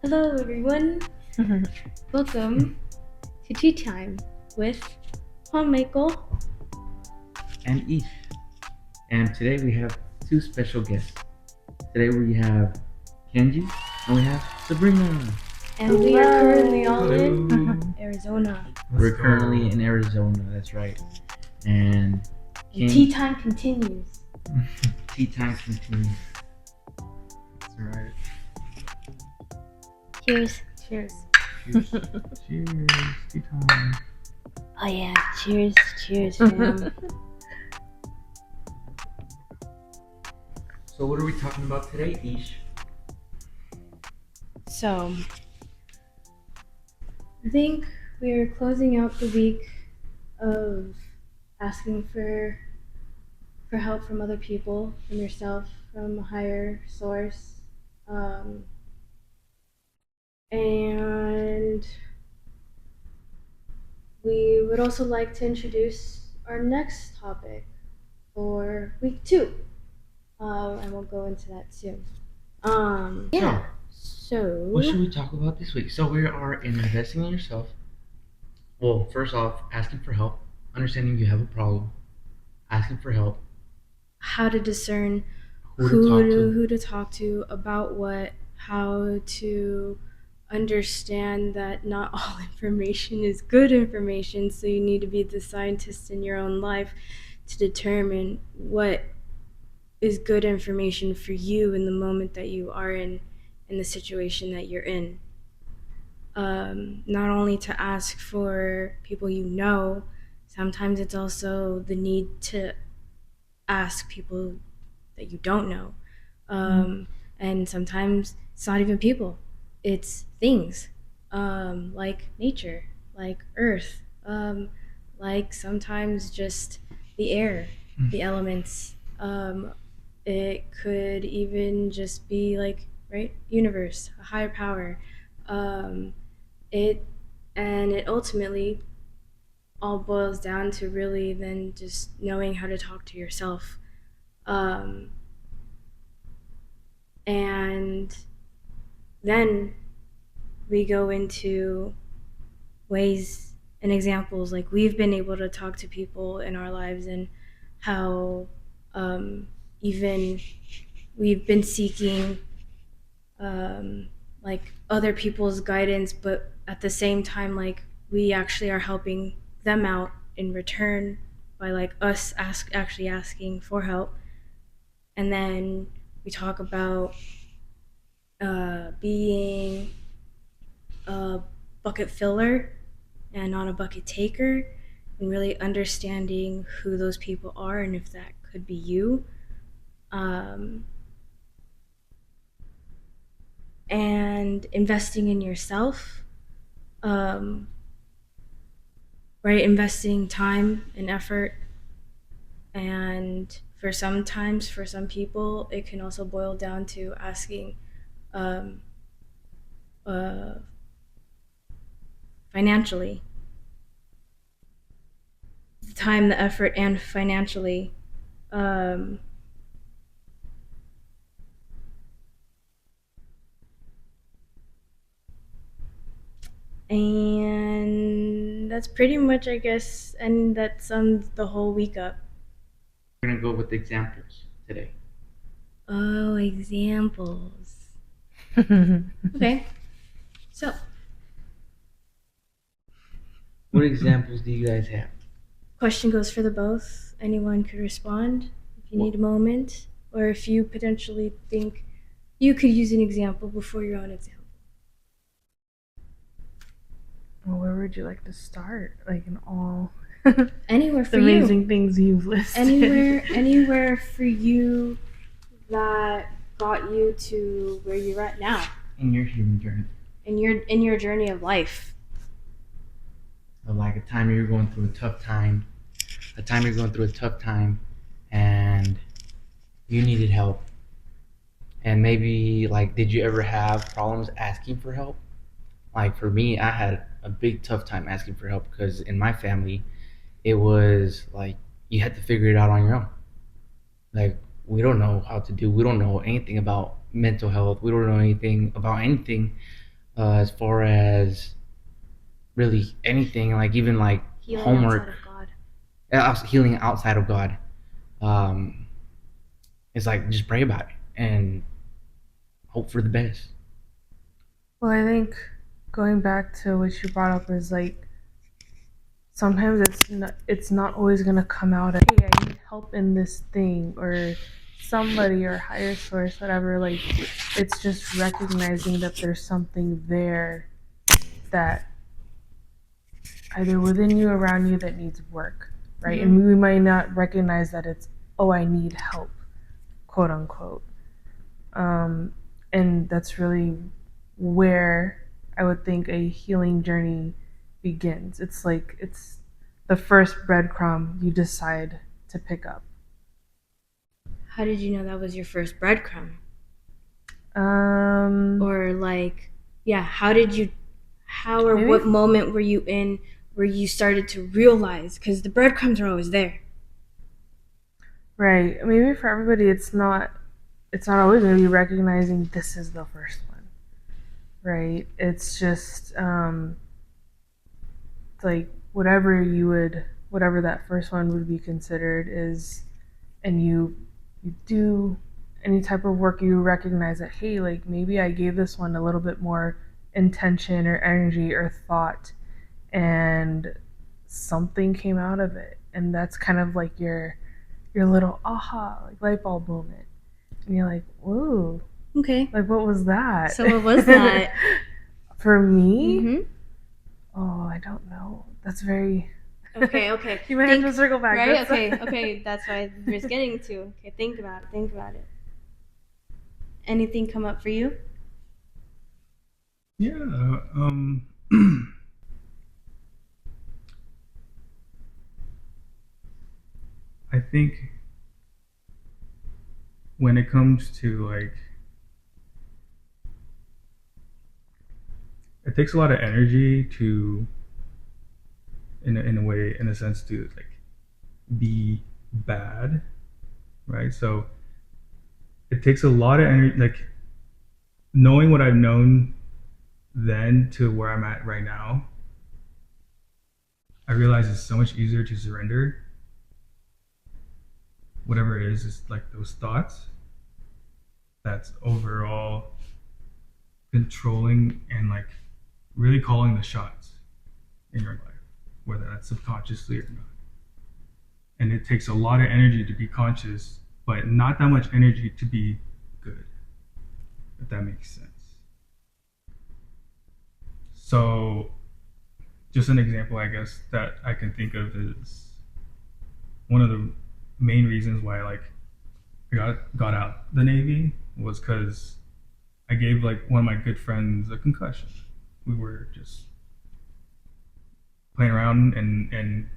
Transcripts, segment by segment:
Hello, everyone. Welcome to Tea Time with Juan Michael. And Ish. And today we have two special guests. Today we have Kenji and we have Sabrina. And we are currently all in Hello. Arizona. We're currently in Arizona, that's right. And And Tea Time continues. Tea time continues. That's right. Cheers. Cheers. Cheers. Cheers. Tea time. Oh, yeah. Cheers. Cheers, fam. So what are we talking about today, Ish? So, I think we're closing out the week of asking for help from other people, from yourself, from a higher source. And we would also like to introduce our next topic for week 2. And we'll go into that soon. So, What should we talk about this week? So we are investing in yourself. Well, first off, asking for help, understanding you have a problem, asking for help, how to discern who to talk to about what, how to understand that not all information is good information, so you need to be the scientist in your own life to determine what is good information for you in the moment that you are in the situation that you're in. Not only to ask for people you know, sometimes it's also the need to ask people that you don't know. And sometimes it's not even people, it's things, like nature, like earth, like sometimes just the air, the elements. It could even just be like, right, universe, a higher power. It ultimately all boils down to really then just knowing how to talk to yourself. And then we go into ways and examples, like we've been able to talk to people in our lives and how even we've been seeking like other people's guidance, but at the same time, like we actually are helping them out in return by like us actually asking for help. And then we talk about being a bucket filler and not a bucket taker, and really understanding who those people are and if that could be you. And investing in yourself, right? Investing time and effort. And for some people, it can also boil down to asking financially. The time, the effort, and financially. And that's pretty much, I guess, and that sums the whole week up. We're gonna go with examples today. Oh, examples. Okay. So, What examples do you guys have? question goes for the both. Anyone could respond if you need a moment, or if you potentially think you could use an example before your own example. Well, where would you like to start? Like in all Anywhere for the you. amazing things you've listed. Anywhere for you that got you to where you're at now In your human journey. in your journey of life. So like a time you're going through a tough time, and you needed help. And maybe like, did you ever have problems asking for help? Like for me, I had a big tough time asking for help because in my family, it was like you had to figure it out on your own. Like we don't know how to do. We don't know anything about mental health. We don't know anything about anything as far as really anything, like even like Healing homework, outside of God. healing outside of God. Um, it's like just pray about it and hope for the best. Well, I think going back to what you brought up is like sometimes it's not always gonna come out as, hey, I need help in this thing, or somebody or higher source, whatever. Like it's just recognizing that there's something there that either within you or around you that needs work, right? Mm-hmm. And we might not recognize that it's, oh, I need help, quote unquote. Um, and that's really where I would think a healing journey begins. It's like it's the first breadcrumb you decide to pick up. How did you know that was your first breadcrumb? Um, Or like, yeah, how or Maybe- what moment were you in where you started to realize? Because the breadcrumbs are always there. right. Maybe for everybody, it's not always going to be recognizing this is the first one, right? It's just like whatever that first one would be considered is, and you do any type of work, you recognize that, hey, like maybe I gave this one a little bit more intention or energy or thought, and something came out of it, and that's kind of like your little aha, like light bulb moment, and you're like, whoa, Okay. like what was that? So what was that? For me? Mm-hmm. Oh, I don't know. That's very. Okay, okay. You might have to circle back. Right? That's- Okay. That's what I was getting to. Okay, think about it. Anything come up for you? Yeah. I think when it comes to like, it takes a lot of energy to, in a way, in a sense, to like be bad, right? So it takes a lot of energy, like knowing what I've known then to where I'm at right now. I realize it's so much easier to surrender whatever it is like those thoughts that's overall controlling and like really calling the shots in your life, whether that's subconsciously or not. And it takes a lot of energy to be conscious, but not that much energy to be good, if that makes sense. So just an example, I guess, that I can think of is one of the main reasons why like I got out the Navy was because I gave like one of my good friends a concussion. We were just playing around, and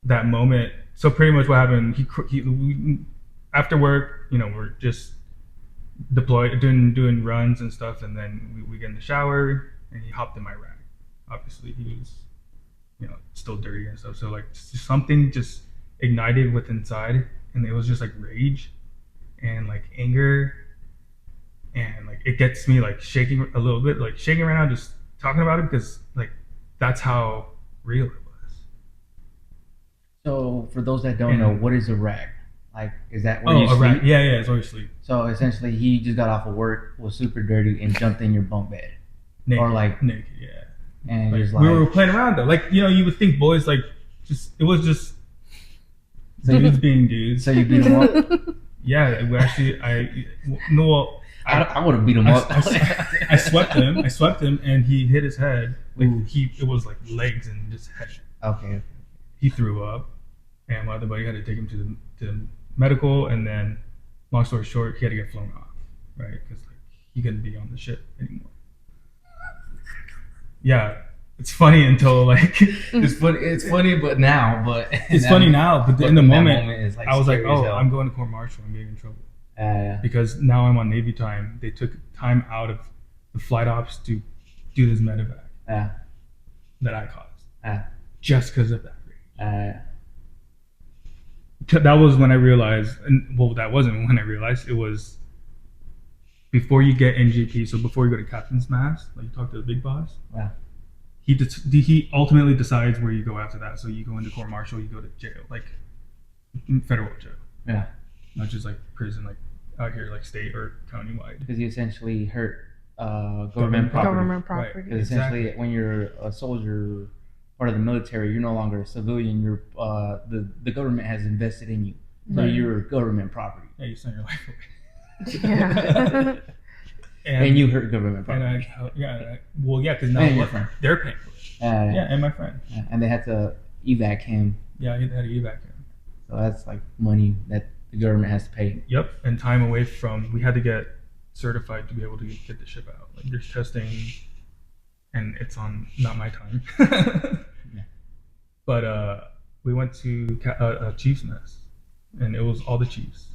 that moment. So pretty much what happened, we, after work, we're just deployed, doing runs and stuff, and then we get in the shower, and he hopped in my rack. Obviously, he was, still dirty and stuff. So like something just ignited with inside, and it was just like rage and like anger, and like it gets me like shaking a little bit, like shaking right now just talking about it, because like that's how real it was. So for those that don't know, what is a rag? Like, is that where you a sleep? rack. Yeah, it's where you sleep. So essentially, he just got off of work, was super dirty, and jumped in your bunk bed, Naked, or like naked, yeah. and Like, just we like were playing around though. Like, you would think boys like it was just so dudes you, being dudes. so you beat him up. Yeah, we actually I would have beat him up. I swept him, and he hit his head. Like it was like legs and just head. Okay. He threw up, and my other buddy had to take him to the medical, and then, long story short, he had to get flown off, right? Because like he couldn't be on the ship anymore. Yeah, it's funny until like It's funny, but now, it's funny now, but in the that moment, it's like I was like, scary as oh, hell. I'm going to court martial. I'm getting in trouble Yeah. because now I'm on Navy time. They took time out of the flight ops to do this medevac Yeah. that I caused Yeah. just because of that rage. Uh, That was when I realized, and well, that wasn't when I realized. It was before you get NJP, so before you go to captain's mast, like you talk to the big boss. Yeah. He ultimately decides where you go after that. So you go into court martial, you go to jail, like federal jail, Yeah. not just like prison, like out here, like state or county-wide. Because you essentially hurt government property. Government Right. property. Because essentially, when you're a soldier, part of the military, you're no longer a civilian. You're the government has invested in you, so Right. you're government property, Yeah, you send your life away. Yeah. and you hurt government And property. well, yeah, because now And your friend. they're paying for it. Yeah, and my friend. And they had to evac him, Yeah, he had to evac him. so that's like money that the government has to pay. Yep, and time away from. We had to get certified to be able to get the ship out. Like there's testing, and it's on not my time. Yeah. But we went to a Chiefs mess, and it was all the Chiefs.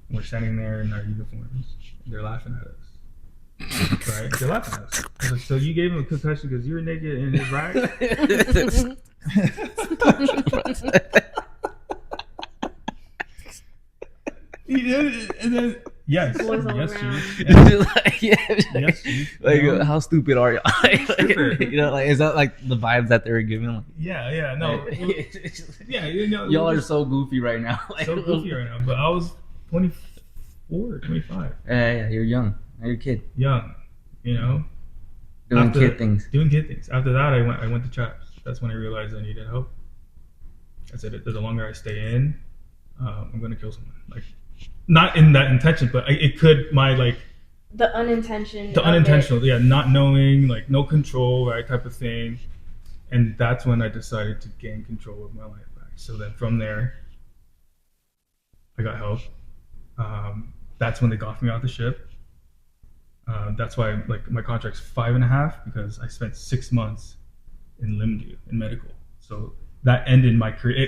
And we're standing there in our uniforms. And they're laughing at us. Right? They're laughing at us. I was like, so you gave him a concussion because you were naked in his rag? He did, and then yes, Boys all yes, around. Chief. Like, yeah, Yes, Chief. like You know? how stupid are y'all? Stupid. You know, like is that like the vibes that they were giving? Like, Yeah, no, yeah, you know, y'all are just so goofy right now. Like, so goofy right now. But I was 24, 25, Yeah, you're young. You're a kid young, you know, doing After- kid things. doing kid things. After that, I went to Chaps. That's when I realized I needed help. I said, the longer I stay in, I'm gonna kill someone. Like, not in that intention, but it could The unintentional. the unintentional, yeah, not knowing, like no control, right, type of thing. And that's when I decided to gain control of my life back. So then from there, I got help. That's when they got me off the ship. That's why like my contract's 5.5 because I spent 6 months in LIMDU in medical. So that ended my career.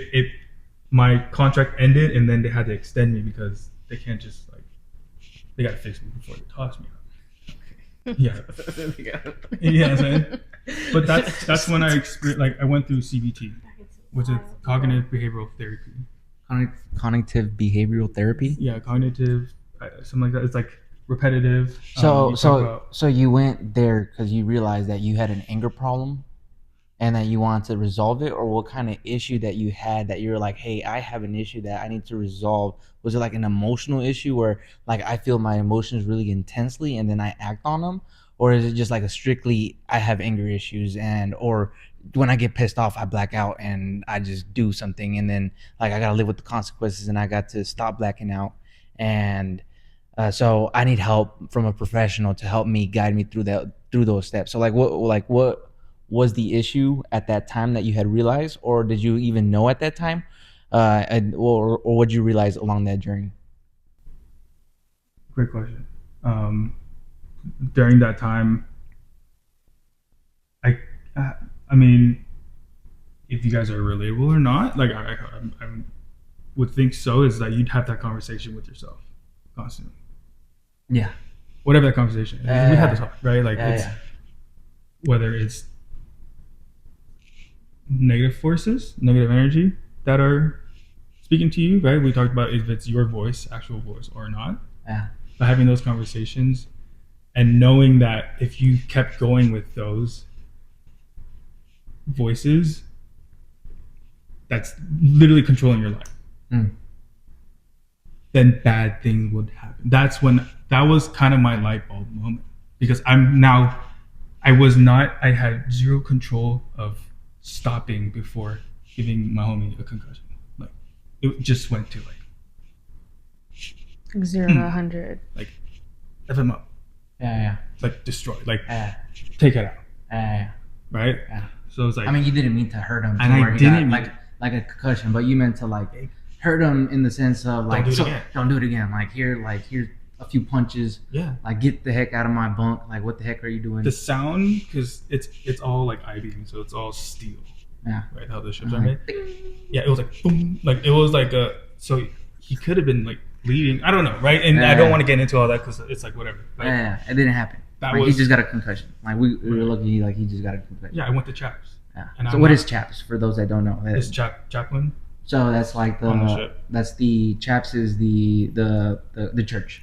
My contract ended, and then they had to extend me because they can't just like they got to fix me before they toss me out. Yeah, yeah. I'm saying? But that's when I experienced like I went through CBT, which is cognitive behavioral therapy. Cognitive behavioral therapy. Yeah, cognitive, something like that. It's like repetitive. So you talk about- so you went there because you realized that you had an anger problem, and that you wanted to resolve it, or what kind of issue that you had that you're like, hey, I have an issue that I need to resolve? Was it like an emotional issue where like I feel my emotions really intensely and then I act on them, or is it just like a strictly I have anger issues and or when I get pissed off I black out and I just do something and then like I gotta live with the consequences and I got to stop blacking out and so I need help from a professional to help me guide me through those steps. So what was the issue at that time that you had realized, or did you even know at that time, or what did you realize along that journey? Great question. During that time, I mean, if you guys are relatable or not, like I would think so. Is that you'd have that conversation with yourself constantly, Yeah, whatever that conversation is. We had to talk, right? Like yeah, it's yeah. whether it's negative forces, negative energy that are speaking to you, right? We talked about if it's your voice, actual voice, or not. Yeah. But having those conversations and knowing that if you kept going with those voices, that's literally controlling your life. Mm. Then bad things would happen. That was kind of my light bulb moment because I had zero control of stopping before giving my homie a concussion. Like it just went to like 0 to 100. F him up, Yeah, like destroy, like yeah, take it out, yeah. right? Yeah. So it's like I mean, you didn't mean to hurt him, And to I where he didn't got, mean- like a concussion, but you meant to like hurt him in the sense of like do it again. don't do it again. Like here's a few punches. yeah. Like get the heck out of my bunk. Like what the heck are you doing? The sound, because it's all like I-beam, so it's all steel, Yeah. right? How the ships are Uh-huh. made. Yeah, it was like boom, like it was like a. So he could have been like bleeding. I don't know, right? And I don't Yeah. want to get into all that because it's like whatever. But Yeah, it didn't happen. That Like, was- he just got a concussion. Like we were lucky. Like he just got a concussion. yeah, I went to Chaps. Yeah. And So I'm what not- is CHAPS for those that don't know? It's chaplain. So that's like On the ship. that's the CHAPS is the church.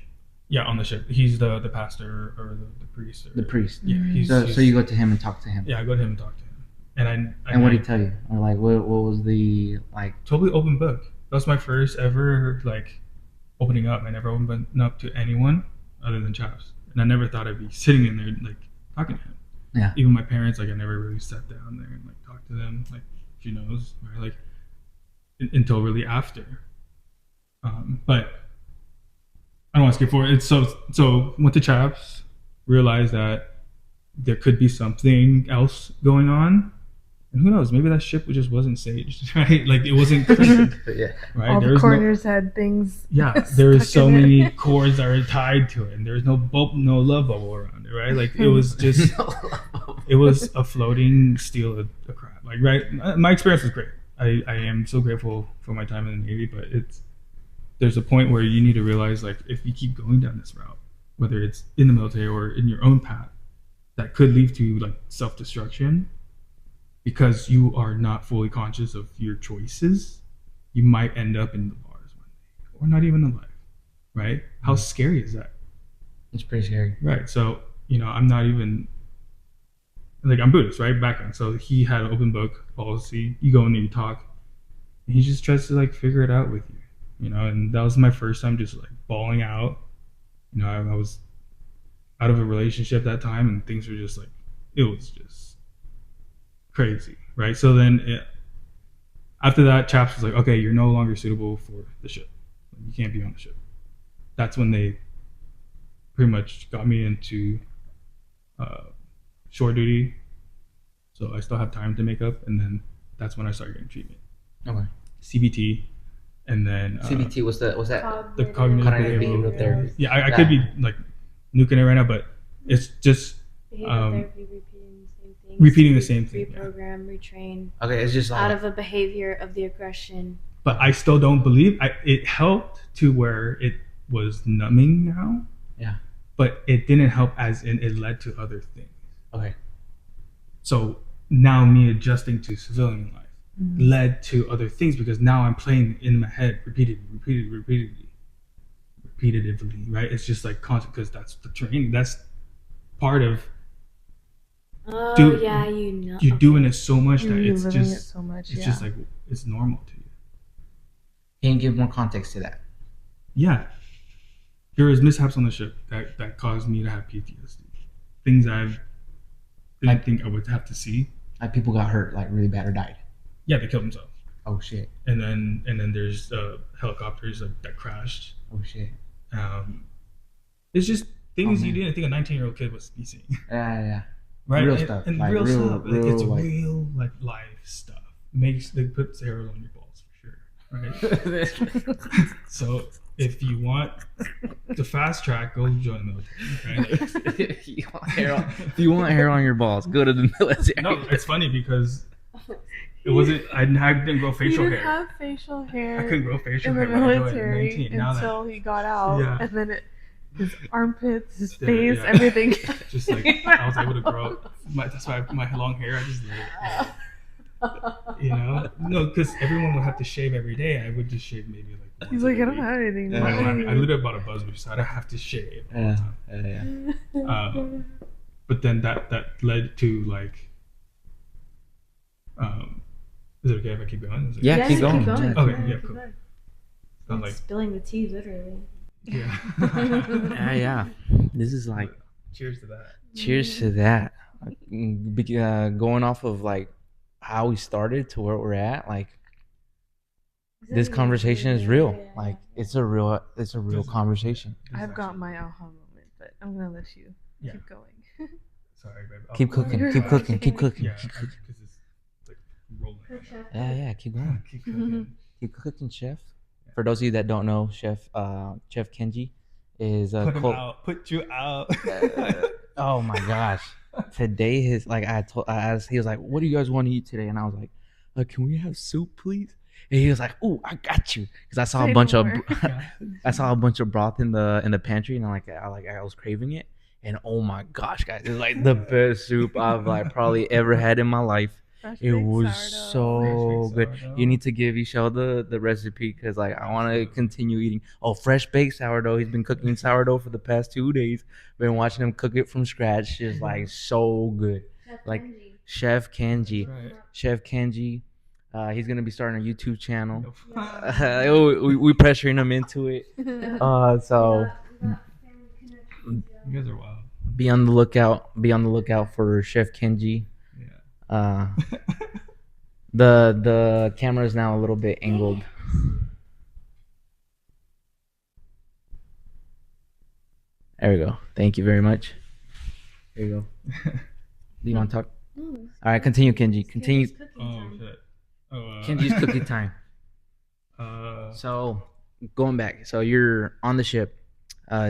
Yeah, on the ship. He's the pastor or the priest. Or, The priest. Yeah, So you go to him and talk to him. Yeah, I go to him and talk to him. And what did he tell you? Or like, what was the like? Totally open book. That was my first ever like opening up. I never opened up to anyone other than Chaps, and I never thought I'd be sitting in there like talking to him. Yeah. Even my parents, like I never really sat down there and like talked to them. Like she knows, right? Like until really after. But I don't want to skip forward. It's so went to Chaps, realized that there could be something else going on. And who knows? Maybe that ship just wasn't saged, right? Like it wasn't clean, Yeah. right? All There the was corners had things. yeah, there was so stuck in it. many cords that were tied to it, and there was no love bubble around it, right? Like it was just, it was a floating steel of crap. Like right, my experience was great. I am so grateful for my time in the Navy, but there's a point where you need to realize like if you keep going down this route, whether it's in the military or in your own path, that could lead to like self-destruction. Because you are not fully conscious of your choices, you might end up in the bars one day, or not even alive, right? How scary is that? It's pretty scary. Right. So, I'm not even like I'm Buddhist, right? Background. So he had an open book policy. You go in there, you talk, and he just tries to like figure it out with you, And that was my first time just like bawling out. I was out of a relationship that time, and things were just like it was just crazy, right? So then after that, Chaps was like, okay, you're no longer suitable for the ship. You can't be on the ship. That's when they pretty much got me into shore duty. So I still have time to make up, and then that's when I started getting treatment. Okay. CBT, and then CBT was that the cognitive Cognitive behavioral behavioral therapy. Yeah, I could be like nuking it right now, but it's just Behavioral therapy, repeating the same things. Repeating the same thing, Reprogram, retrain. Okay, it's just like Out of a behavior of the aggression. But I still don't believe it helped to where it was numbing now. Yeah. But it didn't help as in it led to other things. okay. So now me adjusting to civilian life led to other things because now I'm playing in my head repetitively, right? It's just like constant because that's the training. That's part of Oh Dude, yeah, you know. you're doing it so much that You're it's living just it so much. it's Yeah. just like it's normal to you. Can you give more context to that? Yeah. There was mishaps on the ship that caused me to have PTSD. Things I didn't think I would have to see. Like people got hurt, like really bad, or died. Yeah, they killed themselves. Oh shit. And then there's helicopters that crashed. Oh shit. It's just things Oh, you man. didn't think a 19-year-old kid would be seeing. Yeah. Right? Real And- stuff, And like real real- stuff. real, It's like- real like life stuff. They put hairs on your balls for sure. Right? So if you want the fast track, go join the military. Right? if you want hair on your balls, go to the military. No, it's funny because it wasn't. I didn't grow He facial didn't hair. have facial I hair couldn't grow facial in the hair when I joined at military 19. Now that until he got out, Yeah. and then his armpits, his Yeah, face, yeah. everything. just like I was able to grow. That's why my long hair. I just let it. No, because everyone would have to shave every day. I would just shave maybe like. Once He's like, I every don't week. have anything. Yeah. I literally bought a buzz boost, so I don't have to shave all the time. Yeah. But then that led to like, is it okay if I keep going? Is it- Yeah, Yes, keep going. keep going. Yeah. Okay, yeah, cool. I'm like, Spilling the tea, literally. yeah. Yeah. This is like Cheers to that. cheers to that. Going off of like how we started to where we're at, like this conversation is real. Like it's a real conversation. I've got my aha moment, but I'm gonna let you Yeah. keep going. Sorry, babe. Keep cooking, keep cooking, keep cooking. Yeah, Keep cooking. because it's like rolling. Yeah, keep going. Keep cooking. Keep cooking, chef. For those of you that don't know, Chef Kenji is a Put him cult. out. Put you out. Oh my gosh! Today, he was like, "What do you guys want to eat today?" And I was like, "Can we have soup, please?" And he was like, "Oh, I got you," because I saw Say a bunch no of more. broth in the pantry, and I was craving it. And oh my gosh, guys, it's like the best soup I've like probably ever had in my life. Fresh It baked was sourdough. so Fresh good. baked sourdough. You need to give Michelle the recipe because like I want to Absolutely. continue eating. Oh, fresh baked sourdough. He's been cooking sourdough for the past 2 days. Been watching him cook it from scratch. Just like so good. Like Chef Kenji. Right. Chef Kenji. He's gonna be starting a YouTube channel. No. We pressuring him into it. So You guys are wild. be on the lookout. Be on the lookout for Chef Kenji. Yeah. Uh, the camera is now a little bit angled. There we go. Thank you very much. There you go. Do you want to talk? All right, continue, Kenji. Continue. Oh shit. Oh. Kenji's cookie time. So going back, so you're on the ship.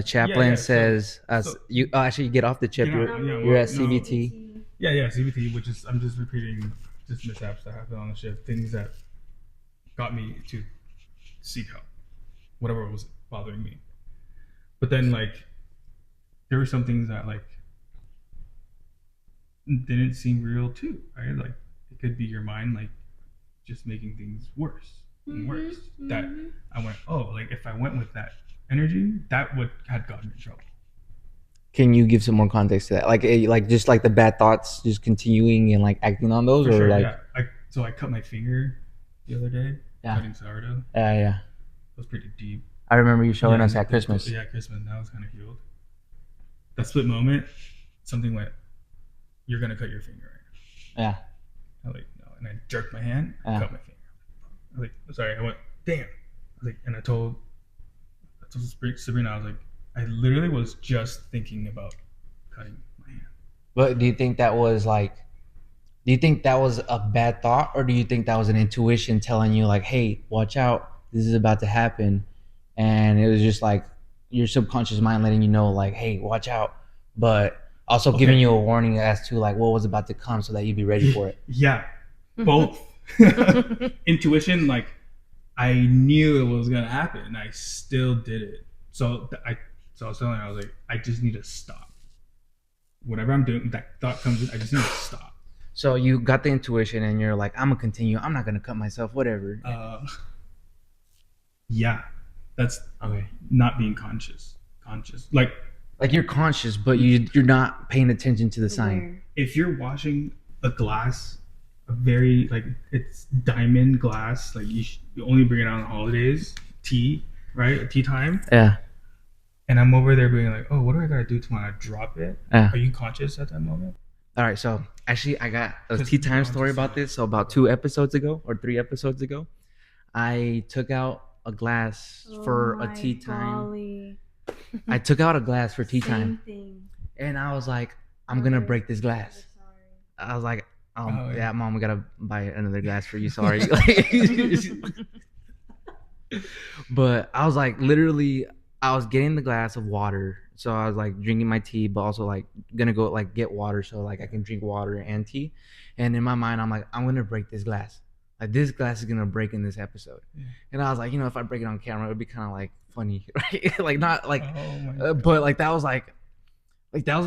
Chaplain Yeah, says so- you actually get off the ship. Yeah, You're well, at no. CBT. Yeah, CBT, which is I'm just repeating just mishaps that happened on the ship, things that got me to seek help, whatever was bothering me. But then like there were some things that like didn't seem real too, right? Like it could be your mind like just making things worse and worse. That I went, oh, like if I went with that energy, that would had gotten me in trouble. Can you give some more context to that? Like just like the bad thoughts, just continuing and like acting on those, For or sure, like yeah. So I cut my finger the other day, Yeah. cutting sourdough. yeah. It was pretty deep. I remember you showing Yeah, us and at Christmas. Yeah, Christmas. Now it's kind of healed. That split moment, something went, you're going to cut your finger right Yeah. now. I like, no. And I jerked my hand, Yeah. cut my finger. I was like, sorry. I went, damn. I was like, and I told Sabrina, I was like, I literally was just thinking about cutting my hand. But do you think that was a bad thought, or do you think that was an intuition telling you like, hey, watch out, this is about to happen, and it was just like your subconscious mind letting you know like, hey, watch out, but also giving Okay. you a warning as to like what was about to come so that you'd be ready for it. Yeah, both. Intuition, like I knew it was gonna happen, and I still did it. So I was telling her, I was like, I just need to stop. Whatever I'm doing, that thought comes in, I just need to stop. So you got the intuition and you're like, I'm gonna continue, I'm not gonna cut myself, whatever. Yeah, that's Okay. not being conscious. Like Like you're conscious, but you're not paying attention to the sign. if you're washing a glass, a very like it's diamond glass, like you only bring it out on holidays, tea, right? A tea time. Yeah. And I'm over there being like, oh, what do I gotta do to when I drop it? Yeah. Are you conscious at that moment? All right, so actually, I got a Just tea time go story on to about this. So about 2 episodes ago or 3 episodes ago, I took out a glass for a tea time. I took out a glass for tea time, Thing. and I was like, I'm gonna break this glass. I was like, Oh, yeah, yeah. Mom, we gotta buy another glass for you. Sorry. But I was like, literally, I was getting the glass of water. So I was like drinking my tea, but also like gonna go like get water so like I can drink water and tea. And in my mind, I'm like, I'm gonna break this glass. Like this glass is gonna break in this episode. Yeah. And I was like, if I break it on camera, it would be kind of like funny, right? Like not like, Oh my God. but like that was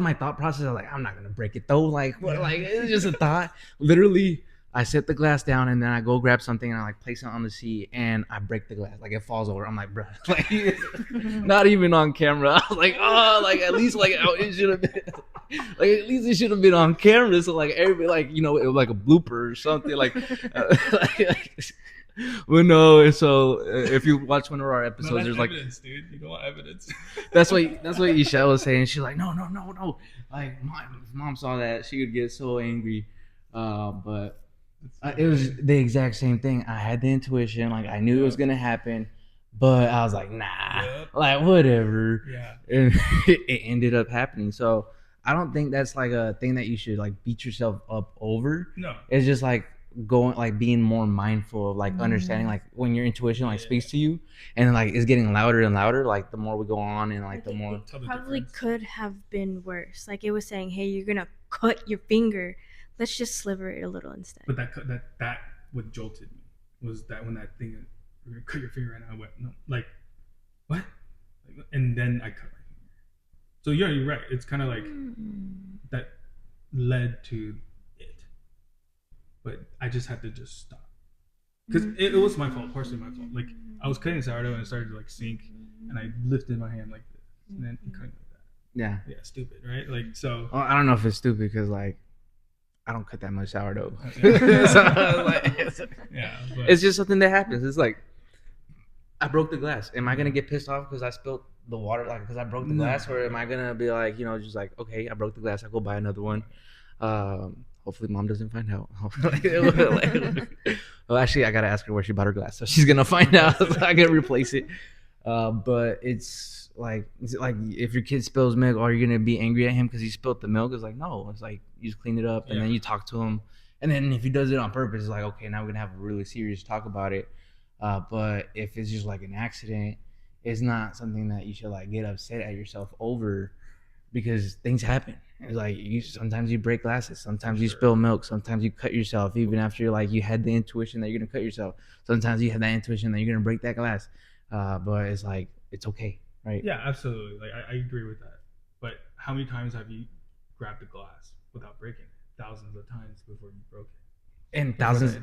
my thought process. I was like, I'm not gonna break it though. Like what? Yeah. Like it's just a thought. Literally, I set the glass down and then I go grab something and I like place it on the seat and I break the glass. Like it falls over. I'm like, bro, like not even on camera. I was like, oh, like at least like it should have been, like at least it should have been on camera. So like everybody, like it was like a blooper or something. Like, well, no. And so if you watch one of our No, episodes, that's there's like evidence, dude. You don't want evidence. that's what Ishel was saying. She's like, no. Like mom saw that, she would get so angry. But it was the exact same thing. I had the intuition, like I knew it was gonna happen, but I was like, nah, Yep. like whatever. Yeah. And it ended up happening. So I don't think that's like a thing that you should like beat yourself up over. No. It's just like going like being more mindful of like understanding like when your intuition like speaks to you and like it's getting louder and louder, like the more we go on and like the more Tell the Probably difference. could have been worse. Like it was saying, hey, you're gonna cut your finger. Let's just sliver it a little instead. But that what jolted me was that when that thing, you're gonna cut your finger right now. I went, no, like, what? Like, and then I cut my finger. So yeah, you're right. It's kind of like that led to it. but I just had to just stop because it was my fault, partially my fault. Like I was cutting sourdough and it started to like sink, and I lifted my hand like this, and then it cutting like that. Yeah. Yeah, stupid, right? Like so. Well, I don't know if it's stupid because like I don't cut that much sourdough. Yeah. So, like, Yeah, but, it's just something that happens. It's like I broke the glass. Am I gonna get pissed off because I spilled the water, like because I broke the No. glass, or am I gonna be like, just like, okay, I broke the glass, I go buy another one. Hopefully, mom doesn't find out. Well, actually, I gotta ask her where she bought her glass, so she's gonna find out. So I can replace it. But it's like if your kid spills milk, are you gonna be angry at him because he spilled the milk? It's like no. It's like you just clean it up and then you talk to him. And then if he does it on purpose, it's like okay, now we're gonna have a really serious talk about it. But if it's just like an accident, it's not something that you should like get upset at yourself over because things happen. It's like sometimes you break glasses, sometimes you spill milk, sometimes you cut yourself even after you had the intuition that you're gonna cut yourself. Sometimes you have that intuition that you're gonna break that glass. But it's like it's okay, right? Yeah, absolutely. Like I agree with that. But how many times have you grabbed a glass without breaking it? Thousands of times before you broke it. And thousands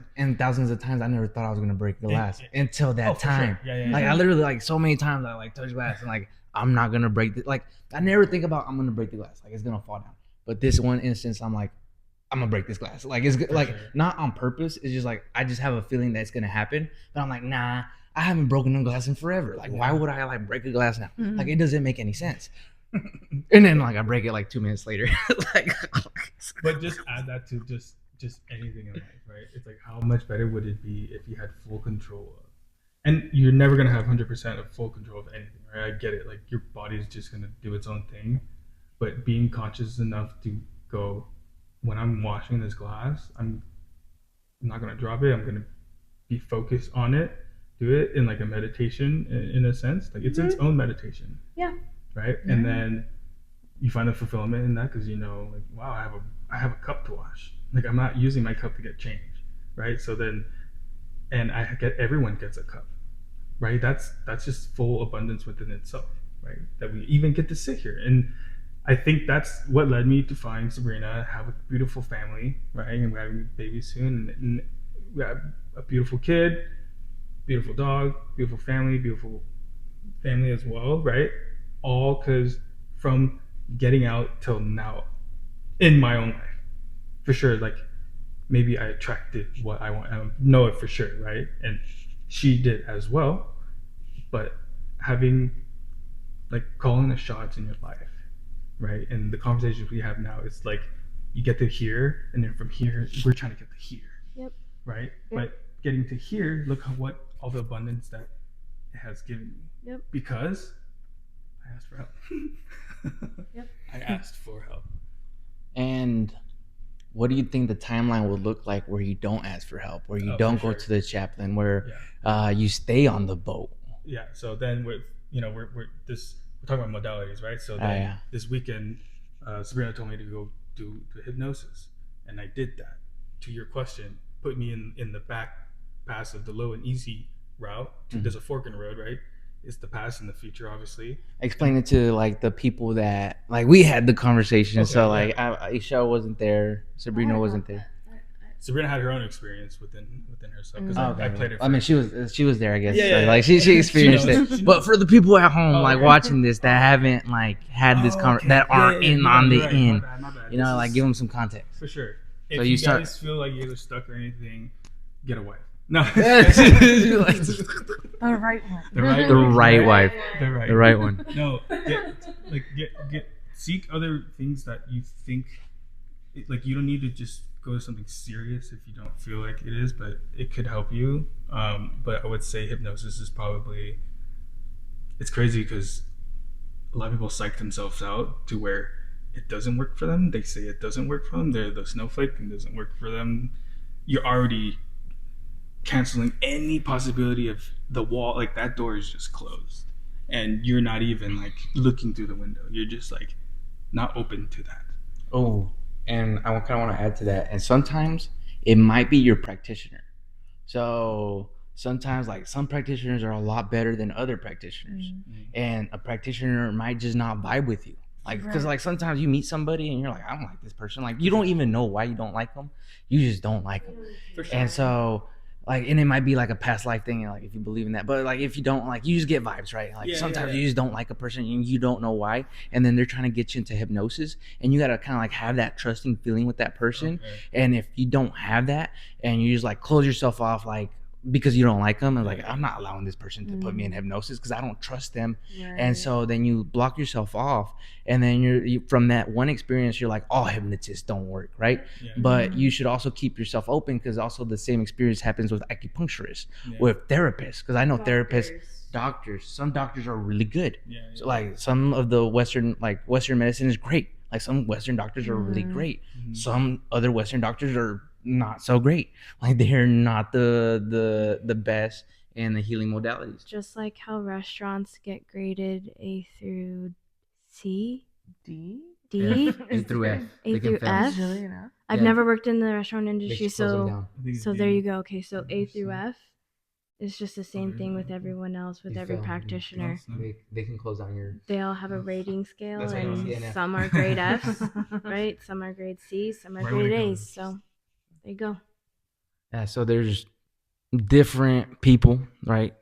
of times I never thought I was gonna break the glass until that time. Sure. Yeah. Like I literally like so many times I like touch glass and like I'm not gonna break the like I never think about I'm gonna break the glass, like it's gonna fall down. But this one instance I'm like I'm gonna break this glass. Like it's like sure. Not on purpose. It's just like I just have a feeling that it's gonna happen. But I'm like, nah, I haven't broken a glass in forever. Like why would I like break a glass now? Mhm. Like it doesn't make any sense. And then like I break it like 2 minutes later. Like But just add that to just anything in life, right? It's like how much better would it be if you had full control of, and you're never gonna have 100% of full control of anything, right? I get it. Like your body's just gonna do its own thing, but being conscious enough to go, when I'm washing this glass, I'm not gonna drop it. I'm gonna be focused on it. Do it in like a meditation, in a sense. Like it's its own meditation. Yeah. Right. Yeah. And then you find the fulfillment in that because like, wow, I have a cup to wash. Like I'm not using my cup to get change, right? So then, and everyone gets a cup, right? That's just full abundance within itself, right? That we even get to sit here, and I think that's what led me to find Sabrina, have a beautiful family, right? And we're having a baby soon, and we have a beautiful kid, beautiful dog, beautiful family as well, right? All because from getting out till now in my own life. For sure, like maybe I attracted what I want. I know it for sure, right? And she did as well. But having like calling the shots in your life, right? And the conversations we have now, it's like you get to here, and then from here, we're trying to get to here. Yep. Right? Yep. But getting to here, look at what all the abundance that it has given me. Yep. Because I asked for help. Yep. I asked for help. And what do you think the timeline would look like where you don't ask for help, where you Oh, don't for go sure. to the chaplain, where Yeah. you stay on the boat? Yeah. So then we're talking about modalities, right? So then yeah. this weekend, Sabrina told me to go do the hypnosis, and I did that. To your question, put me in the back pass of the low and easy route. There's a fork in the road, right? It's the past and the future, obviously. Explain it to like the people that like we had the conversation. Okay, So like Aisha wasn't there, Sabrina wasn't there. Sabrina had her own experience within herself because I played it. I mean, she was there, I guess. Yeah, So, yeah, like she experienced She knows. it. But for the people at home, Oh, like okay. watching this, that haven't like had this that aren't in on the end, My bad. you know, This like is- give them some context. for sure. If So you you guys start- feel like you're stuck or anything, get a wife. No, The right one. The right The one. right wife, the right, the right one. No, seek other things that you think, like you don't need to just go to something serious if you don't feel like it is, but it could help you. But I would say hypnosis is probably, it's crazy because a lot of people psych themselves out to where it doesn't work for them. They say it doesn't work for them. They're the snowflake and it doesn't work for them. You're already canceling any possibility of the wall, like that door is just closed and you're not even like looking through the window. You're just like not open to that. Oh, and I kind of want to add to that. And sometimes it might be your practitioner. So sometimes like some practitioners are a lot better than other practitioners, and a practitioner might just not vibe with you. Like, because Right. like sometimes you meet somebody and you're like, I don't like this person. Like, you don't even know why you don't like them. You just don't like them. For sure. And so, like, and it might be like a past life thing, like if you believe in that. But like, if you don't, like, you just get vibes, right? Like, Yeah, sometimes yeah. you just don't like a person and you don't know why. And then they're trying to get you into hypnosis, and you gotta kind of like have that trusting feeling with that person. Okay. And if you don't have that, and you just like close yourself off, like because you don't like them, and like I'm not allowing this person to put me in hypnosis because I don't trust them. And so then you block yourself off, and then from that one experience, you're like, all hypnotists don't work, right? Yeah. But you should also keep yourself open, because also the same experience happens with acupuncturists, Yeah. with therapists, because I know therapists, doctors, some doctors are really good. Yeah, So like some of the Western medicine is great. Like some Western doctors are really great. Mhm. Some other Western doctors are not so great. Like they're not the best in the healing modalities. Just like how restaurants get graded A through C, D? D, A through F. A They can through fail. F. Is really enough? I've Yeah. never worked in the restaurant They industry, should close them so down. I think it's so D. there you go. Okay, so A through Interesting. F. It's just the same there's thing an with F. everyone else, with They every fail. practitioner. They can close down your. They all have a rating scale, That's what I and was- CNF. some are grade Fs, right? Some are grade Cs, some are Where would grade it go? As. So there you go. Yeah, so there's different people, right?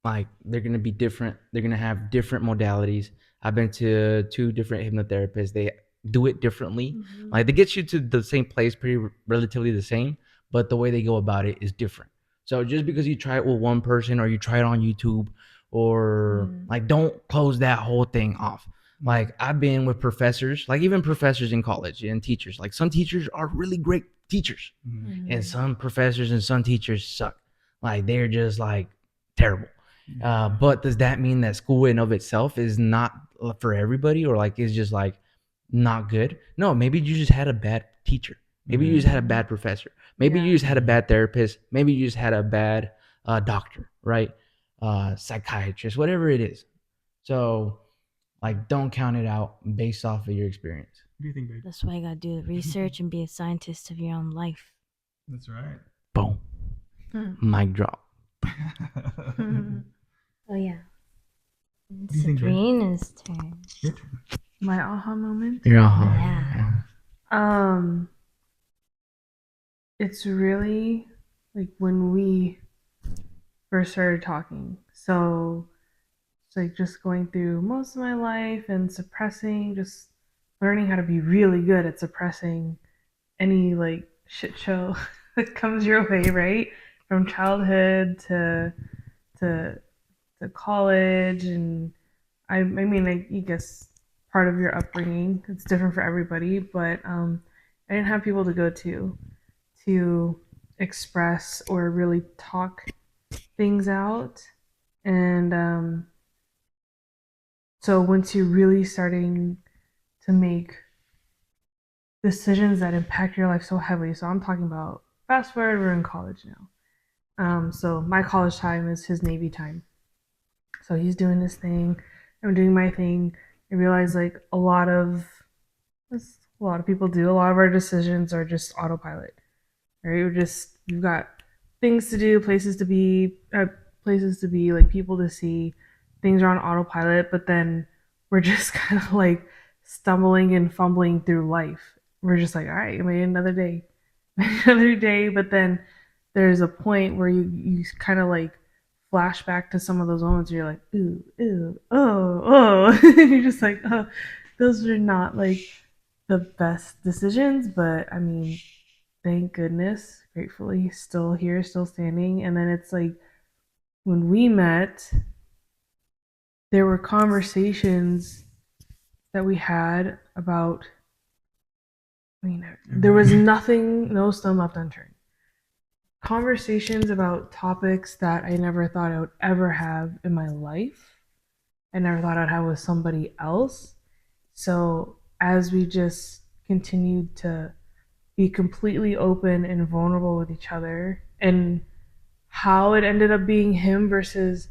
Like they're gonna be different. They're gonna have different modalities. I've been to 2 different hypnotherapists. They do it differently. Like they get you to the same place, pretty relatively the same, but the way they go about it is different. So just because you try it with one person or you try it on YouTube, or like, don't close that whole thing off. Like I've been with professors, like even professors in college and teachers. Like some teachers are really great teachers, Mhm. and some professors and some teachers suck. Like they're just like terrible. But does that mean that school in of itself is not for everybody, or like is just like not good? No, maybe you just had a bad teacher. Maybe you just had a bad professor. Maybe you just had a bad therapist. Maybe you just had a bad doctor, right? Psychiatrist, whatever it is. So, like, don't count it out based off of your experience. What do you think, babe? That's why you gotta do the research and be a scientist of your own life. That's right. Boom. Mic drop. Oh yeah. do you think, babe? Sabrina's turn. Your turn. My aha moment? You're Yeah. It's really like when we first started talking. So it's like just going through most of my life and suppressing, just learning how to be really good at suppressing any like shit show that comes your way, right? From childhood to college, and I mean, I guess part of your upbringing, it's different for everybody, but I didn't have people to go to express or really talk things out. And so once you're really starting to make decisions that impact your life so heavily, so I'm talking about fast forward, we're in college now. So my college time is his Navy time. So he's doing his thing, I'm doing my thing. I realize like a lot of people do. A lot of our decisions are just autopilot, right? We've got things to do, places to be, like people to see. Things are on autopilot, but then we're just kind of like stumbling and fumbling through life. We're just like, all right, maybe another day, another day. But then there's a point where you kind of like flash back to some of those moments where you're like, ooh, oh. You're just like, oh, those are not like the best decisions, but I mean, thank goodness, gratefully, still here, still standing. And then it's like, when we met, there were conversations that we had about, I mean, there was nothing, no stone left unturned. Conversations about topics that I never thought I would ever have in my life. I never thought I'd have with somebody else. So as we just continued to be completely open and vulnerable with each other, and how it ended up being him versus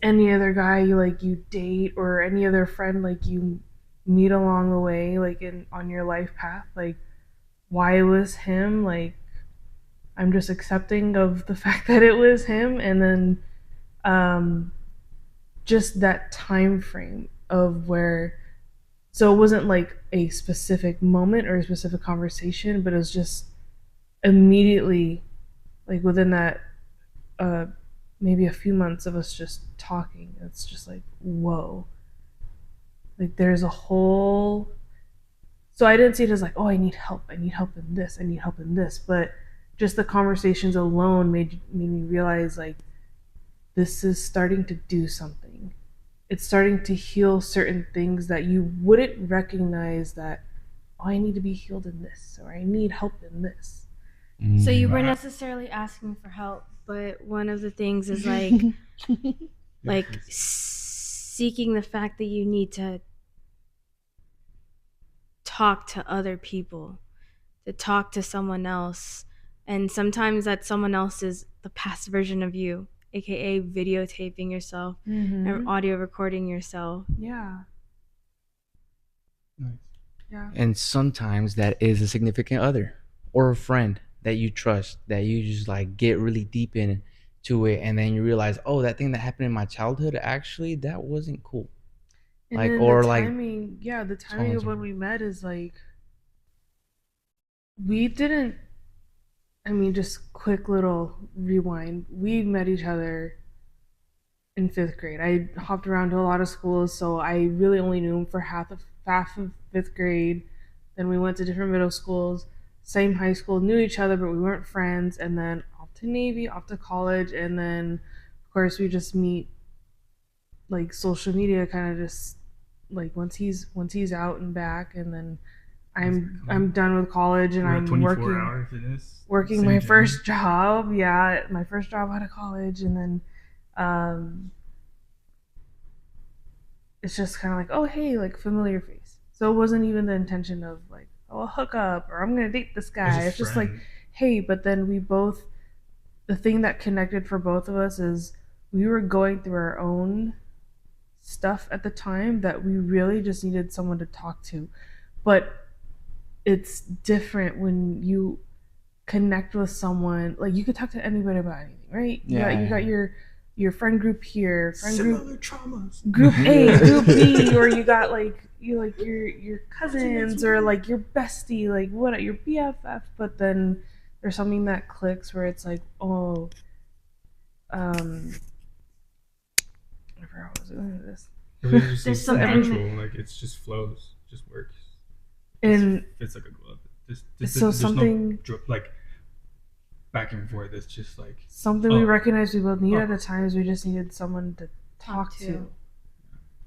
any other guy you date or any other friend like you meet along the way, like on your life path, like why it was him, like I'm just accepting of the fact that it was him. And then just that time frame of where So it wasn't like a specific moment or a specific conversation, but it was just immediately, like within that maybe a few months of us just talking. It's just like, whoa. Like there's a whole. So I didn't see it as like, oh, I need help. I need help in this. I need help in this. But just the conversations alone made me realize like this is starting to do something. It's starting to heal certain things that you wouldn't recognize that, oh, I need to be healed in this, or I need help in this. So you Wow. weren't necessarily asking for help, but one of the things is like like seeking the fact that you need to talk to other people, to talk to someone else. And sometimes that someone else is the past version of you, aka videotaping yourself or audio recording yourself. Yeah. Nice. Yeah. And sometimes that is a significant other or a friend that you trust, that you just like get really deep into it, and then you realize, oh, that thing that happened in my childhood, actually, that wasn't cool. And Like, then or the like, timing, yeah, the timing someone's of when we met is like, we didn't, I mean, just quick little rewind. We met each other in 5th grade. I hopped around to a lot of schools, so I really only knew him for half of 5th grade. Then we went to different middle schools, same high school, knew each other, but we weren't friends. And then off to Navy, off to college, and then of course we just meet like social media, kind of just like once he's out and back, and then I'm done with college and We're at I'm 24-hour fitness. working Same my gym. first job. Yeah, my first job out of college, and then it's just kind of like, oh hey, like familiar face. So it wasn't even the intention of like, oh, I'll hook up or I'm gonna date this guy. It's just like, friend. hey, but then we both, the thing that connected for both of us is we were going through our own stuff at the time that we really just needed someone to talk to. But it's different when you connect with someone, like you could talk to anybody about anything, right? You got your friend group here, Similar traumas. group A, group B, or you got like your cousins or like your bestie, like what your BFF. But then there's something that clicks where it's like, oh, I forgot what was doing this. Everything just There's seems something- natural. Like it's just flows, just works. And It's like a glove. so There's something no, like back and forth. It's just like something we Oh. recognized we both needed Oh. at the times. We just needed someone to talk to.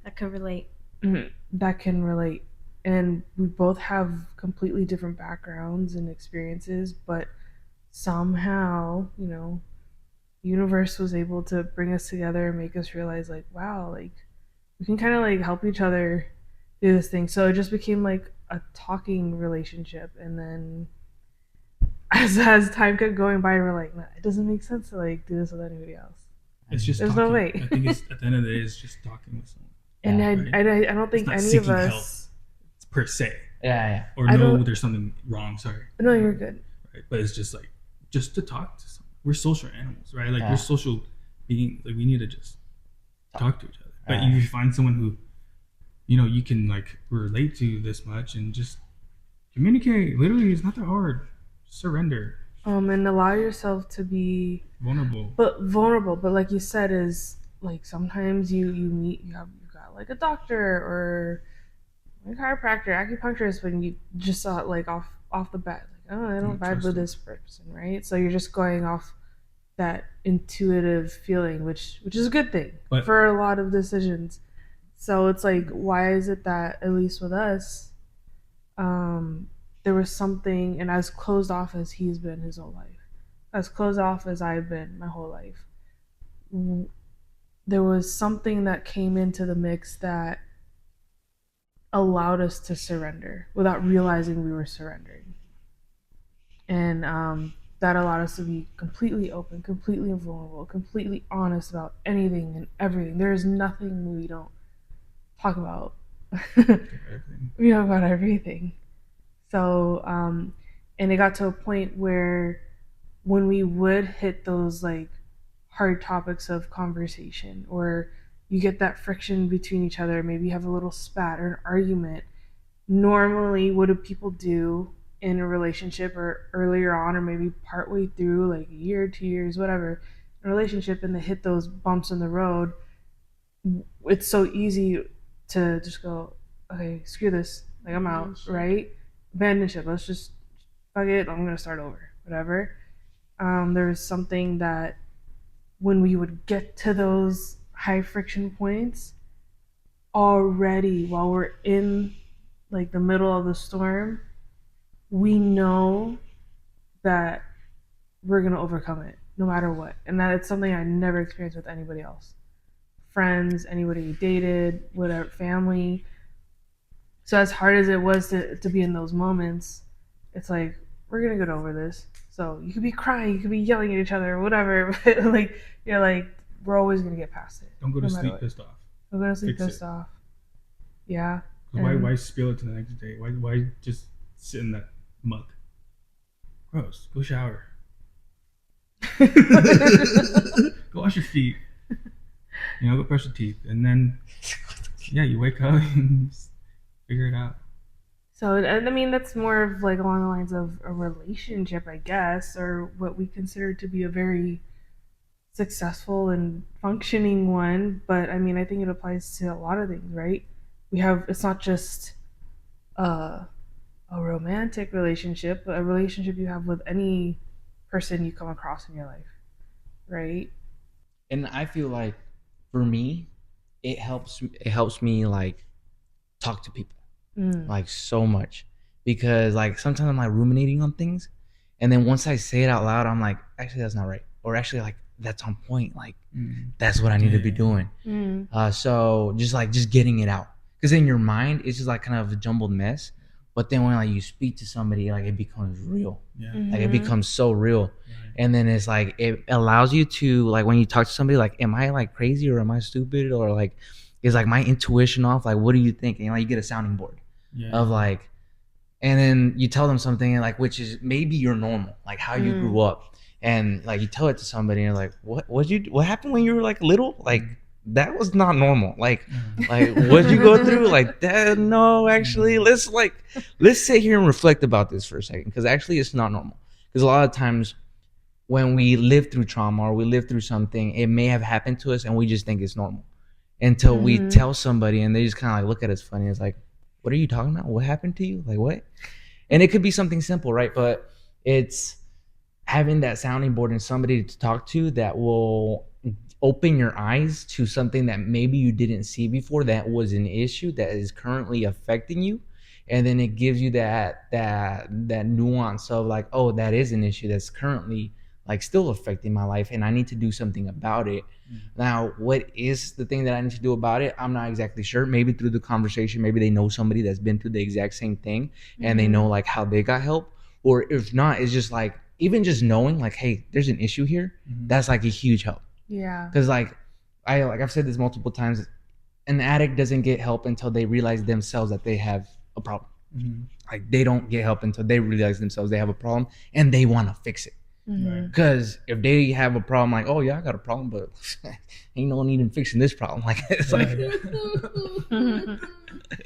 That could relate. That can relate. And we both have completely different backgrounds and experiences, but somehow, universe was able to bring us together and make us realize like, wow, like we can kind of like help each other do this thing. So it just became like a talking relationship. And then as time kept going by, we're like, nah, it doesn't make sense to like do this with anybody else. it's just There's talking. no way. I think it's at the end of the day, it's just talking with someone. And Yeah, I don't think not any of seeking us. per se, yeah. or I no, don't- there's something wrong. Sorry, No, you're good. right? But it's just like just to talk to someone. We're social animals, right? Like Yeah. we're social beings. Like we need to just talk to each other. But Yeah. if you find someone who, you can like relate to this much and just communicate. Literally, it's not that hard. Just surrender. And allow yourself to be Vulnerable. vulnerable. But like you said, is like sometimes you got like a doctor or a chiropractor, acupuncturist, when you just saw it like off the bat, like, oh, I don't Don't vibe trust with them. this person, right? So you're just going off that intuitive feeling, which is a good thing But- for a lot of decisions. So it's like, why is it that at least with us, there was something, and as closed off as he's been his whole life, as closed off as I've been my whole life, there was something that came into the mix that allowed us to surrender without realizing we were surrendering. And that allowed us to be completely open, completely vulnerable, completely honest about anything and everything. There is nothing we don't talk about. Everything. We talk about everything. So, and it got to a point where when we would hit those like hard topics of conversation, or you get that friction between each other, maybe you have a little spat or an argument, normally what do people do in a relationship or earlier on or maybe partway through, like a year, 2 years, whatever, a relationship, and they hit those bumps in the road. It's so easy to just go, okay, screw this, like I'm out, right? Abandon ship. Let's just fuck it. I'm gonna start over, whatever. There's something that when we would get to those high friction points, already while we're in like the middle of the storm, we know that we're gonna overcome it no matter what, and that it's something I never experienced with anybody else, friends, anybody you dated, whatever, family. So as hard as it was to be in those moments, it's like we're gonna get over this. So you could be crying, you could be yelling at each other or whatever, but like you're like, we're always gonna get past it. Don't go to no matter sleep what. pissed off. Don't go to sleep Fix pissed it. off. Yeah. Why spill it to the next day? Why just sit in that mug? Gross. Go shower. Go wash your feet. Go brush your teeth, and then you wake up and just figure it out. So, and I mean, that's more of like along the lines of a relationship, I guess, or what we consider to be a very successful and functioning one. But I mean, I think it applies to a lot of things, right? It's not just a romantic relationship, but a relationship you have with any person you come across in your life, right? And I feel like for me, it helps me like talk to people like so much, because like sometimes I'm like ruminating on things, and then once I say it out loud, I'm like, actually that's not right, or actually like that's on point, like that's what I need to be doing. So just getting it out, because in your mind it's just like kind of a jumbled mess, but then when like you speak to somebody, like it becomes real. Like it becomes so real. And then it's like it allows you to, like, when you talk to somebody, like, am I like crazy or am I stupid, or like is like my intuition off, like what do you think? And like you get a sounding board of like, and then you tell them something like, which is maybe your normal, like how you grew up, and like you tell it to somebody and you're like, what happened when you were like little, like that was not normal, like what did you go through, like that? No, actually let's sit here and reflect about this for a second, because actually it's not normal. Because a lot of times when we live through trauma or we live through something, it may have happened to us and we just think it's normal until we tell somebody and they just kind of like look at us funny. It's like, what are you talking about? What happened to you? Like what? And it could be something simple, right? But it's having that sounding board and somebody to talk to that will open your eyes to something that maybe you didn't see before, that was an issue that is currently affecting you. And then it gives you that nuance of like, oh, that is an issue that's currently like still affecting my life, and I need to do something about it. Now, what is the thing that I need to do about it? I'm not exactly sure. Maybe through the conversation, maybe they know somebody that's been through the exact same thing and they know like how they got help. Or if not, it's just like, even just knowing like, hey, there's an issue here, that's like a huge help. Yeah. Because like I've said this multiple times, an addict doesn't get help until they realize themselves that they have a problem. Like they don't get help until they realize themselves they have a problem and they want to fix it. Because if they have a problem, like, oh yeah, I got a problem, but ain't no one even fixing this problem. Like it's like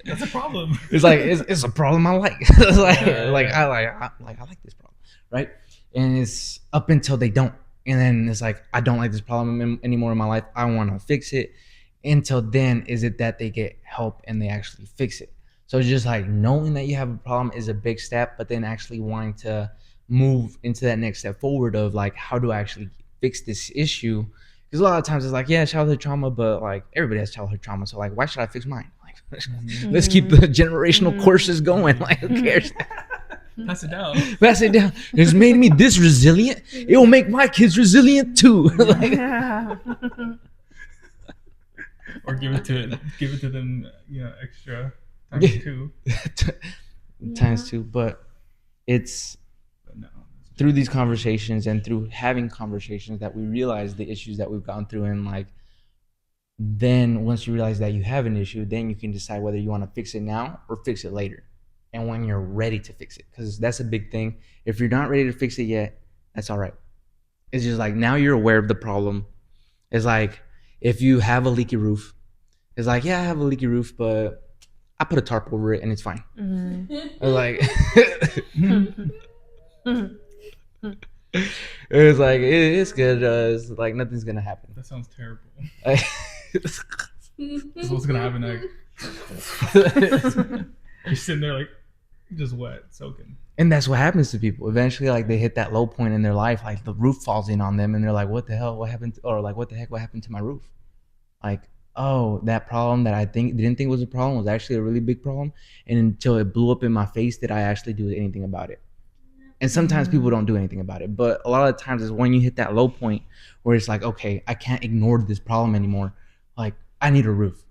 that's a problem. It's like it's a problem I like. It's like I like this problem, right? And it's up until they don't, and then it's like, I don't like this problem anymore in my life, I want to fix it. Until then, is it that they get help and they actually fix it. So it's just like knowing that you have a problem is a big step, but then actually wanting to move into that next step forward of like, how do I actually fix this issue? Because a lot of times it's like, yeah, childhood trauma, but like everybody has childhood trauma, so like why should I fix mine? Like let's keep the generational courses going. Like who cares? Pass it down. Pass it down. It's made me this resilient, it will make my kids resilient too. Like, Yeah. Or give it to them, extra times two. Times two. But it's But no. through these conversations and through having conversations that we realize the issues that we've gone through. And like, then once you realize that you have an issue, then you can decide whether you want to fix it now or fix it later, and when you're ready to fix it. Because that's a big thing. If you're not ready to fix it yet, that's all right. It's just like, now you're aware of the problem. It's like if you have a leaky roof, it's like, yeah, I have a leaky roof, but I put a tarp over it and it's fine. Mhm. Like Mhm. it's like it's good. It's like nothing's gonna happen. That sounds terrible. Like, That's what's gonna happen next. You're sitting there like just wet, soaking. and that's what happens to people. Eventually, like they hit that low point in their life, like the roof falls in on them, and they're like, "What the hell? What happened?" Or like, "What the heck? What happened to my roof?" Like, oh, that problem that I didn't think was a problem was actually a really big problem, and until it blew up in my face, did I actually do anything about it? And sometimes people don't do anything about it, but a lot of the times is when you hit that low point where it's like, okay, I can't ignore this problem anymore. Like, I need a roof.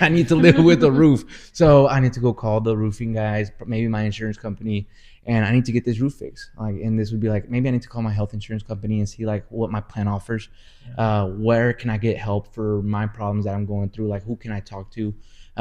I need to live with a roof. So I need to go call the roofing guys, maybe my insurance company, and I need to get this roof fixed. Like, and this would be like, maybe I need to call my health insurance company and see like what my plan offers. Where can I get help for my problems that I'm going through? Like, who can I talk to?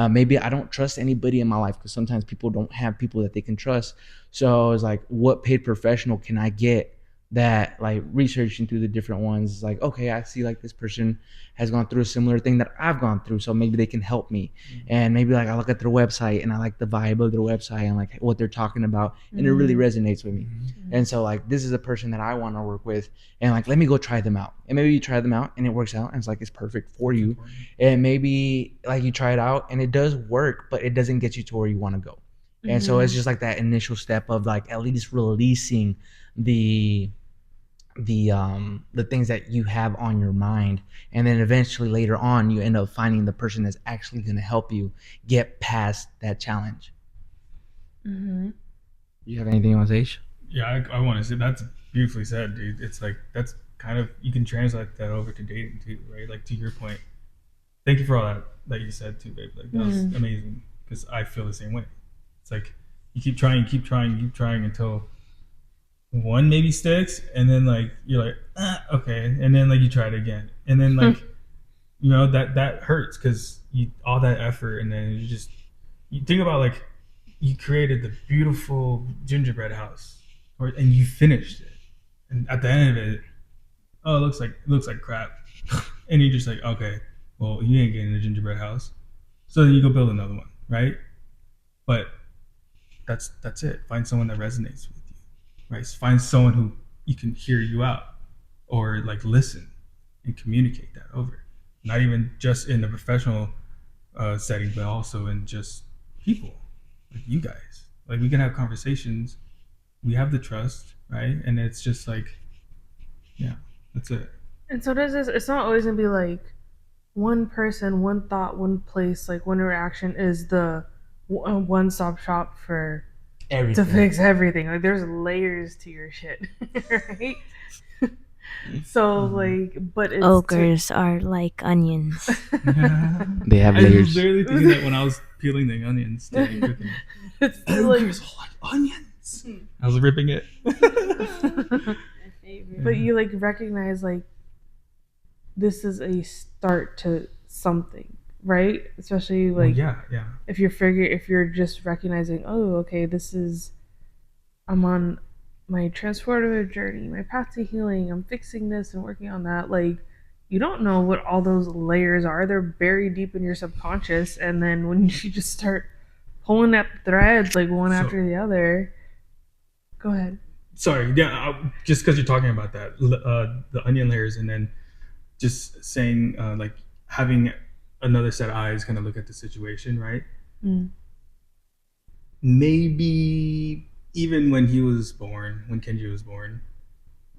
Maybe I don't trust anybody in my life because sometimes people don't have people that they can trust. So it's like, what paid professional can I get that, like, researching through the different ones is like, okay, I see like this person has gone through a similar thing that I've gone through, so maybe they can help me. And maybe like I look at their website and I like the vibe of their website and like what they're talking about, and it really resonates with me. And so like this is a person that I want to work with, and like let me go try them out. And maybe you try them out and it works out and it's like it's perfect for you. And maybe like you try it out and it does work, but it doesn't get you to where you want to go. And so it's just like that initial step of like at least releasing the things that you have on your mind, and then eventually later on you end up finding the person that's actually going to help you get past that challenge. Mhm. You have anything on Ish? Yeah, I want to say that's beautifully said, dude. It's like that's kind of you can translate that over to dating too, right? Like to your point. Thank you for all that you said too, babe. Like that was amazing because I feel the same way. It's like you keep trying until one maybe sticks, and then like you're like okay, and then like you try it again, and then like you know that hurts because you all that effort, and then you think about like you created the beautiful gingerbread house, and you finished it, and at the end of it, oh, it looks like crap, and you're just like, okay, well, you ain't getting a gingerbread house, so then you go build another one, right? But that's it. Find someone that resonates with you, right? Find someone who you can hear you out, or like listen and communicate that over. Not even just in a professional setting, but also in just people like you guys. Like we can have conversations. We have the trust, right? And it's just like, yeah, that's it. And so does this. It's not always gonna be like one person, one thought, one place. Like one reaction is the one-stop shop for Everything. to fix everything. Like there's layers to your shit, right? So like, but it's Ogres are like onions. They have I was layers. literally thinking that when I was peeling the onions today cooking. it's like, Ogres are like onions. I was ripping it. but you like recognize like this is a start to something, right? Especially like yeah. if you're just recognizing, oh, okay, I'm on my transformative journey, my path to healing, I'm fixing this and working on that. Like you don't know what all those layers are. They're buried deep in your subconscious, and then when you just start pulling at the threads like one after the other. Go ahead. Sorry, yeah, just because you're talking about that, the onion layers, and then just saying like having another set of eyes kind of look at the situation, right? Maybe even when he was born, when Kenji was born,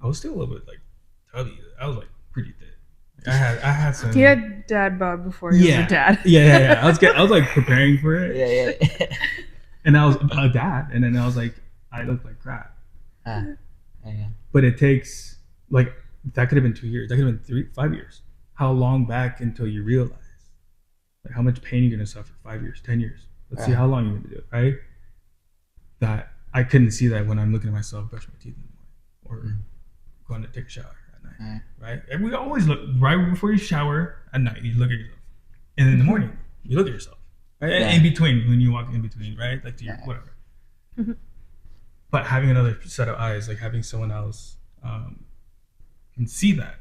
I was still a little bit like tubby. I was like pretty thick. I had some. He had dad bod before he was a dad. Yeah. I was like preparing for it. Yeah. And I was a dad, and then I was like, I look like crap. Yeah. But it takes like that could have been 2 years. That could have been 5 years. How long back until you realize like how much pain you're gonna suffer? 5 years, 10 years. Let's see how long you're gonna do it, right? That I couldn't see that when I'm looking at myself brush my teeth in the morning or going to take a shower at night, right? And we always look right before you shower at night. You look at yourself, and in the morning you look at yourself, right? Yeah. In between when you walk in between, right? Like to your whatever. But having another set of eyes, like having someone else can see that,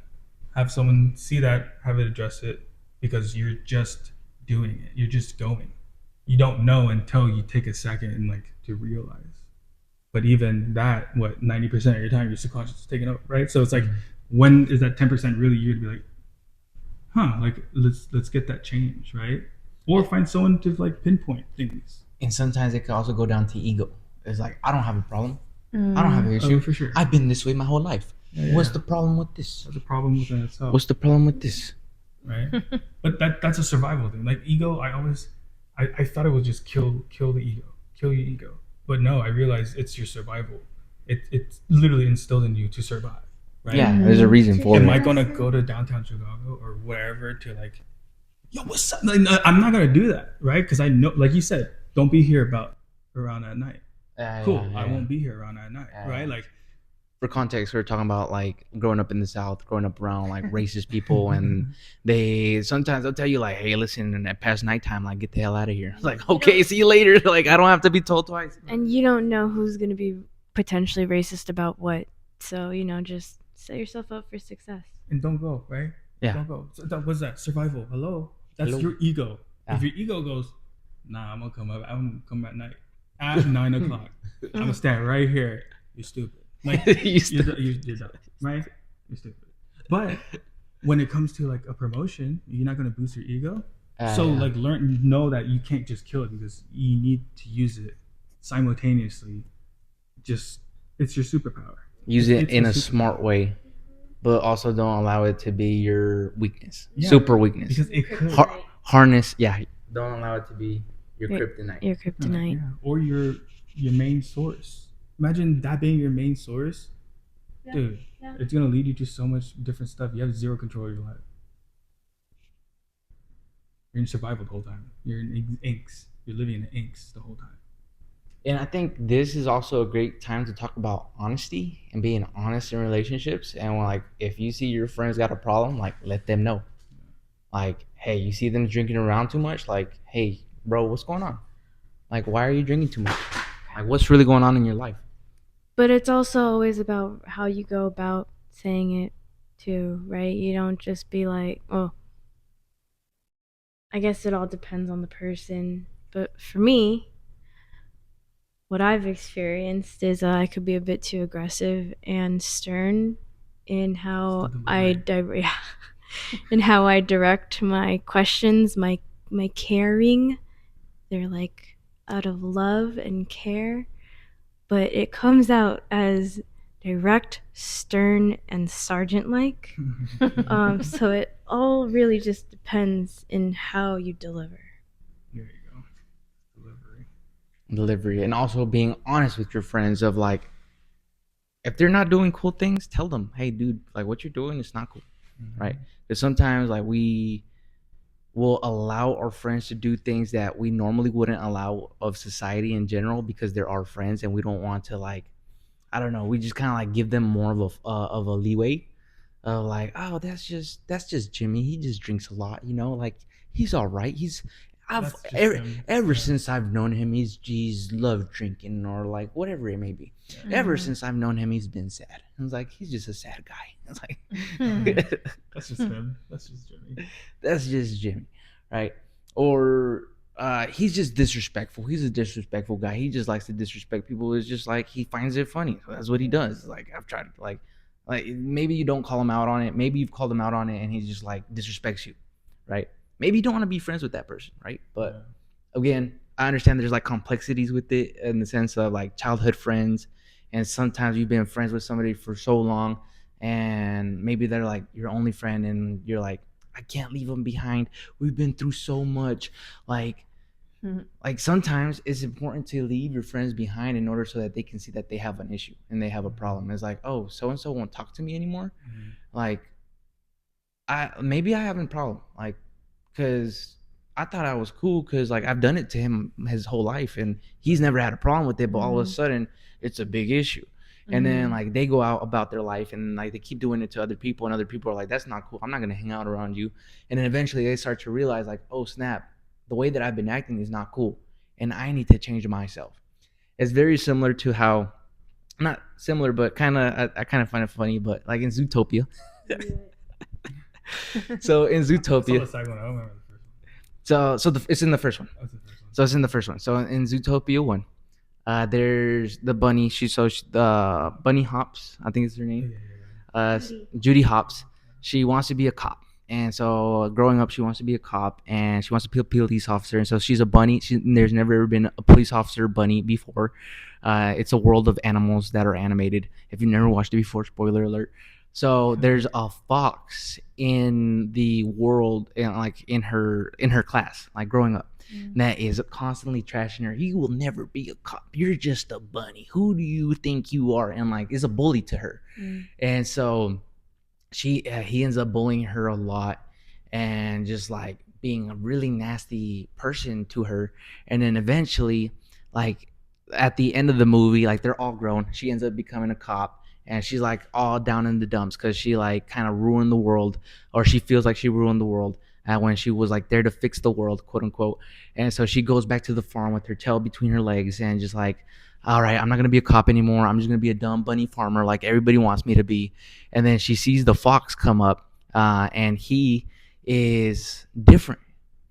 have someone see that, have it address it, because you're just doing it. You're just going. you don't know until you take a second and like to realize. But even that, what 90% of your time, your subconscious is taking over, right? So it's like, when is that 10% really you to be like, huh, like let's get that change, right? Or find someone to like pinpoint things. And sometimes it can also go down to ego. It's like, I don't have a problem. I don't have an issue. Oh, for sure. I've been this way my whole life. Yeah, What's yeah. the problem with this? That's a problem within itself, What's the problem with this? right? But that's a survival thing. Like ego, I thought it was just kill the ego, kill your ego. But no, I realized it's your survival. It's literally instilled in you to survive, right? Yeah, there's a reason for Am it. I gonna go to downtown Chicago or wherever to like, yo, what's up? Like, I'm not gonna do that, right? Because I know, like you said, don't be here around at night. Cool, I won't be here around at night, right? Like, For context, we're talking about like growing up in the South, growing up around like racist people, and sometimes they'll tell you like, "Hey, listen, at past nighttime, like get the hell out of here." It's like, okay, see you later. Like I don't have to be told twice. And you don't know who's going to be potentially racist about what. So, just set yourself up for success. and don't go, right? Yeah. Don't go. So what's that? Survival. Hello. That's Hello. your ego. Yeah. If your ego goes, nah, I'm gonna come up. I'm gonna come at night at 9 o'clock. I'm gonna stand right here. You're stupid. Like you're done, right? You're stupid. But when it comes to like a promotion, you're not gonna boost your ego. So yeah. like know that you can't just kill it because you need to use it simultaneously. Just it's your superpower. Use it It's in a superpower. smart way, but also don't allow it to be your weakness, Yeah, super weakness. Because it could. Harness, yeah. Don't allow it to be your Your- kryptonite. Your kryptonite. Yeah. Or your main source. Imagine that being your main source. Dude, Yeah. it's gonna lead you to so much different stuff. You have zero control of your life. You're in survival the whole time. You're in inks. You're living in the inks the whole time. And I think this is also a great time to talk about honesty and being honest in relationships. And like, if you see your friends got a problem, like, let them know. Like, hey, you see them drinking around too much? Like, hey, bro, what's going on? Like, why are you drinking too much? Like, what's really going on in your life? But it's also always about how you go about saying it too, right? You don't just be like, oh, I guess it all depends on the person. But for me, what I've experienced is I could be a bit too aggressive and stern in how in how I direct my questions, my caring. They're like out of love and care, but it comes out as direct, stern, and sergeant-like. So it all really just depends in how you deliver. There you go. Delivery. And also being honest with your friends of like, if they're not doing cool things, tell them, hey, dude, like what you're doing is not cool, right? Because sometimes like we will allow our friends to do things that we normally wouldn't allow of society in general because they're our friends and we don't want to like, I don't know, we just kind of like give them more of a leeway of like, oh, that's just Jimmy. He just drinks a lot, like he's all right. That's just him. Ever since I've known him, he's loved drinking or like whatever it may be. Ever since I've known him, he's been sad. I was like, he's just a sad guy. It's like, That's just him. That's just Jimmy. that's just Jimmy, right? Or he's just disrespectful. He's a disrespectful guy. He just likes to disrespect people. It's just like he finds it funny. So that's what he does. Like I've tried to like maybe you don't call him out on it. Maybe you've called him out on it and he just like disrespects you, right? Maybe you don't want to be friends with that person, right? But again, I understand there's like complexities with it in the sense of like childhood friends, and sometimes you've been friends with somebody for so long, and maybe they're like your only friend, and you're like, I can't leave them behind. We've been through so much, like sometimes it's important to leave your friends behind in order so that they can see that they have an issue and they have a problem. It's like, oh, so and so won't talk to me anymore. Like, maybe I have a problem, like. Because I thought I was cool because like I've done it to him his whole life and he's never had a problem with it, but all of a sudden it's a big issue. And then like they go out about their life and like they keep doing it to other people and other people are like, that's not cool. I'm not going to hang out around you. And then eventually they start to realize like, oh snap, the way that I've been acting is not cool and I need to change myself. It's very similar to how, not similar, but I kind of find it funny, but like in Zootopia. So in I saw Zootopia, the second one. I don't remember the first one. it's in the first one. That's the first one. So it's in the first one. So in Zootopia 1, there's the bunny. The bunny Hops, I think is her name. Judy Hopps. She wants to be a cop, and so growing up, she wants to be a cop, and she wants to be a police officer. And so she's a bunny. There's never ever been a police officer bunny before. It's a world of animals that are animated. If you've never watched it before, spoiler alert. So there's a fox in the world, and like in her class, like growing up, that is constantly trashing her. You will never be a cop. You're just a bunny. Who do you think you are? And like is a bully to her. And so he ends up bullying her a lot and just like being a really nasty person to her. And then eventually, like at the end of the movie, like they're all grown. She ends up becoming a cop, and she's like all down in the dumps because she like kind of ruined the world, or she feels like she ruined the world when she was like there to fix the world, quote unquote. And so she goes back to the farm with her tail between her legs and just like, all right, I'm not gonna be a cop anymore. I'm just gonna be a dumb bunny farmer like everybody wants me to be. And then she sees the fox come up, and he is different.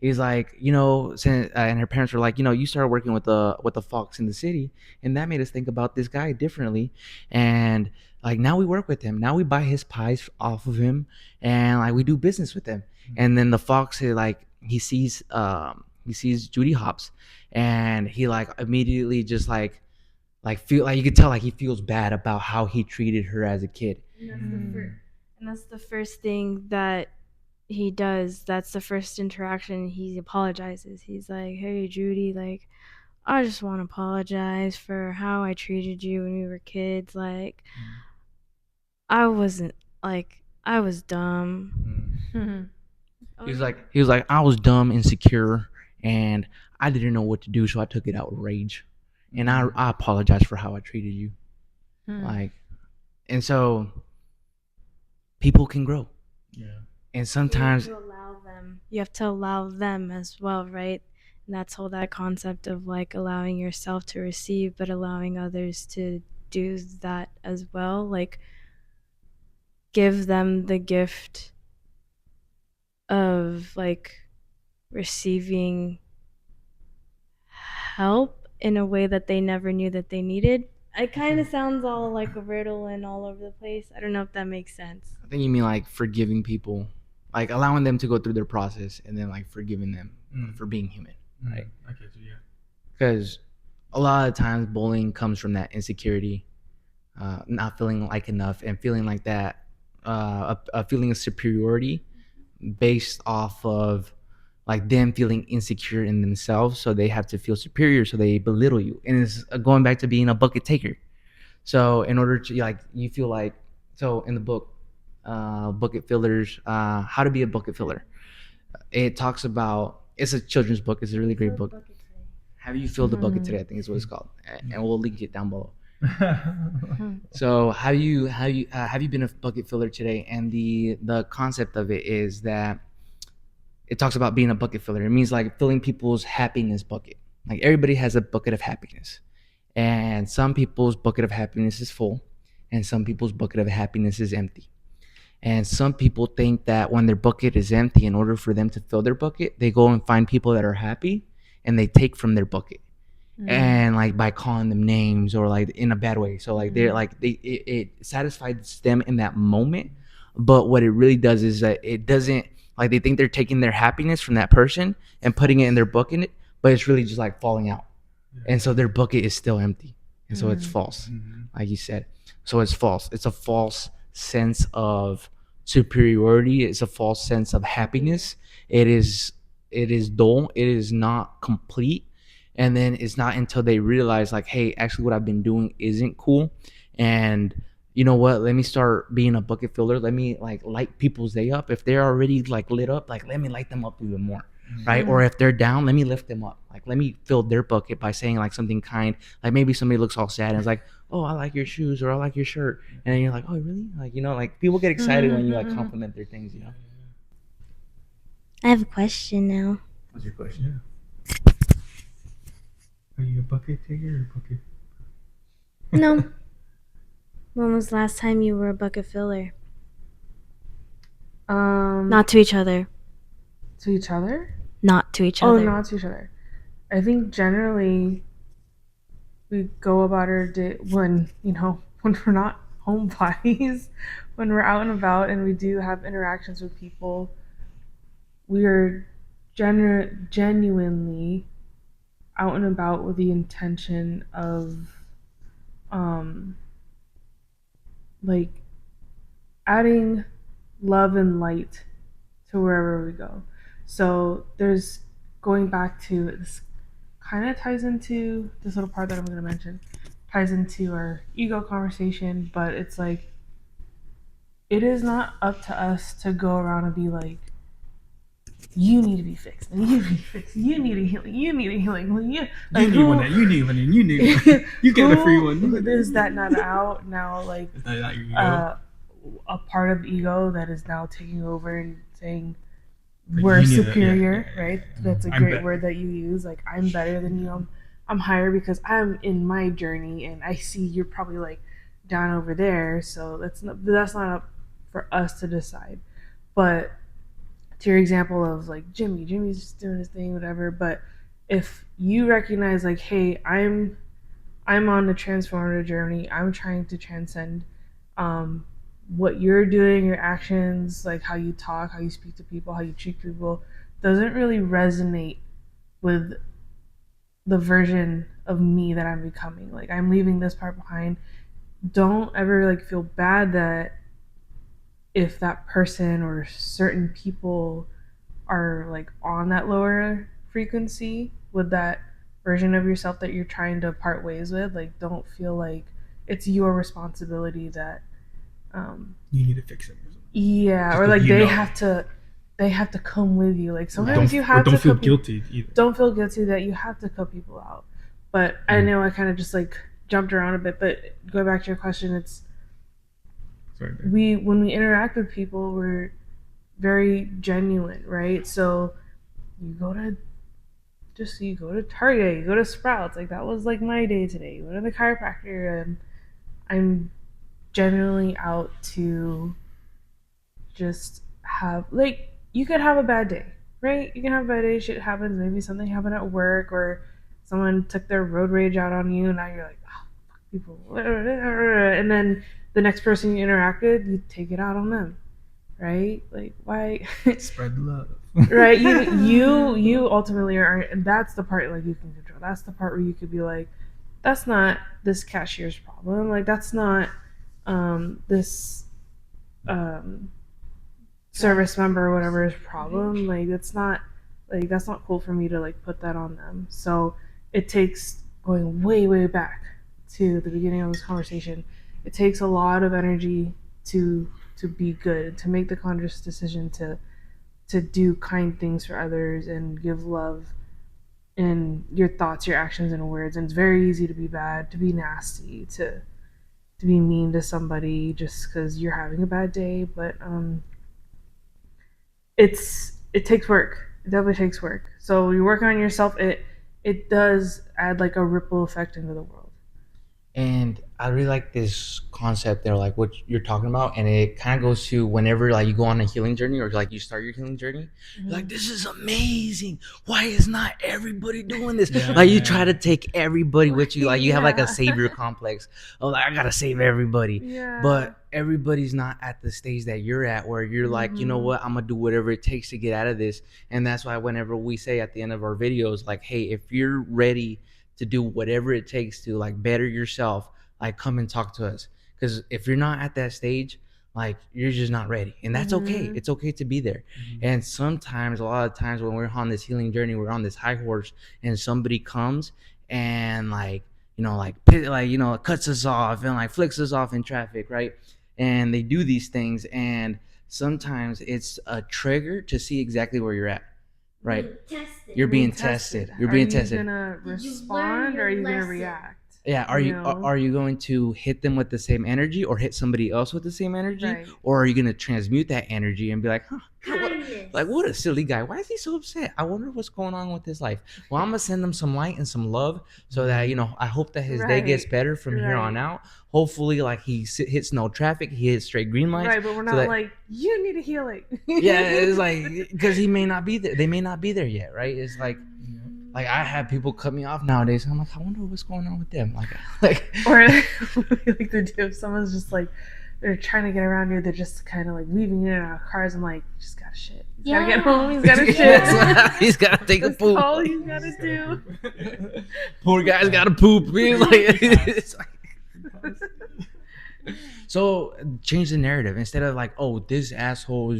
He's like, and her parents were like, you started working with the fox in the city, and that made us think about this guy differently. And like now we work with him. Now we buy his pies off of him, and like we do business with him. And then the fox is like he sees Judy Hopps, and he like immediately just like feel like you could tell like he feels bad about how he treated her as a kid. And that's the first thing that he does. That's the first interaction. He apologizes. He's like, "Hey, Judy, like, I just want to apologize for how I treated you when we were kids. Like, I wasn't like I was dumb." He was like, I was dumb, insecure, and I didn't know what to do, so I took it out with rage, and I apologize for how I treated you. Like, and so people can grow, and sometimes you have to allow them. You have to allow them as well, right? And that's whole that concept of like allowing yourself to receive, but allowing others to do that as well. Like, give them the gift of like receiving help in a way that they never knew that they needed. It kind of sounds all like a riddle and all over the place. I don't know if that makes sense. I think you mean like forgiving people, like allowing them to go through their process, and then like forgiving them for being human, right? I get you, yeah. Because a lot of times bullying comes from that insecurity, not feeling like enough, and feeling like that, a feeling of superiority based off of like them feeling insecure in themselves, so they have to feel superior, so they belittle you. And it's going back to being a bucket taker. So in order to like you feel like, so in the book, bucket fillers, how to be a bucket filler, it talks about, it's a children's book, it's a really great book. Have you filled the bucket today? I think is what it's called, and we'll link it down below. So have you been a bucket filler today? And the concept of it is that it talks about being a bucket filler. It means like filling people's happiness bucket. Like everybody has a bucket of happiness, and some people's bucket of happiness is full, and some people's bucket of happiness is empty. And some people think that when their bucket is empty, in order for them to fill their bucket, they go and find people that are happy, and they take from their bucket. And like by calling them names or like in a bad way. So like they're like it satisfies them in that moment, but what it really does is that it doesn't, like they think they're taking their happiness from that person and putting it in their bucket, but it's really just like falling out. And so their bucket is still empty, and so it's false, like you said. So it's false. It's a false sense of superiority. It's a false sense of happiness. It is dull. It is not complete. And then it's not until they realize like, hey, actually what I've been doing isn't cool, and you know what, let me start being a bucket filler. Let me like light people's day up. If they're already like lit up, like let me light them up even more, right? Or if they're down, let me lift them up. Like let me fill their bucket by saying like something kind. Like maybe somebody looks all sad and it's like, oh, I like your shoes, or I like your shirt, and then you're like, oh really? Like, like people get excited when you like compliment their things. I have a question now. What's your question? Are you a bucket taker or bucket? No. When was the last time you were a bucket filler? Not Not to each other. to each other. Not to each Oh, other. not to each other. I think generally we go about our day when, when we're not homebodies, when we're out and about and we do have interactions with people, we are genuinely out and about with the intention of um like adding love and light to wherever we go. So there's going back to this, kind of ties into this little part that I'm going to mention, ties into our ego conversation, but it's like it is not up to us to go around and be like, you need to be fixed, and you need to be fixed, you need a healing, you need a healing. Well, You need one. You need one. You need one. You get a free one. Is that not out now? Like Is that not your ego? a part of ego that is now taking over and saying Like, we're you need superior, yeah. right? That's a I'm great be- word that you use. Like I'm better than you. I'm higher because I'm in my journey, and I see you're probably like down over there. So that's not up for us to decide. But to your example of like Jimmy's just doing his thing, whatever. But if you recognize like, hey, I'm on a transformative journey. I'm trying to transcend um, what you're doing, your actions, like how you talk, how you speak to people, how you treat people, doesn't really resonate with the version of me that I'm becoming. Like I'm leaving this part behind. Don't ever like feel bad that if that person or certain people are like on that lower frequency with that version of yourself that you're trying to part ways with, like don't feel like it's your responsibility that You need to fix it. yeah, Just or 'cause like you they know. have to come with you. Like sometimes Don't, you have don't to feel cut guilty either. don't feel guilty that you have to cut people out. But I know I kind of just like jumped around a bit, but going back to your question, it's Sorry, babe. when we interact with people, we're very genuine, right? So you go to Target, you go to Sprouts, like that was like my day today. You go to the chiropractor, and I'm generally out to just have like you could have a bad day, right? You can have a bad day, shit happens, maybe something happened at work or someone took their road rage out on you, and now you're like, oh, fuck people, and then the next person you interact with, you take it out on them, right? Like why? Spread the love. Right, you ultimately are, and that's the part like you can control. That's the part where you could be like, that's not this cashier's problem, like that's not this um service member or whatever's problem, like that's not cool for me to like put that on them. So it takes going way back to the beginning of this conversation. It takes a lot of energy to be good, to make the conscious decision to do kind things for others and give love in your thoughts, your actions, and words. And it's very easy to be bad, to be nasty, to be mean to somebody just because you're having a bad day. But it takes work. It definitely takes work. So you work on yourself. It does add like a ripple effect into the world. And I really like this concept there, like what you're talking about, and it kind of goes to whenever like you go on a healing journey or like you start your healing journey, you're like, this is amazing. Why is not everybody doing this? Yeah. Like you try to take everybody with you, like you have like Yeah. a savior complex. Oh, like, I gotta save everybody, Yeah. but everybody's not at the stage that you're at, where you're like, you know Mhm. what, I'm gonna do whatever it takes to get out of this. And that's why whenever we say at the end of our videos, like, hey, if you're ready to do whatever it takes to like better yourself, like come and talk to us. Because if you're not at that stage, like you're just not ready, and that's okay. Mhm. It's okay to be there. And sometimes, a lot of times when we're on this healing journey, we're on this high horse, and somebody comes and like, cuts us off and like flicks us off in traffic, right? And they do these things, and sometimes it's a trigger to see exactly where you're at, right? You're being tested. You're being tested. Are you gonna Did you respond learn or are you your gonna lesson? react? Yeah, are You you know? are you going to hit them with the same energy or hit somebody else with the same energy? Right. Or are you going to transmute that energy and be like, Kindness. what a silly guy. Why is he so upset? I wonder what's going on with his life. Well, I'm going to send him some light and some love so that, I hope that his day gets Right, better from here on right. out. Hopefully, like he hits no traffic, he hits straight green lights. Right, but we're so not that- like you need a healing. yeah, it's like, because he may not be there. They may not be there yet, right? It's like, Like I have people cut me off nowadays. And I'm like, I wonder what's going on with them. Like Or like they do if someone's just like they're trying to get around you, they're just kind of like weaving in and out of cars. I'm like, just gotta shit. He's gotta get home. He's gotta shit. He's gotta take a That's poop. all he's gotta do. Poor guy's gotta poop. He's like, it's like- So change the narrative instead of like, oh, this asshole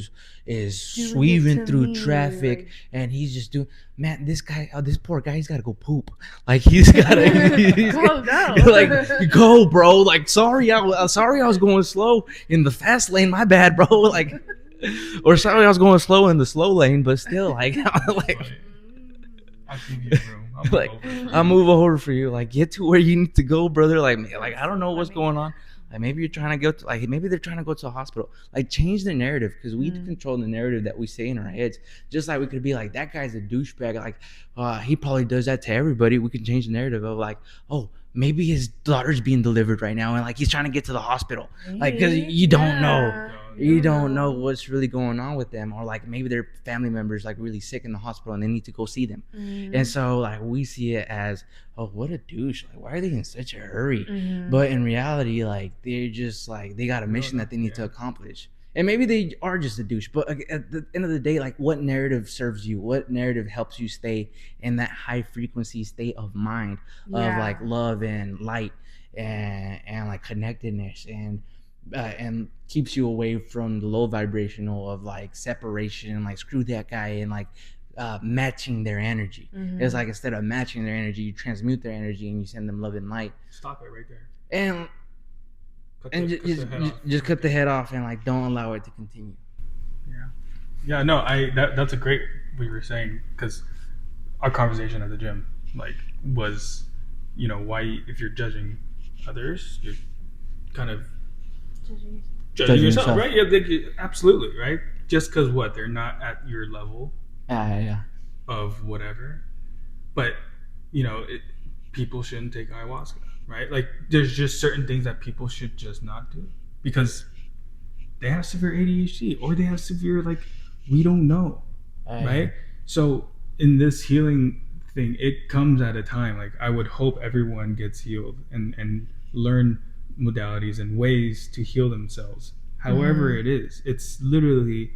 is Doing weaving it to through me, traffic like- and he's just doing. Man, this guy, this poor guy, he's got to go poop. Like he's got to Go. like go, bro. Like sorry, I was going slow in the fast lane. My bad, bro. Like, or sorry, I was going slow in the slow lane, but still, like, like. I'll give you room. I'll move Like, over. I'll move over for you. Like, get to where you need to go, brother. Like I don't know what's going on. Like, maybe you're trying to go to, like, maybe they're trying to go to a hospital. Like, change the narrative because we control the narrative that we say in our heads. Just like we could be like, that guy's a douchebag. Like, he probably does that to everybody. We can change the narrative of like, oh, maybe his daughter's being delivered right now and like he's trying to get to the hospital. Like, because you don't know. You don't know what's really going on with them, or like maybe their family members like really sick in the hospital and they need to go see them. And so like we see it as, oh, what a douche, like why are they in such a hurry? But in reality, like they're just like they got a mission that they need to accomplish, and maybe they are just a douche. But at the end of the day, like what narrative serves you? What narrative helps you stay in that high frequency state of mind of like love and light and like connectedness and keeps you away from the low vibrational of like separation and like screw that guy and like matching their energy. It's like instead of matching their energy, you transmute their energy and you send them love and light. Stop it right there. And Cut and the head off. just cut the head off and like don't allow it to continue. Yeah, no, that's a great what you were saying, because our conversation at the gym like was, why if you're judging others, you're kind of judging yourself, right? Yeah, absolutely, right? Just because they're not at your level Yeah. of whatever, but people shouldn't take ayahuasca, right? Like there's just certain things that people should just not do because they have severe ADHD or they have severe we don't know, right? So in this healing thing, it comes at a time. Like I would hope everyone gets healed and learn modalities and ways to heal themselves. However it is, it's literally,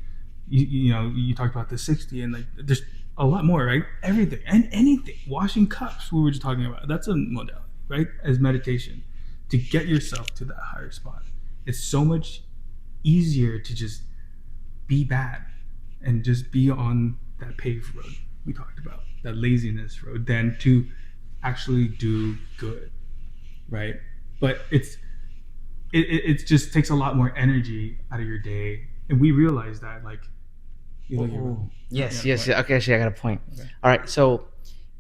you talked about the 60 and like there's a lot more, right? Everything and anything. Washing cups, we were just talking about. That's a modality, right? As meditation to get yourself to that higher spot. It's so much easier to just be bad and just be on that paved road we talked about, that laziness road, than to actually do good, right? But it just takes a lot more energy out of your day, and we realize that Yes. Okay, actually I got a point. Okay. All right, so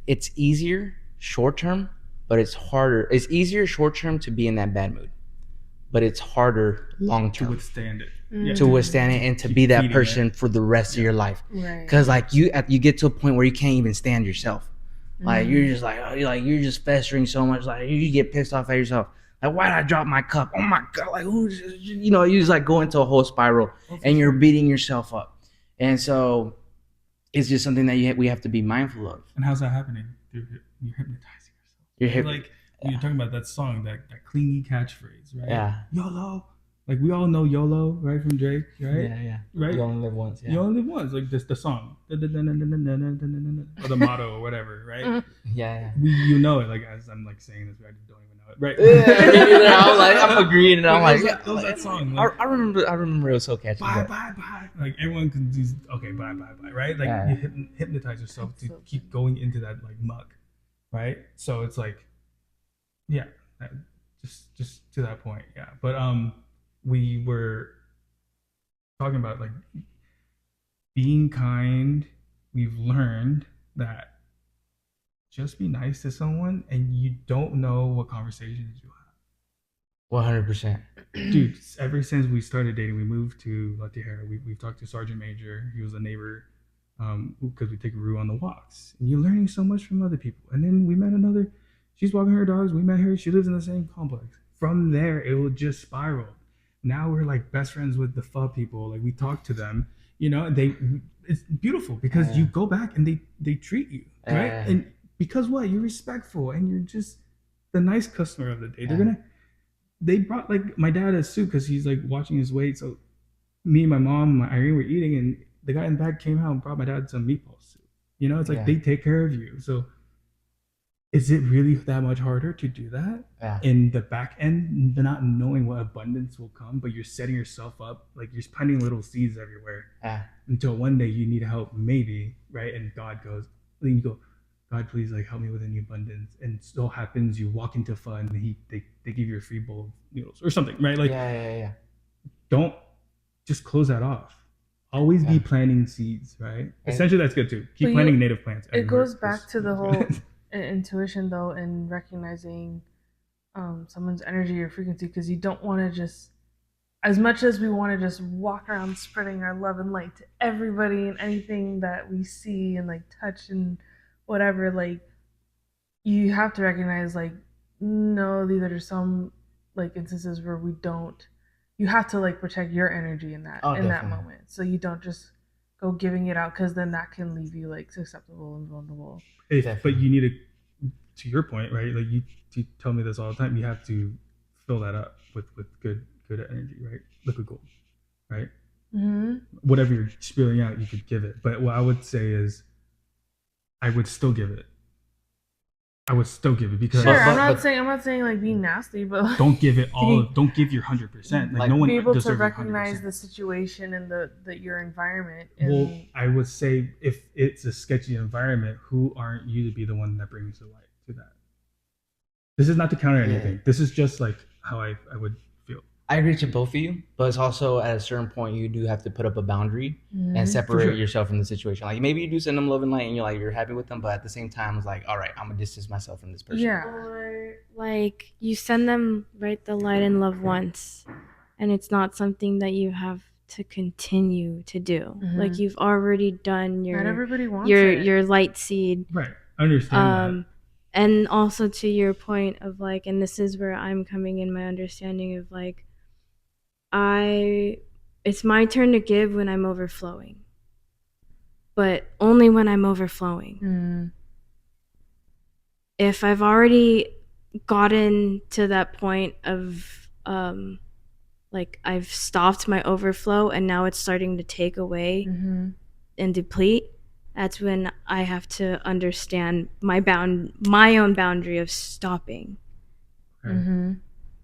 it's easier short term, but it's harder. It's easier short term to be in that bad mood, but it's harder long to term withstand it. to withstand it and to Keep be that feeding person for the rest of your life. Right. Because like you get to a point where you can't even stand yourself. Like you're just like, you're just festering so much. Like you get pissed off at yourself. Like, why did I drop my cup? Oh my god! Like who? You just like go into a whole spiral and you're beating yourself up. And so it's just something that we have to be mindful of. And how's that happening? You're hypnotizing yourself. You're Like when you're talking about that song, that clingy catchphrase, right? Yeah. YOLO. Like we all know YOLO, right, from Drake, right? Yeah. Right? You only live once. You only live once, like this the song, or the motto or whatever, right? Yeah. You know it, like as I'm like saying this, I just don't even know it, right? I'm agreeing, and I'm like, What was that song? I remember it was so catchy. Bye, but- bye, bye. Like everyone can do, okay, bye, bye, bye, right? Like Yeah. you hypnotize yourself to keep going into that like muck, right? So it's like, yeah, just to that point, yeah. But we were talking about like being kind. We've learned that just be nice to someone, and you don't know what conversations you have. 100%. Dude, ever since we started dating, we moved to La Tierra. We've talked to Sergeant Major. He was a neighbor, because we take Rue on the walks. And you're learning so much from other people. And then we met another. She's walking her dogs. We met her. She lives in the same complex. From there, it will just spiral. Now we're like best friends with the pho people. Like we talk to them, and it's beautiful because you go back and they treat you, right? Yeah. And because what? You're respectful and you're just the nice customer of the day. Yeah. They brought like my dad a soup because he's like watching his weight. So me, my mom, my Irene were eating, and the guy in the back came out and brought my dad some meatball soup. You know, it's like Yeah. they take care of you. So is it really that much harder to do that Yeah. in the back end, not knowing what abundance will come, but you're setting yourself up, like you're planting little seeds everywhere Yeah. until one day you need help, maybe, right? And God goes, then you go, God, please, like help me with any abundance. And so happens you walk into fun, and they give you a free bowl of noodles or something, right? Like, Yeah. don't just close that off. Always be Yeah. planting seeds, right? And- Essentially, that's good too. Keep But planting native plants. It everywhere, goes back 'cause- to the whole intuition though, and recognizing someone's energy or frequency, because you don't want to just, as much as we want to just walk around spreading our love and light to everybody and anything that we see and like touch and whatever, like you have to recognize like, no, these are some like instances where we don't, you have to like protect your energy in that Oh, that definitely. moment, so you don't just go giving it out, because then that can leave you like susceptible and vulnerable. But you need to your point, right? Like you tell me this all the time. You have to fill that up with good energy, right? Liquid gold, right? Mm-hmm. Whatever you're spilling out, you could give it. But what I would say is, I would still give it. Because Sure, But- I'm not but- saying like being nasty, but like, don't give it all. Don't give your 100%. Like, Like, no one be able to deserves your recognize 100%. the situation and the your environment. And Well, I would say if it's a sketchy environment, who aren't you to be the one that brings the light to that? This is not to counter Yeah. anything. This is just like how I would feel. I agree to both of you, but it's also at a certain point you do have to put up a boundary and separate sure. yourself from the situation. Like maybe you do send them love and light, and you're happy with them, but at the same time, it's like, all right, I'm gonna distance myself from this person. yeah, Or like you send them the light and love once, and it's not something that you have to continue to do. Mhm. Like you've already done not everybody wants your it. your light seed. Right. I understand And also to your point of like, and this is where I'm coming in my understanding of like, it's my turn to give when I'm overflowing, but only when I'm overflowing. Mm. If I've already gotten to that point of like I've stopped my overflow and now it's starting to take away Mm-hmm. and deplete, that's when I have to understand my own boundary of stopping. that. Okay. Mm-hmm.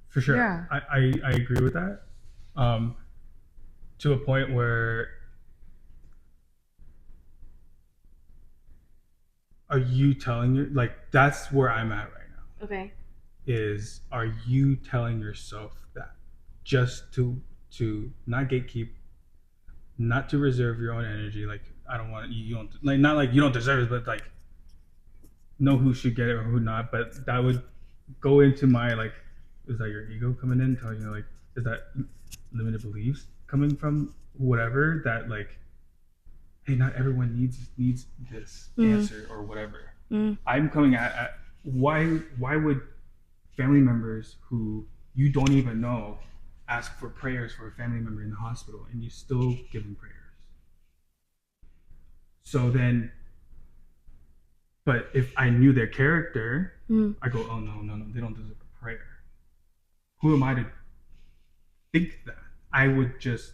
For sure. Yeah. I agree with that. To a point where, are you telling your, like, that's where I'm at right now, Okay. is, are you telling yourself that just to not gatekeep, not to reserve your own energy, like, I don't want you don't, like, not like you don't deserve it, but like know who should get it or who not, but that would go into my, like, is that your ego coming in telling you, like, is that limited beliefs coming from whatever, that like, hey, not everyone needs this answer or whatever. I'm coming at why would family members who you don't even know ask for prayers for a family member in the hospital and you still give them prayers? So then, but if I knew their character, I go, oh no, they don't deserve a prayer. Who am I to think that? I would just,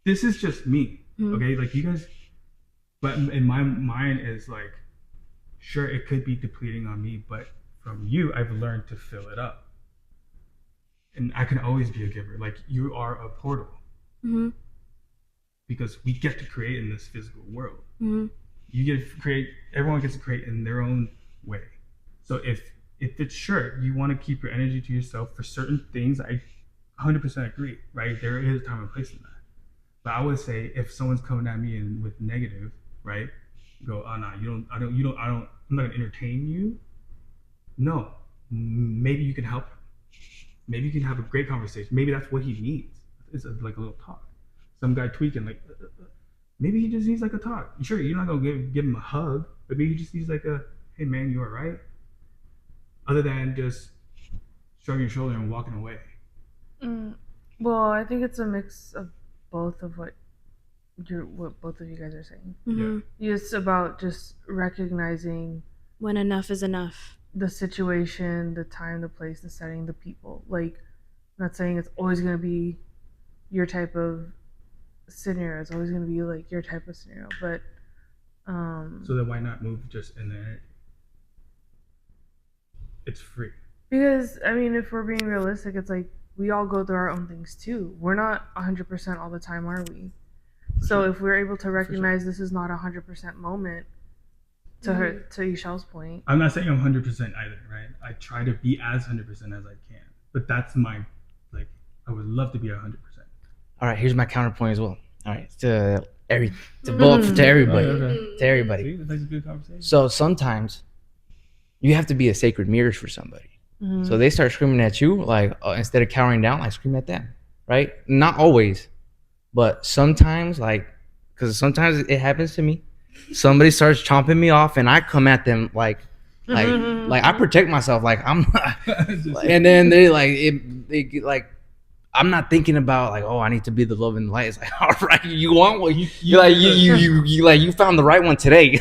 this is just me, okay? Like you guys, but in my mind is like, sure, it could be depleting on me, but from you, I've learned to fill it up. And I can always be a giver. Like you are a portal. Mm-hmm. Because we get to create in this physical world. Mm-hmm. You get to create, everyone gets to create in their own way. So if it's sure, you want to keep your energy to yourself for certain things, I 100% agree, right? There is a time and place in that. But I would say if someone's coming at me and with negative, right? Go, oh no, I'm not gonna entertain you. No, maybe you can help him. Maybe you can have a great conversation. Maybe that's what he needs. It's like a little talk. Some guy tweaking, like, maybe he just needs like a talk. Sure, you're not gonna give him a hug, but maybe he just needs like a, hey man, you alright? Other than just shrugging your shoulder and walking away. Well, I think it's a mix of both of what both of you guys are saying. Mm-hmm. It's about just recognizing When enough is enough. the situation, the time, the place, the setting, the people. Like, I'm not saying it's always going to be your type of scenario. It's always going to be like your type of scenario, but So then why not move just in there? It's free. because I mean, if we're being realistic, it's like we all go through our own things too. We're not 100% all the time, are we? So if we're able to recognize this is not a 100% moment, to Ishel's point, I'm not saying I'm 100% either, right? I try to be as 100% as I can, but that's my like. I would love to be 100%. All right, here's my counterpoint as well. All right, to both to everybody, Okay. to everybody. See, that's a good conversation. So sometimes you have to be a sacred mirror for somebody. So they start screaming at you, like instead of cowering down, like scream at them, right? Not always, but sometimes, like, because sometimes it happens to me. Somebody starts chomping me off, and I come at them like I protect myself, like I'm not. And then they like I'm not thinking about like, oh, I need to be the love and the light. It's like, all right, you want what you found the right one today.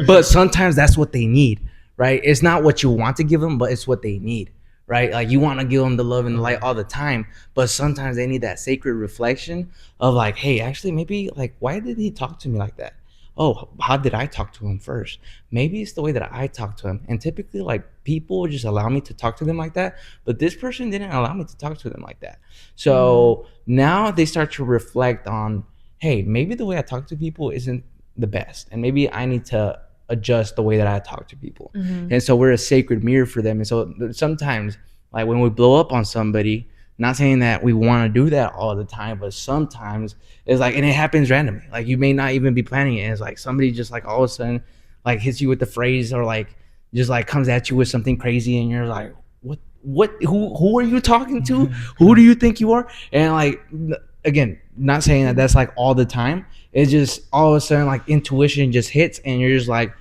But sometimes that's what they need, right? It's not what you want to give them, but it's what they need, right? Like you want to give them the love and the light all the time, but sometimes they need that sacred reflection of like, hey, actually, maybe like, why did he talk to me like that? Oh, how did I talk to him first? Maybe it's the way that I talk to him. And typically, like, people just allow me to talk to them like that, but this person didn't allow me to talk to them like that. So now they start to reflect on, hey, maybe the way I talk to people isn't the best, and maybe I need to adjust the way that I talk to people. And so we're a sacred mirror for them. And so sometimes, like when we blow up on somebody, not saying that we want to do that all the time, but sometimes it's like, and it happens randomly. Like you may not even be planning it. And it's like somebody just like all of a sudden like hits you with the phrase or like just like comes at you with something crazy, and you're like, who are you talking to? Who do you think you are? And like, again, not saying that that's like all the time. It's just all of a sudden like intuition just hits, and you're just like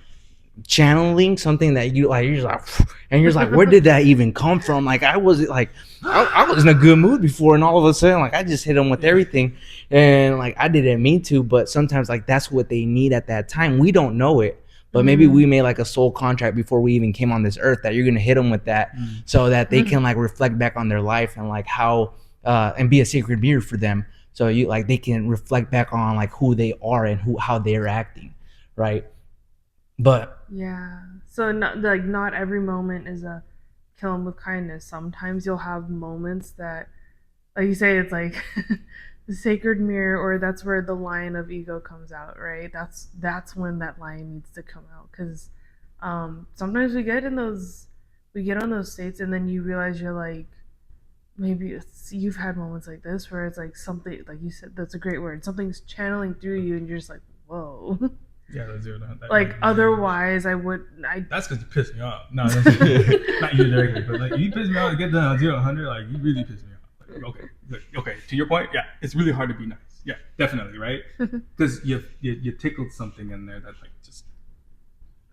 channeling something that you like. You're just like, and you're just like, where did that even come from? Like I was like, I was in a good mood before, and all of a sudden like I just hit them with everything, and like I didn't mean to, but sometimes like that's what they need at that time. We don't know it. But maybe we made like a soul contract before we even came on this earth that you're gonna hit them with that, so that they can like reflect back on their life and like how and be a sacred mirror for them. So you like they can reflect back on like who they are and how they're acting, right? But yeah. So not every moment is a kill them with kindness. Sometimes you'll have moments that, like you say, it's like the sacred mirror, or that's where the lion of ego comes out, right? That's when that lion needs to come out, because sometimes we get on those states, and then you realize you're like, maybe you've had moments like this where it's like something, like you said, that's a great word, something's channeling through you, and you're just like, whoa. Yeah, that's zero. Like otherwise, I That's because you piss me off. No, that's not you directly, but like you piss me off to get down 0 to 100. Like you really piss me off. Like, okay, good. Okay. To your point, yeah, it's really hard to be nice. Yeah, definitely, right? Because you tickled something in there that like just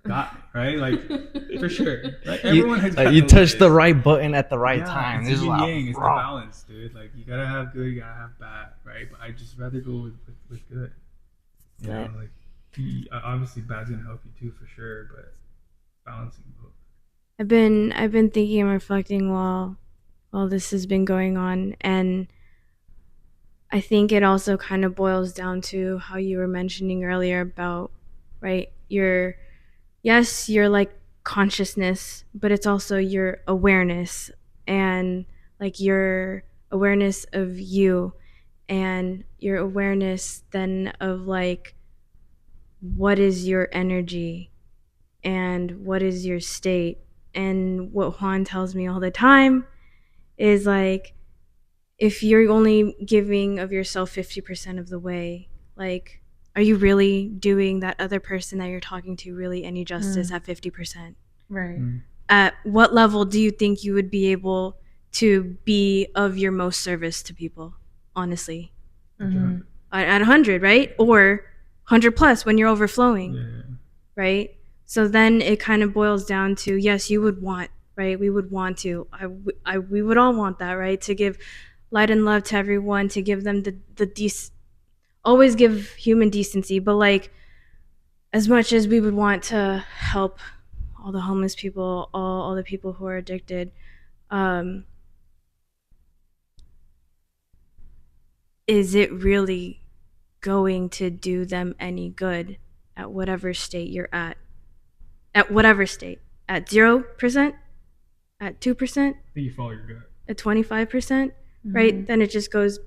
got me, right? Like for sure. Right? Everyone has. you touched the right button at the right time. It's This is yin like, yang. It's the balance, dude. Like you gotta have good, you gotta have bad, right? But I just rather go with good. You know, like. Obviously, bad's gonna help you too, for sure, but balancing both. I've been thinking and reflecting while this has been going on, and I think it also kind of boils down to how you were mentioning earlier about, right, your like consciousness, but it's also your awareness, and like your awareness of you, and your awareness then of like what is your energy and what is your state. And what Juan tells me all the time is like, if you're only giving of yourself 50% of the way, like, are you really doing that other person that you're talking to really any justice at 50%? right. At what level do you think you would be able to be of your most service to people, honestly? At 100, right? Or 100 plus when you're overflowing, right? So then it kind of boils down to, yes, you would want, right? We would want to, we would all want that, right? To give light and love to everyone, to give them always give human decency, but like as much as we would want to help all the homeless people, all the people who are addicted, is it really going to do them any good at whatever state you're at? At whatever state. At 0%? At 2%? I think you follow your gut. At 25%? Right? Then it just goes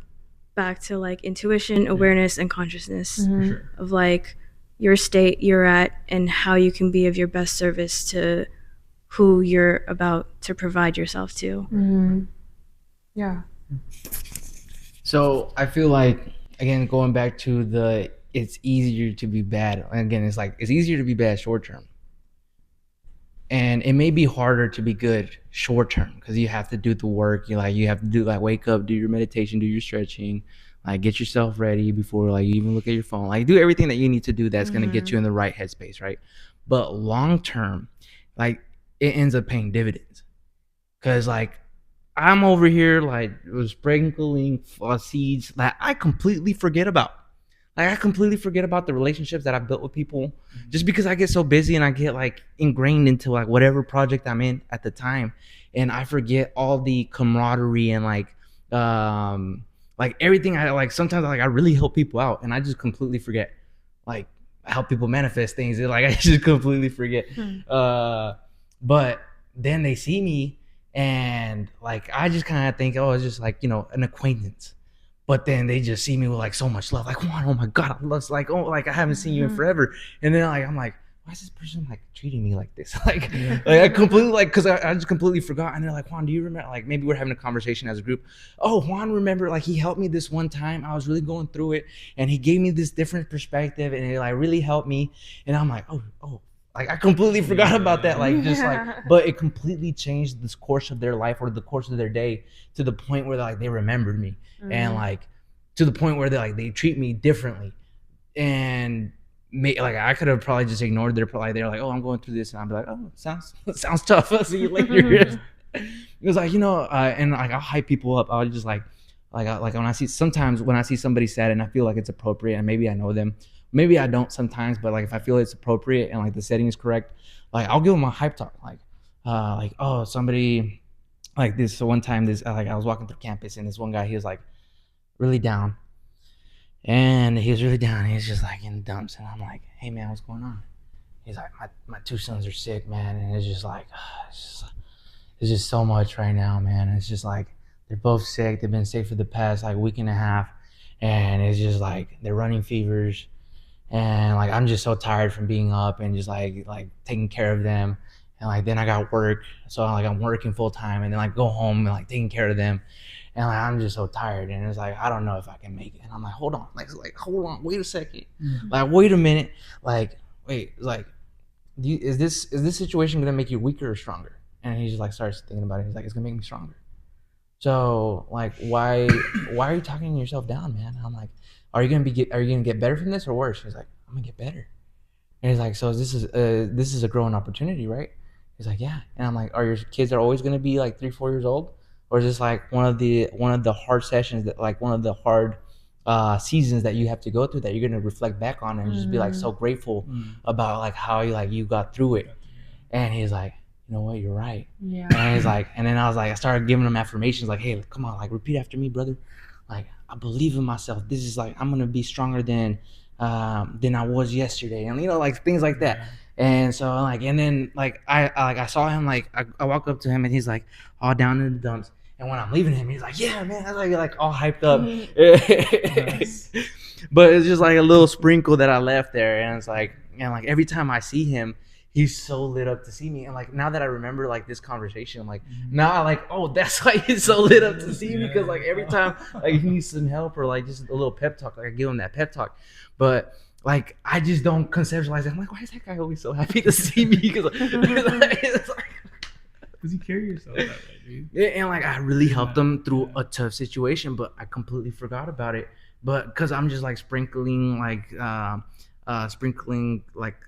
back to like intuition, awareness, and consciousness For sure. of like your state you're at and how you can be of your best service to who you're about to provide yourself to. Yeah. So I feel like, again, going back to the, it's easier to be bad. And again, it's like, it's easier to be bad short term. And it may be harder to be good short term because you have to do the work. You have to do like wake up, do your meditation, do your stretching, like get yourself ready before like you even look at your phone. Like do everything that you need to do that's gonna get you in the right headspace, right? But long term, like it ends up paying dividends. Cause like I'm over here like sprinkling seeds that I completely forget about. Like I completely forget about the relationships that I've built with people just because I get so busy and I get like ingrained into like whatever project I'm in at the time. And I forget all the camaraderie and like everything. I like sometimes like I really help people out and I just completely forget. Like I help people manifest things. And, like I just completely forget. But then they see me and like I just kind of think, oh, it's just like, you know, an acquaintance. But then they just see me with like so much love, like, Juan, oh my God, I love, like, oh, like I haven't seen you in forever. And then like I'm like, why is this person like treating me like this? like I completely like, because I just completely forgot. And they're like, Juan, do you remember? Like maybe we're having a conversation as a group. Oh, Juan, remember? Like he helped me this one time. I was really going through it, and he gave me this different perspective, and it like really helped me. And I'm like, oh. Like I completely forgot about that. Like just like, but it completely changed this course of their life or the course of their day to the point where like they remembered me and like to the point where they treat me differently. And like I could have probably just ignored their probably they're like, oh, I'm going through this, and I'd be like, oh, sounds tough. I'll see you later. It was like, you know, and like I'll hype people up. I'll just like when I see somebody sad and I feel like it's appropriate, and maybe I know them. Maybe I don't sometimes, but like if I feel it's appropriate and like the setting is correct, like I'll give them a hype talk, like oh, somebody like this. So one time, like I was walking through campus and this one guy, he was like really down, and he was really down. He was just like in the dumps, and I'm like, hey man, what's going on? He's like, my two sons are sick, man, and it's just like it's just so much right now, man. It's just like they're both sick. They've been sick for the past like week and a half, and it's just like they're running fevers. And like I'm just so tired from being up and just like taking care of them, and like then I got work, so like I'm working full time, and then like go home and like taking care of them, and like I'm just so tired, and it's like I don't know if I can make it. And I'm like, hold on, hold on, wait a second, like wait a minute, like wait, like is this situation gonna make you weaker or stronger? And he just like starts thinking about it. He's like, it's gonna make me stronger. So like why are you talking yourself down, man? And I'm like, are you gonna get better from this or worse? He's like, I'm gonna get better. And he's like, so this is a growing opportunity, right? He's like, yeah. And I'm like, are your kids always gonna be like 3-4 years old, or is this like one of the hard sessions that like one of the hard seasons that you have to go through that you're gonna reflect back on and just be like so grateful about like how you got through it? And he's like, you know what, you're right. Yeah. And he's like, and then I started giving him affirmations like, hey, come on, like repeat after me, brother. Like I believe in myself. This is like I'm gonna be stronger than I was yesterday, and you know, like things like that. And so like, and then like I saw him, like I walk up to him and he's like all down in the dumps. And when I'm leaving him, he's like, yeah, man, I like all hyped up. But it's just like a little sprinkle that I left there, and it's like, and like every time I see him, he's so lit up to see me. And like now that I remember like this conversation, I'm like now I like, oh, that's why he's so lit up to see me, because like every time like he needs some help or like just a little pep talk, like I give him that pep talk. But like I just don't conceptualize it. I'm like, why is that guy always so happy to see me? Because you carry yourself that way, dude. Yeah, and like I really helped him through a tough situation, but I completely forgot about it. But because I'm just like sprinkling like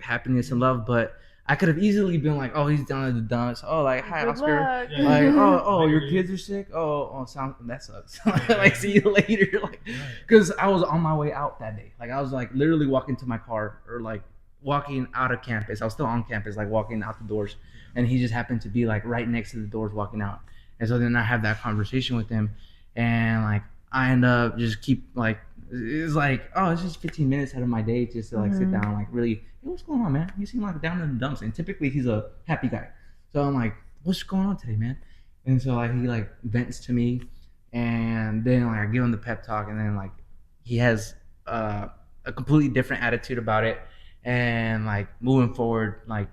happiness and love, but I could have easily been like, oh, he's down at the dumps. Oh, like, hi, Oscar. Like, oh, your kids are sick. Oh, that sucks. Like, see you later. Like, because I was on my way out that day. Like, I was like literally walking to my car, or like walking out of campus. I was still on campus, like walking out the doors, and he just happened to be like right next to the doors walking out. And so then I have that conversation with him, and like I end up just keep like it's like, oh, it's just 15 minutes out of my day just to like sit down, like really, hey, what's going on, man? You seem like down in the dumps. And typically he's a happy guy, so I'm like, what's going on today, man? And so like he like vents to me, and then like I give him the pep talk, and then like he has a completely different attitude about it, and like moving forward, like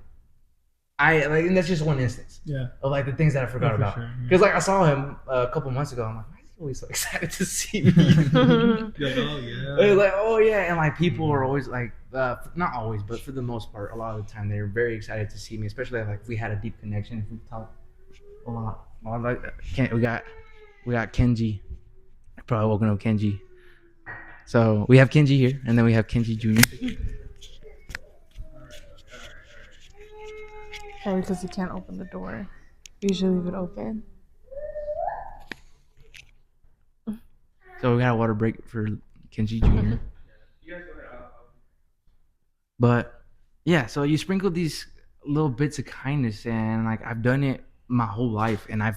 I like, and that's just one instance of like the things that I forgot about. Sure, Because like I saw him a couple months ago, I'm like, why is he always so excited to see me? You're like, oh yeah. It's like, oh yeah, and like people are always like, not always, but for the most part, a lot of the time they're very excited to see me, especially like if we had a deep connection, if we talked a lot. Well, like, we got Kenji. Probably woken up Kenji. So we have Kenji here, and then we have Kenji Jr. Probably because you can't open the door. Usually leave it open. So we got a water break for Kenji Jr. But yeah, so you sprinkle these little bits of kindness, and like I've done it my whole life, and I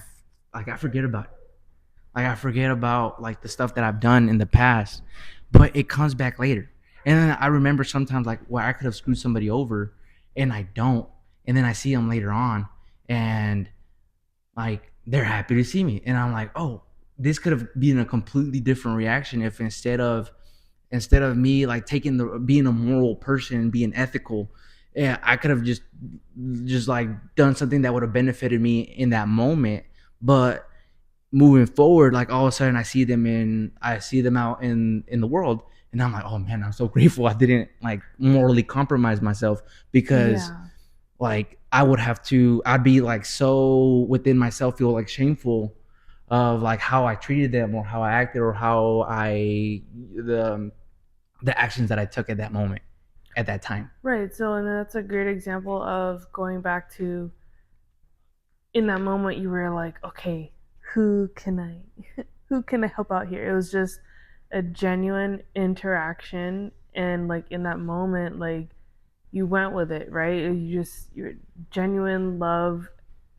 forget about it. Like I forget about like the stuff that I've done in the past, but it comes back later. And then I remember sometimes like where I could have screwed somebody over, and I don't. And then I see them later on, and like they're happy to see me, and I'm like, oh, this could have been a completely different reaction if instead of me like taking the being a moral person, being ethical, yeah, I could have just like done something that would have benefited me in that moment. But moving forward, like all of a sudden I see them out in the world, and I'm like, oh man, I'm so grateful I didn't like morally compromise myself, because like I'd be like so within myself, feel like shameful of like how I treated them or how I acted or how the actions that I took at that moment, at that time. Right. So, and that's a great example of going back to in that moment you were like, okay, who can I help out here? It was just a genuine interaction, and like in that moment, like you went with it, right? Your genuine love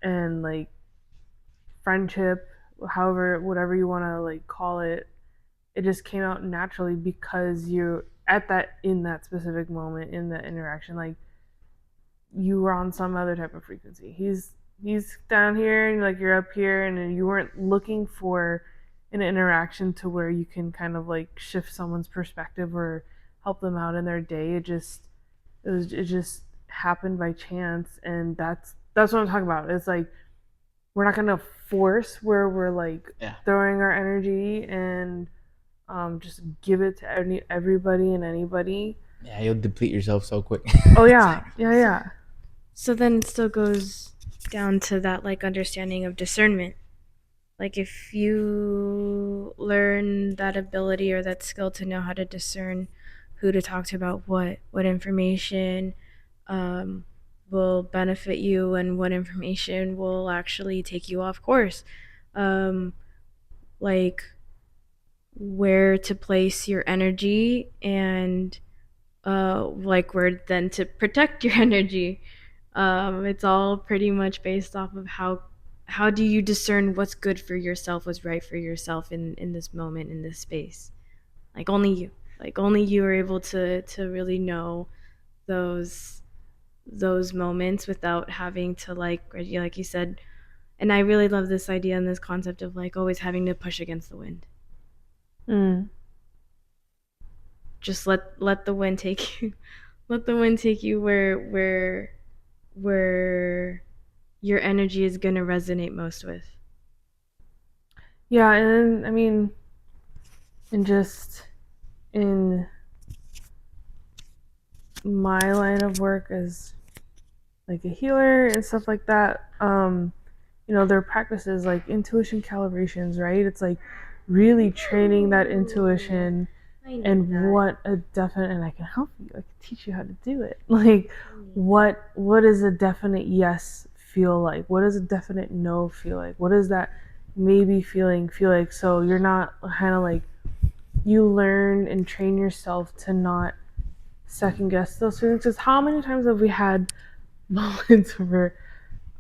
and like friendship, however, whatever you want to like call it, it just came out naturally because you're at that in that specific moment in the interaction, like you were on some other type of frequency. He's down here and like you're up here, and you weren't looking for an interaction to where you can kind of like shift someone's perspective or help them out in their day. It just happened by chance, and that's what I'm talking about. It's like we're not gonna force where we're like throwing our energy and just give it to everybody and anybody. Yeah, you'll deplete yourself so quick. Oh yeah, yeah. So then it still goes down to that like understanding of discernment. Like if you learn that ability or that skill to know how to discern who to talk to about what information will benefit you and what information will actually take you off course, like where to place your energy, and like where then to protect your energy. It's all pretty much based off of how do you discern what's good for yourself, what's right for yourself in this moment, in this space. Like only you are able to really know those moments without having to like you said. And I really love this idea and this concept of like always having to push against the wind. Just let the wind take you. Let the wind take you where your energy is going to resonate most with. Yeah, and I mean, and just in my line of work as like a healer and stuff like that, there are practices like intuition calibrations, right? It's like really training that intuition and what a definite, and I can help you, I can teach you how to do it. Like what does a definite yes feel like? What does a definite no feel like? What does that maybe feeling feel like? So you're not kind of like, you learn and train yourself to not second guess those feelings. Because how many times have we had moments where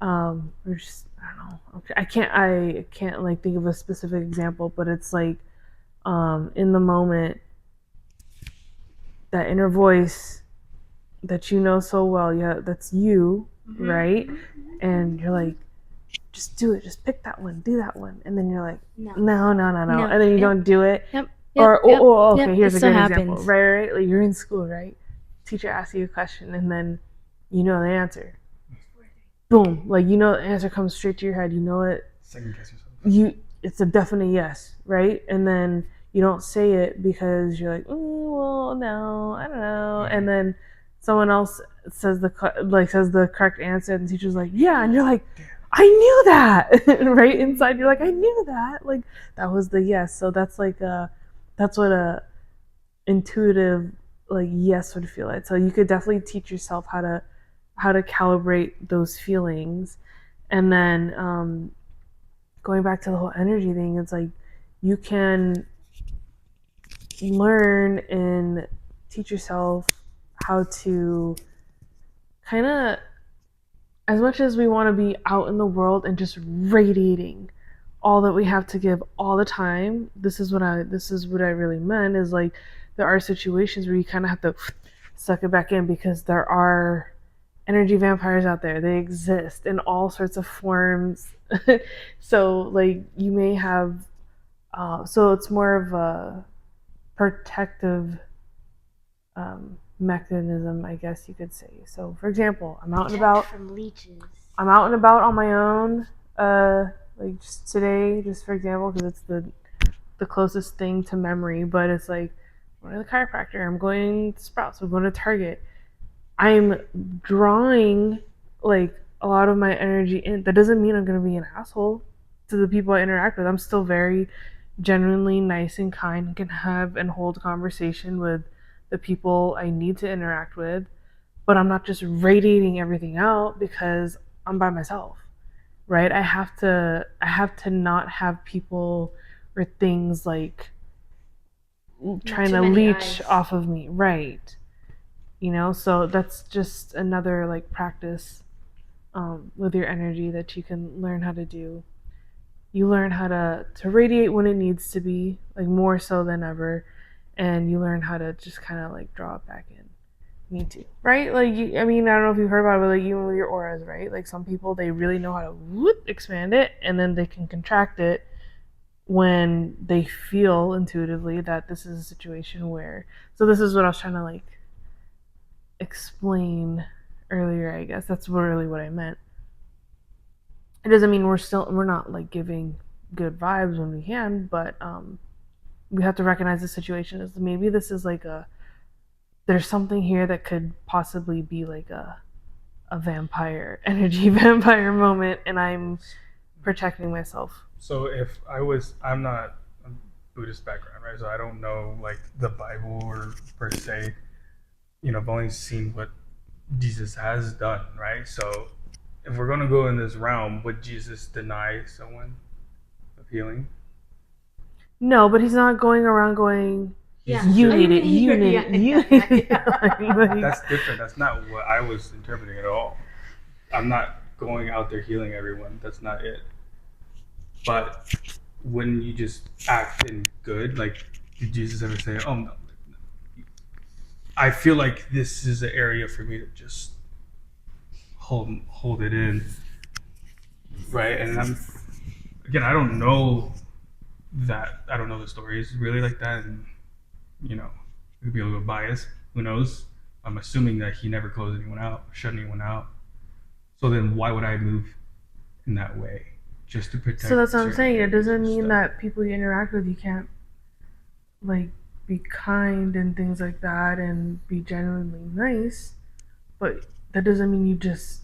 we're just, I don't know. Okay, I can't like think of a specific example, but it's like in the moment, that inner voice that you know so well, yeah, that's you, right? And you're like, just do it, just pick that one, do that one, and then you're like, no, No. and then you Yep. don't do it. Yep. Okay, Yep, here's it a still great example. happens. Right. Like you're in school, right? Teacher asks you a question, and then you know the answer. Boom, like you know the answer comes straight to your head. You know it. Second guess yourself. It's a definite yes, right? And then you don't say it because you're like, well, no, I don't know. And then someone else says the correct answer, and the teacher's like, yeah, and you're like, I knew that, right inside. You're like, I knew that. Like that was the yes. So that's like that's what a intuitive like yes would feel like. So you could definitely teach yourself how to calibrate those feelings, and then going back to the whole energy thing, it's like you can learn and teach yourself how to kind of, as much as we want to be out in the world and just radiating all that we have to give all the time, this is what I really meant, is like there are situations where you kind of have to suck it back in, because there are energy vampires out there. They exist in all sorts of forms. So like you may have so it's more of a protective mechanism, I guess you could say. So for example, I'm out and about from leeches. on my own, like just today, just for example, because it's the closest thing to memory. But it's like I'm going to the chiropractor, I'm going to Sprouts, I'm going to Target. I'm drawing like a lot of my energy in. That doesn't mean I'm going to be an asshole to the people I interact with. I'm still very genuinely nice and kind, and can have and hold conversation with the people I need to interact with. But I'm not just radiating everything out because I'm by myself, right? I have to not have people or things like trying to leech off of me, right? You know, so that's just another like practice with your energy that you can learn how to do. You learn how to radiate when it needs to be, like more so than ever, and you learn how to just kind of like draw it back in. Me too, right? Like I mean, I don't know if you've heard about it, but like even with your auras, right? Like some people, they really know how to expand it, and then they can contract it when they feel intuitively that this is a situation where. So this is what I was trying to like explain earlier, I guess. That's really what I meant. It doesn't mean we're not like giving good vibes when we can, but we have to recognize the situation as maybe this is like there's something here that could possibly be like a vampire energy vampire moment, and I'm protecting myself. So if I'm not a Buddhist background, right? So I don't know like the Bible or per se. You know, I've only seen what Jesus has done, right? So if we're gonna go in this realm, would Jesus deny someone of healing? No, but he's not going around going, you need it, you need it, you need it. Like, That's different. That's not what I was interpreting at all. I'm not going out there healing everyone. That's not it. But wouldn't you just act in good? Like, did Jesus ever say, "Oh no, I feel like this is an area for me to just hold it in," right? And I don't know that. I don't know the stories really like that, and you know, it could be a little biased. Who knows? I'm assuming that he never closed anyone out, shut anyone out. So then, why would I move in that way just to protect? So that's what I'm certain saying. It doesn't areas and mean stuff? that people you interact with, you can't like be kind and things like that and be genuinely nice, but that doesn't mean you just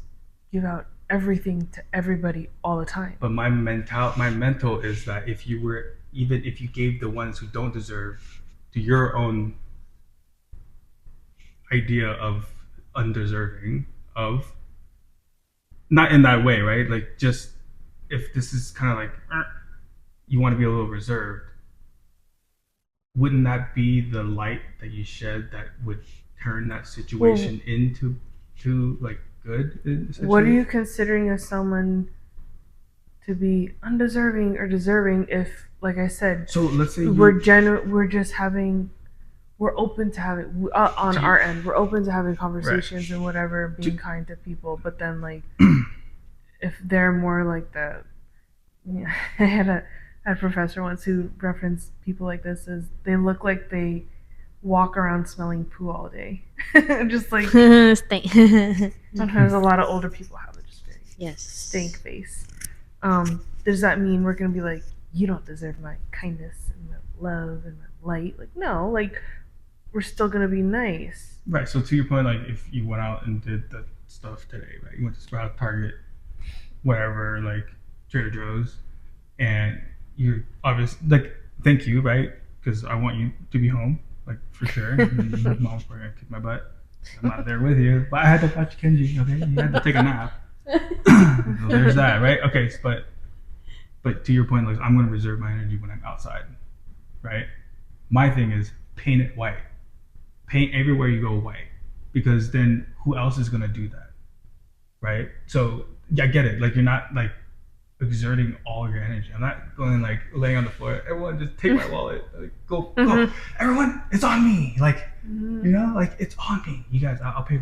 give out everything to everybody all the time. But my mental is that if you gave the ones who don't deserve to your own idea of undeserving of, not in that way, right? Like just if this is kind of like you want to be a little reserved, wouldn't that be the light that you shed that would turn that situation into like good. What are essentially? you considering as someone to be undeserving or deserving if, like I said, So let's say we're just having, we're open to having on So you- our end, we're open to having conversations and whatever, being kind to people, but then like if they're more like the, I had a professor once who referenced people like this as they look like they walk around smelling poo all day. Just like sometimes a lot of older people have it, just very Yes. stink face. Does that mean we're gonna be like, you don't deserve my kindness and my love and my light? Like, no, like we're still gonna be nice. Right. So to your point, like if you went out and did the stuff today, right? You went to Sprout, Target, whatever, like Trader Joe's, and you're obviously like, thank you, right? Because I want you to be home, like for sure. Mom's probably gonna kick my butt. I'm not there with you, but I had to watch Kenji. Okay, you had to take a nap. So there's that, right? Okay, but to your point, like I'm gonna reserve my energy when I'm outside, right? My thing is paint it white. Paint everywhere you go white, because then who else is gonna do that, right? So yeah, I get it. Like you're not like exerting all your energy. I'm not going like laying on the floor. Everyone, just take my wallet. Like, go. Everyone, it's on me. Like you know, like it's on me. You guys, I'll pay.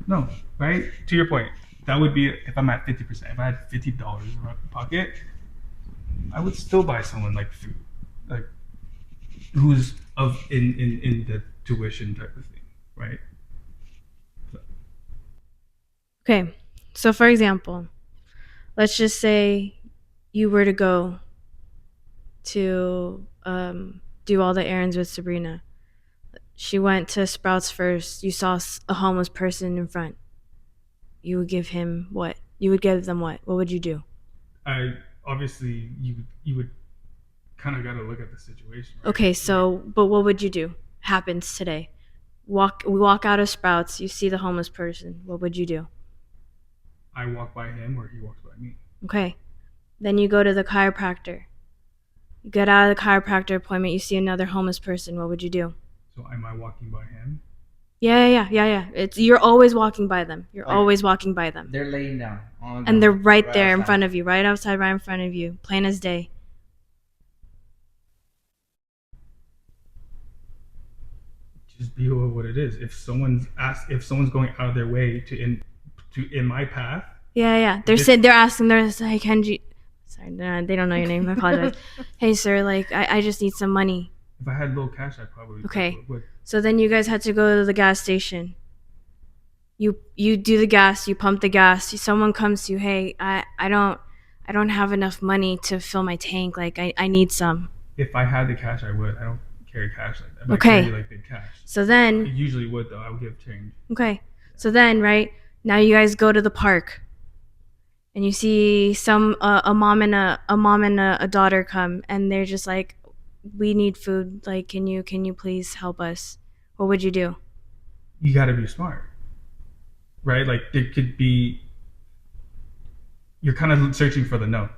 No, right? To your point, that would be if I'm at 50%. If I had $50 in my pocket, I would still buy someone like food, like who's of in the tuition type of thing, right? Okay, so for example, let's just say you were to go to do all the errands with Sabrina. She went to Sprouts first. You saw a homeless person in front. You would give him what? You would give them what? What would you do? I obviously you would kind of got to look at the situation. Right? Okay, so but what would you do? Happens today. We walk out of Sprouts. You see the homeless person. What would you do? I walk by him or he walks by me. Okay. Then you go to the chiropractor. You get out of the chiropractor appointment, you see another homeless person. What would you do? So am I walking by him? Yeah. It's you're always walking by them. You're Like- always walking by them. They're laying down. And they're right there in outside. front of you, right outside, right in front of you, plain as day. Just be what it is. If someone's going out of their way to in my path, Yeah. They're asking, hey, Kenji. Sorry, they don't know your name. I apologize. Hey, sir, like, I just need some money. if I had low cash, I probably Okay. would. So then you guys had to go to the gas station. You do the gas, you pump the gas. Someone comes to you, hey, I don't have enough money to fill my tank. Like, I need some. If I had the cash, I would. I don't carry cash like that. But Okay. I carry like big cash. So I then, usually would though. I would give change. okay. So then, right, now you guys go to the park. And you see a mom and a daughter come, and they're just like, we need food. Like, can you please help us? What would you do? You got to be smart, right? Like it could be. You're kind of searching for the no,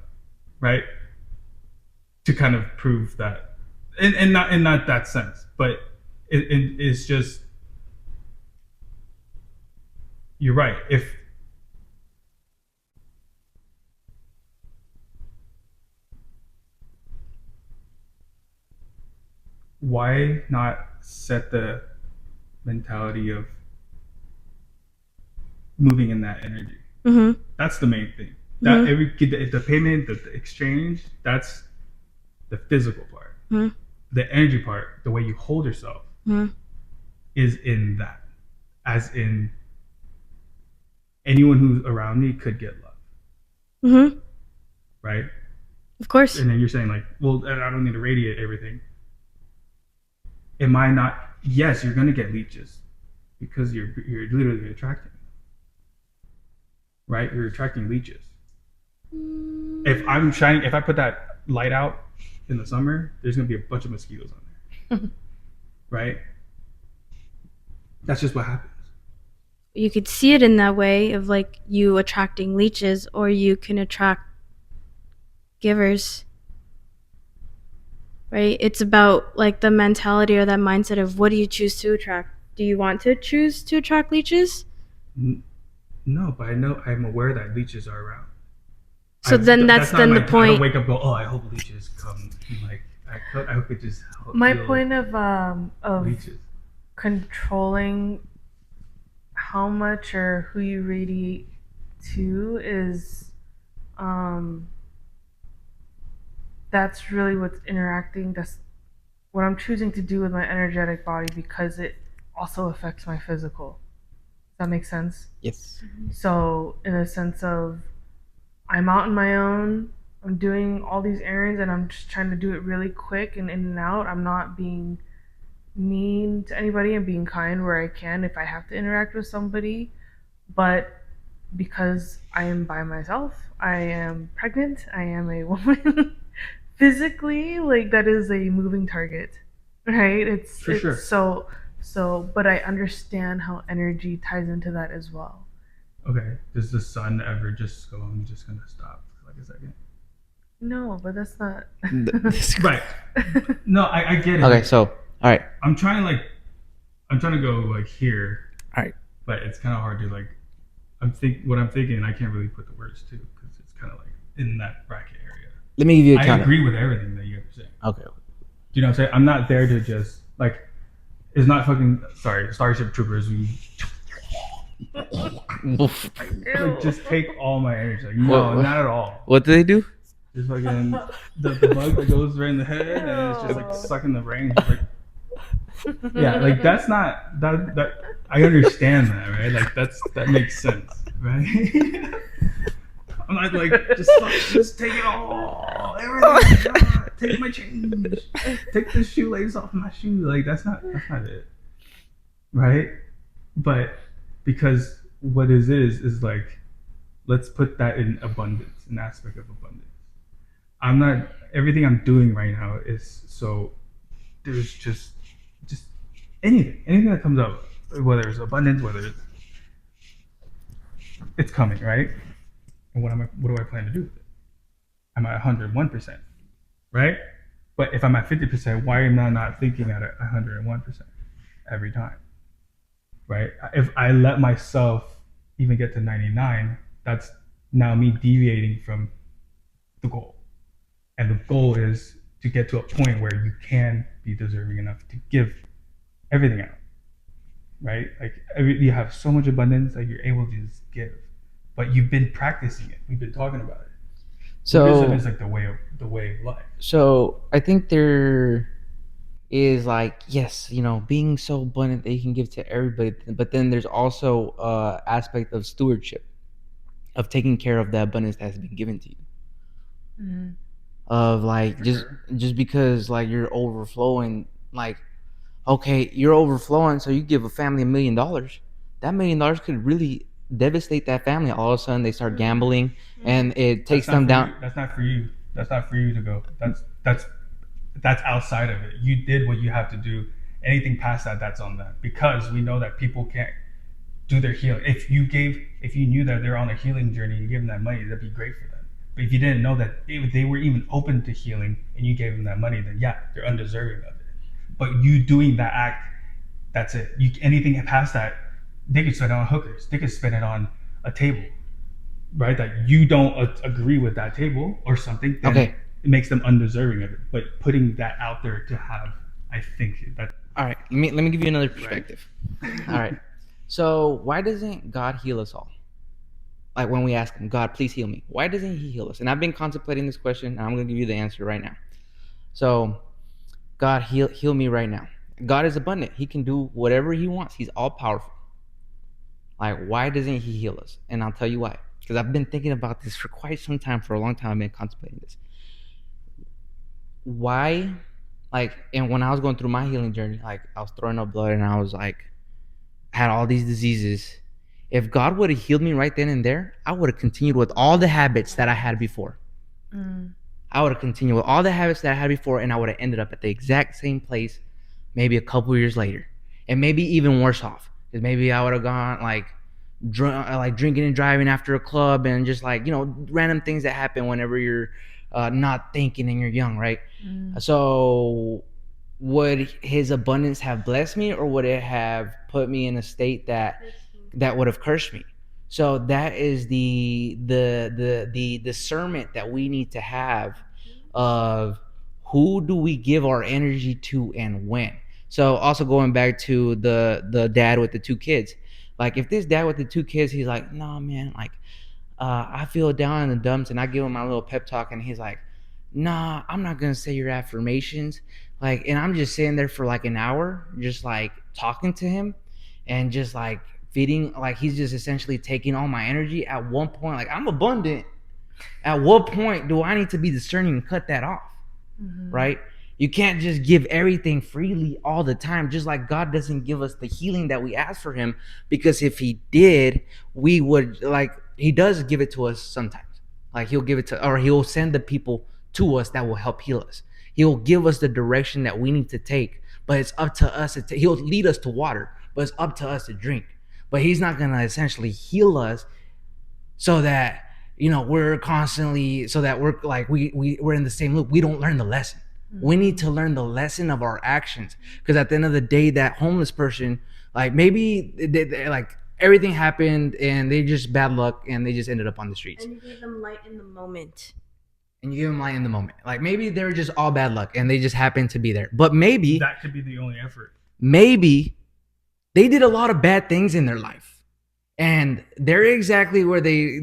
right? To kind of prove that, and not in not that sense, but it's just. You're right. If why not set the mentality of moving in that energy? Mm-hmm. That's the main thing. That the payment, the exchange, that's the physical part. Mhm. The energy part, the way you hold yourself, Mhm. is in that. As in, anyone who's around me could get love, Mm-hmm. right? Of course. And then you're saying like, well, I don't need to radiate everything. Am I not? Yes, you're gonna get leeches because you're literally attracting them, right? You're attracting leeches. If I put that light out in the summer, there's gonna be a bunch of mosquitoes on there, right? That's just what happens. You could see it in that way of like you attracting leeches, or you can attract givers. Right? It's about like the mentality or that mindset of what do you choose to attract? Do you want to choose to attract leeches? No, but I'm aware that leeches are around. So then that's not then the like, I point. don't wake up and go, oh, I hope leeches come. Like I hope it just My heal point of leeches. controlling how much or who you radiate to is that's really what's interacting. That's what I'm choosing to do with my energetic body because it also affects my physical. Does that make sense? Yes. So in a sense of I'm out on my own, I'm doing all these errands and I'm just trying to do it really quick and in and out. I'm not being mean to anybody and being kind where I can if I have to interact with somebody. But because I am by myself, I am pregnant, I am a woman. Physically, like that is a moving target, right? For sure. So but I understand how energy ties into that as well. Okay. Does the sun ever just go, I'm just gonna stop for like a second? No, but that's not Right. No, I get it. Okay, so all right. I'm trying to go like here. All right. But it's kind of hard to like. What I'm thinking. I can't really put the words to because it's kind of like in that bracket area. Let me give you a I counter. agree with everything that you're saying. Okay. Do you know what I'm saying? I'm not there to just like. It's not fucking. Sorry, Starship Troopers. We like just take all my energy. Like, no, What? not at all. What do they do? Just fucking the bug that goes right in the head and it's just like sucking the brain. Just, like, yeah, like that's not that. I understand that, right? Like that makes sense, right? I'm not like just take it all, everything. Take my change, take the shoelace off my shoe. Like that's not it, right? But because what it is like, let's put that in abundance, an aspect of abundance. I'm not everything I'm doing right now is so there's just anything that comes up, whether it's abundance, whether it's coming, right? And what do I plan to do with it? I'm at 101%, right? But if I'm at 50%, why am I not thinking at 101% every time, right? If I let myself even get to 99, that's now me deviating from the goal. And the goal is to get to a point where you can be deserving enough to give everything out, right? Like you have so much abundance that you're able to just give, but you've been practicing it. We've been talking about it. So Buddhism is like the way of life. So I think there is like, yes, being so abundant that you can give to everybody, but then there's also aspect of stewardship, of taking care of the abundance that has been given to you. Mm-hmm. Of like just because like you're overflowing, like okay, you're overflowing, so you give a family $1 million. That $1 million could really devastate that family. All of a sudden, they start gambling, and it takes them down. That's not for you. That's not for you to go. That's outside of it. You did what you have to do. Anything past that, that's on them. Because we know that people can't do their healing. If you knew that they're on a healing journey, and you give them that money, that'd be great for them. But if you didn't know that they were even open to healing, and you gave them that money, then yeah, they're undeserving of it. But you doing that act, that's it. Anything past that, they could spend it on hookers. They could spend it on a table, right? That you don't agree with that table or something. Then Okay. It makes them undeserving of it. But putting that out there to have, I think that. All right, let me give you another perspective. Right. All right. So why doesn't God heal us all? Like when we ask him, God, please heal me. Why doesn't he heal us? And I've been contemplating this question, and I'm going to give you the answer right now. So God, heal me right now. God is abundant. He can do whatever he wants. He's all powerful. Like, why doesn't he heal us? And I'll tell you why. Because I've been thinking about this for quite some time. For a long time, I've been contemplating this. Why? Like, and when I was going through my healing journey, like I was throwing up blood and I was like, had all these diseases. If God would have healed me right then and there, I would have continued with all the habits that I had before. I would have continued with all the habits that I had before, and I would have ended up at the exact same place maybe a couple years later. And maybe even worse off. Because maybe I would have gone like drinking and driving after a club and just like, random things that happen whenever you're not thinking and you're young, right? So would his abundance have blessed me, or would it have put me in a state that would have cursed me? So that is the discernment that we need to have of who do we give our energy to and when. So also going back to the dad with the two kids, like if this dad with the two kids, he's like, nah, man, like I feel down in the dumps, and I give him my little pep talk, and he's like, nah, I'm not gonna say your affirmations, like, and I'm just sitting there for like an hour, just like talking to him, and just like feeding, like he's just essentially taking all my energy. At one point, like I'm abundant. At what point do I need to be discerning and cut that off? Right? You can't just give everything freely all the time, just like God doesn't give us the healing that we ask for him, because if he did, we would, like, he does give it to us sometimes. Like he'll give it to, or he'll send the people to us that will help heal us. He'll give us the direction that we need to take, but it's up to us he'll lead us to water, but it's up to us to drink. But he's not going to essentially heal us so that, you know, we're constantly, so that we're like we're in the same loop. We don't learn the lesson. We need to learn the lesson of our actions, because at the end of the day, that homeless person, like maybe like everything happened and they just bad luck and they just ended up on the streets. And you gave them light in the moment. And you give them light in the moment. Like maybe they were just all bad luck and they just happened to be there. But maybe That could be the only effort. maybe they did a lot of bad things in their life, and they're exactly where they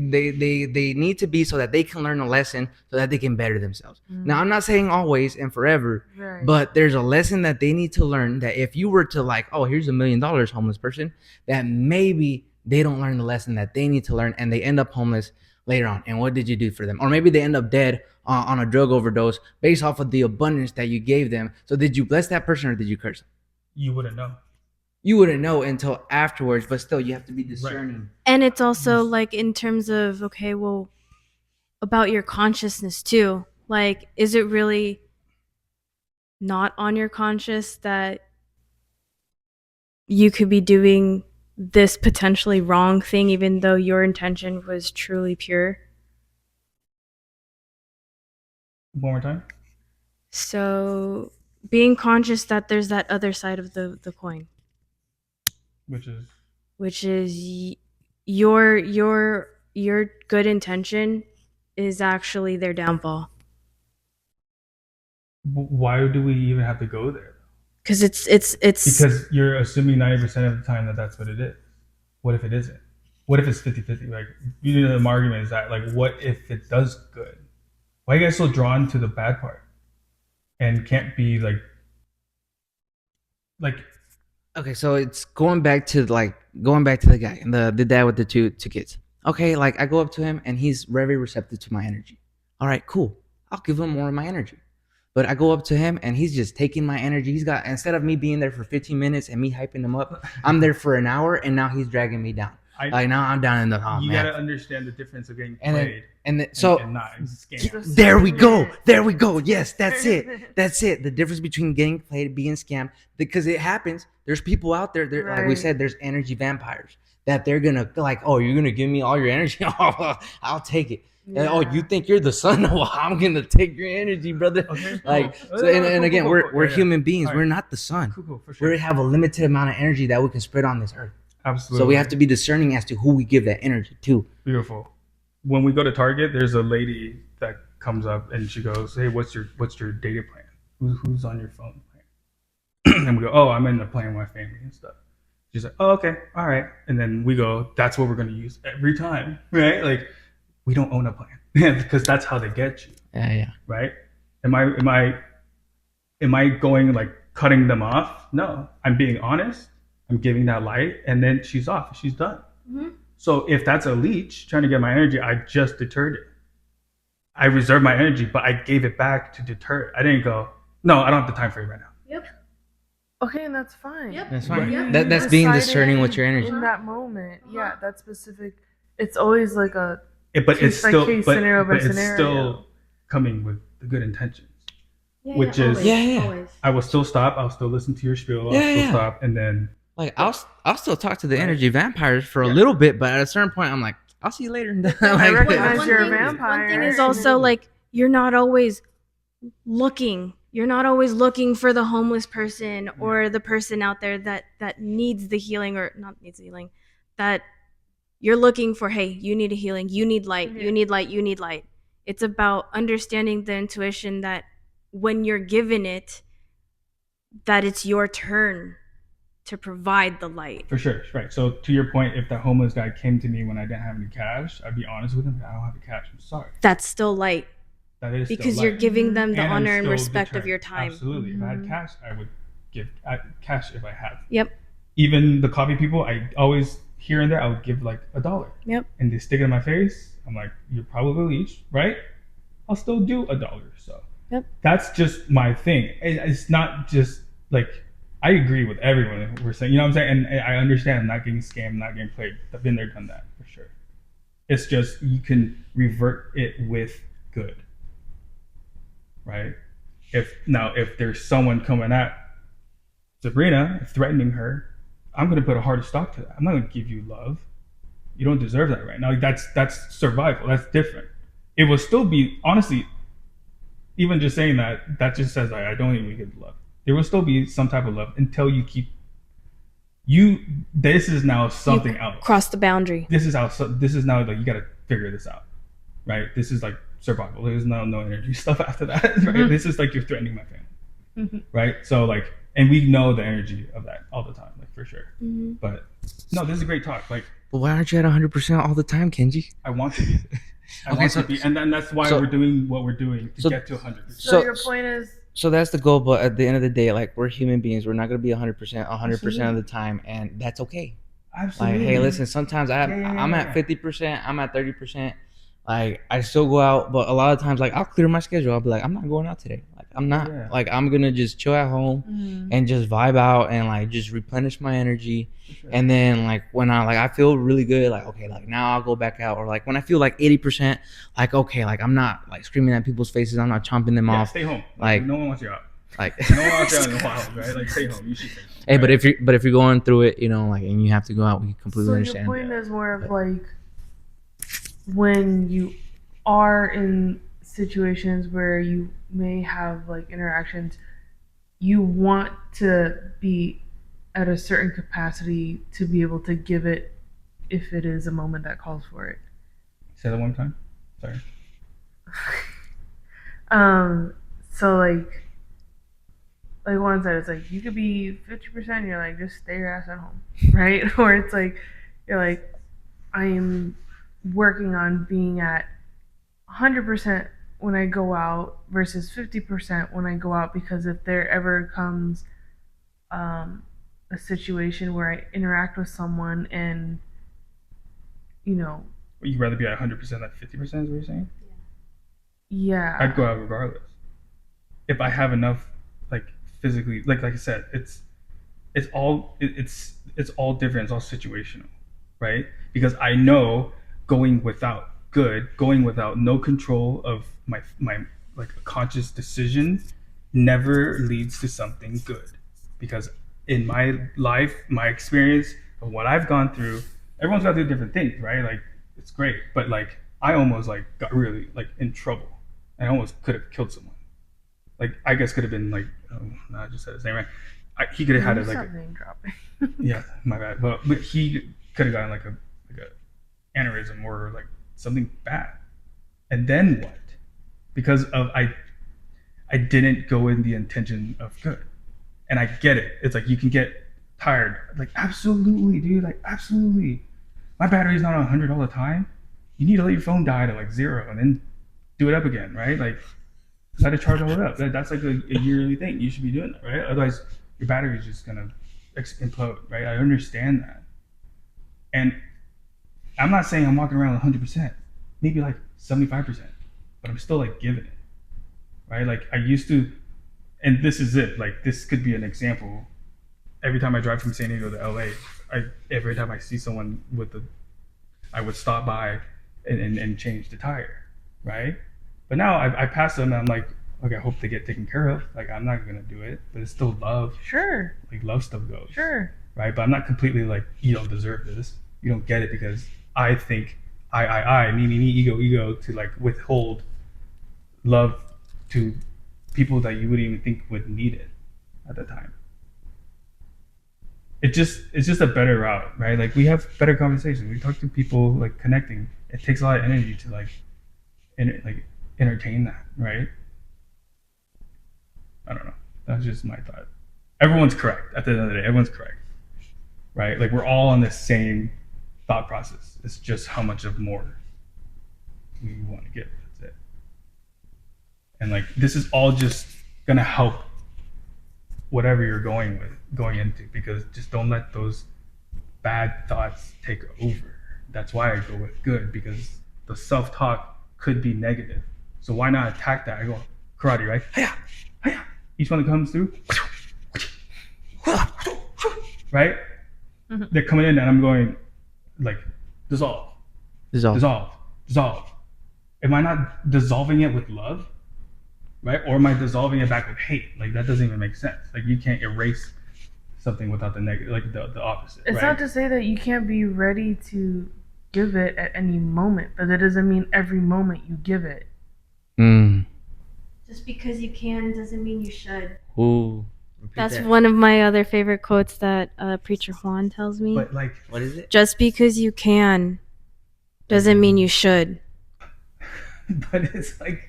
need to be, so that they can learn a lesson, so that they can better themselves. Now, I'm not saying always and forever, Right. but there's a lesson that they need to learn, that if you were to like, oh, here's $1 million, homeless person, that maybe they don't learn the lesson that they need to learn, and they end up homeless later on. And what did you do for them? Or maybe they end up dead on a drug overdose based off of the abundance that you gave them. So did you bless that person or did you curse them? You wouldn't know. You wouldn't know until afterwards, but still you have to be discerning. And it's also like in terms of, okay, well, about your consciousness too. Like, is it really not on your conscious that you could be doing this potentially wrong thing, even though your intention was truly pure? One more time. So being conscious that there's that other side of the coin, Which is your good intention is actually their downfall, why do we even have to go there? because it's Because you're assuming 90% of the time that that's what it is. What if it isn't? What if it's 50-50? Like, you know, the argument is that, like, what if it does good? Why are you guys so drawn to the bad part and can't be like Okay, so it's going back to the guy, the dad with the two kids. Okay, like I go up to him and he's very receptive to my energy. All right, cool. I'll give him more of my energy. But I go up to him and he's just taking my energy. He's got, instead of me being there for 15 minutes and me hyping him up, I'm there for an hour and now he's dragging me down. Like now I'm down in the you man. gotta understand the difference of getting And then- played So and not scammed. there we go. Yes, that's it. The difference between getting played, being scammed, because it happens. There's people out there, like we Right. said, there's energy vampires that they're gonna like, oh, you're gonna give me all your energy. I'll take it. And, oh, you think you're the sun? Well, I'm gonna take your energy, brother. Okay, Like, cool. so, and again, Cool. we're Yeah, yeah. human beings. All right. We're not the sun. Cool, for sure. We have a limited amount of energy that we can spread on this earth. Absolutely. So we have to be discerning as to who we give that energy to. Beautiful. When we go to Target, there's a lady that comes up and she goes, "Hey, what's your data plan? Who's on your phone plan?" And we go, "Oh, I'm in the plan with my family and stuff." She's like, "Oh, okay, all right." And then we go, "That's what we're going to use every time, right?" Like, we don't own a plan because that's how they get you, Yeah. right? Am I going like cutting them off? No, I'm being honest. I'm giving that light, and then she's off. She's done. Mhm. So if that's a leech trying to get my energy, I just deterred it. I reserved my energy, but I gave it back to deter it. I didn't go, no, I don't have the time for you right now. Yep. Okay, and that's fine. Yep. That's fine. You That's being decided discerning with your energy. in that moment. Yeah, that's specific. It's always like a But it's Case by still, case, but, scenario by but it's scenario. still coming with the good intentions. Which always, is- Yeah. always. I will still stop. I'll still listen to your spiel. I'll Yeah, still yeah. stop, and then Like I'll still talk to the Right. energy vampires for a Yeah. little bit, but at a certain point, I'm like, I'll see you later. I recognize One you're a thing- vampire. One thing is also like you're not always looking. you're not always looking for the homeless person or the person out there that needs the healing, or not needs the healing, that you're looking for, hey, you need a healing, you need light, you need light, you need light. It's about understanding the intuition that when you're given it, that it's your turn to provide the light. For sure, right. So to your point, if that homeless guy came to me when I didn't have any cash, I'd be honest with him. I don't have the cash. I'm sorry. That's still light. That is because still you're light. giving them the And I'm honor and still respect of determined. your time. Absolutely. If I had cash, I would give cash if I had. Yep. Even the coffee people, I always here and there I would give like $1. Yep. And they stick it in my face. I'm like, you're probably each, right? I'll still do $1. So Yep. that's just my thing. It's not just like I agree with everyone we're saying. You know what I'm saying? And I understand not getting scammed, not getting played. I've been there, done that for sure. It's just you can revert it with good. Right? If there's someone coming at Sabrina, threatening her, I'm gonna put a hard stop to that. I'm not gonna give you love. You don't deserve that right now. Like, that's survival. That's different. It will still be, honestly, even just saying that just says like, I don't even give love. There will still be some type of love until you keep this is now something else. Cross the boundary. This is now like you gotta figure this out. Right? This is like survival. There's no energy stuff after that. Right? Mm-hmm. This is like you're threatening my family. Mm-hmm. Right? So like, and we know the energy of that all the time, like for sure. Mm-hmm. But no, this is a great talk. Like, but why aren't you at 100% all the time, Kenji? I want to be. I want to be, and then that's why we're doing what we're doing to get to 100%. So your point is. So that's the goal, but at the end of the day, like we're human beings, we're not gonna be 100% of the time, and that's okay. Absolutely. Like, hey, listen, sometimes I'm at 50%, I'm at 30%. Like I still go out, but a lot of times, like I'll clear my schedule. I'll be like, I'm not going out today. Like I'm not. Yeah. Like I'm gonna just chill at home and just vibe out and like just replenish my energy. Sure. And then like when I feel really good, like okay, like now I'll go back out. Or like when I feel like 80%, like okay, like I'm not like screaming at people's faces. I'm not chomping them off. Stay home. Like no one wants you out. Like no one wants you out in the wild, right? Like stay home. You should stay home. Hey, right? but if you're going through it, you know, like and you have to go out, we completely understand. So your point is more of like when you are in situations where you may have like interactions, you want to be at a certain capacity to be able to give it if it is a moment that calls for it. Say that one time. Sorry. So like one side it's like you could be 50% and you're like just stay your ass at home, right? Or it's like you're like I am working on being at 100% when I go out versus 50% when I go out, because if there ever comes a situation where I interact with someone and you know, you'd rather be at 100% than 50% is what you're saying? Yeah. I'd go out regardless if I have enough, like physically, like I said, it's all different. It's all situational, right? Because I know going without no control of my like a conscious decision never leads to something good. Because in my life, my experience of what I've gone through, everyone's gone through different things, right? Like it's great, but like I almost like got really like in trouble. I almost could have killed someone. Like I guess could have been like, I just said his name right. He could have had like name dropping. Yeah, my bad. But he could have gotten like a aneurysm or like something bad. And then what? Because of I didn't go in the intention of good. And I get it. It's like you can get tired. Like absolutely, dude. Like absolutely. My battery's not on 100 all the time. You need to let your phone die to like 0 and then do it up again, right? Like you got to charge all it up. That's like a yearly thing. You should be doing that, right? Otherwise, your battery is just gonna implode, right? I understand that, and I'm not saying I'm walking around 100%, maybe like 75%, but I'm still like giving it, right? Like I used to, and this is it. Like this could be an example. Every time I drive from San Diego to LA, every time I see someone I would stop by and change the tire, right? But now I pass them and I'm like, okay, I hope they get taken care of. Like I'm not gonna do it, but it's still love. Sure. Like love still goes. Sure. Right? But I'm not completely like, you don't deserve this. You don't get it because I think me, ego to like withhold love to people that you wouldn't even think would need it at the time. It's just a better route, right? Like we have better conversations. We talk to people, like connecting. It takes a lot of energy to like entertain that, right? I don't know. That's just my thought. Everyone's correct at the end of the day. Everyone's correct, right? Like we're all on the same thought process. It's just how much of more we want to give. That's it. And like this is all just gonna help whatever you're going into, because just don't let those bad thoughts take over. That's why I go with good, because the self-talk could be negative. So why not attack that? I go karate, right? Hiya, hiya. Each one that comes through, right? Mm-hmm. They're coming in, and I'm going like dissolve, Dissolve. dissolve, dissolve. Am I not dissolving it with love, right? Or am I dissolving it back with hate? Like that doesn't even make sense. Like you can't erase something without the negative, like the opposite. It's right? not to say that you can't be ready to give it at any moment, but that doesn't mean every moment you give it. Mm. Just because you can doesn't mean you should. Ooh. Repeat That's that. one of my other favorite quotes that Preacher Juan tells me. But like, What is it? Just because you can doesn't mean you should. but it's like,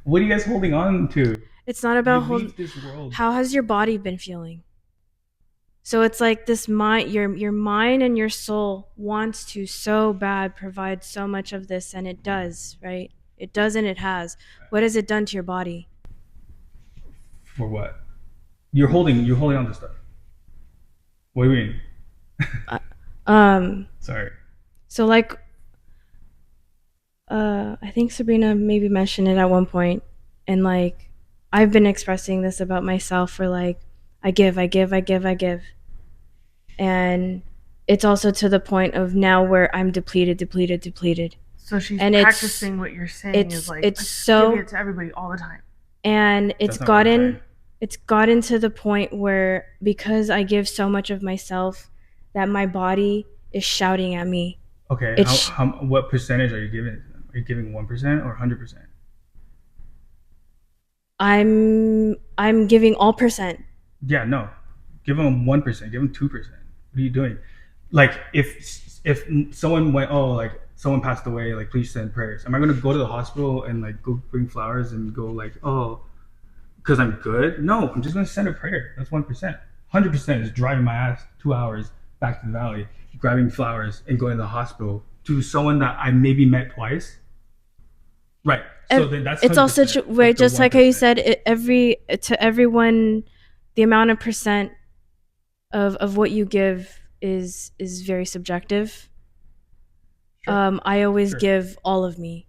what are you guys holding on to? It's not about You holding. leave this world. How has your body been feeling? So it's like this mind, your mind and your soul wants to so bad provide so much of this, and it does, right? It does, and it has. What has it done to your body? For what? You're holding on to stuff. What do you mean? Sorry. So like, I think Sabrina maybe mentioned it at one point, and like, I've been expressing this about myself for like, I give, and it's also to the point of now where I'm depleted. So she's And it's- practicing what you're saying it's- is like it's so- giving it to everybody all the time. And That's not what I'm saying. it's gotten to the point where, because I give so much of myself, that my body is shouting at me. Okay. It's- What percentage are you giving it to them? Are you giving 1% or 100%? I'm giving all percent. Yeah, no. Give them 1%. Give them 2%. What are you doing? Like, if someone went, oh, like someone passed away, like please send prayers. Am I gonna go to the hospital and like go bring flowers and go like, oh, because I'm good? No, I'm just gonna send a prayer. That's 1%. 100% is driving my ass 2 hours back to the valley, grabbing flowers and going to the hospital to someone that I maybe met twice. Right. So then that's It's also 100%. right, That's the just like how you 1%. said, to everyone, the amount of percent of what you give is very subjective. Sure. I always Sure. give all of me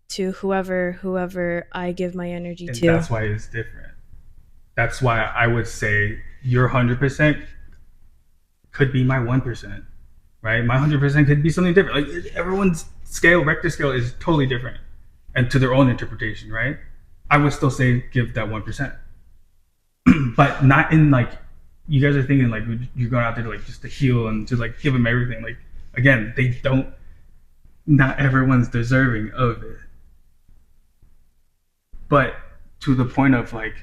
to whoever I give my energy And to. that's why it's different. That's why I would say your 100% could be my 1%, right? My 100% could be something different. Like everyone's scale, Richter scale is totally different, and to their own interpretation, right? I would still say give that 1%, but not in like you guys are thinking like you're going out there to like just to heal and to like give them everything. Like again, they don't. Not everyone's deserving of it. But to the point of like,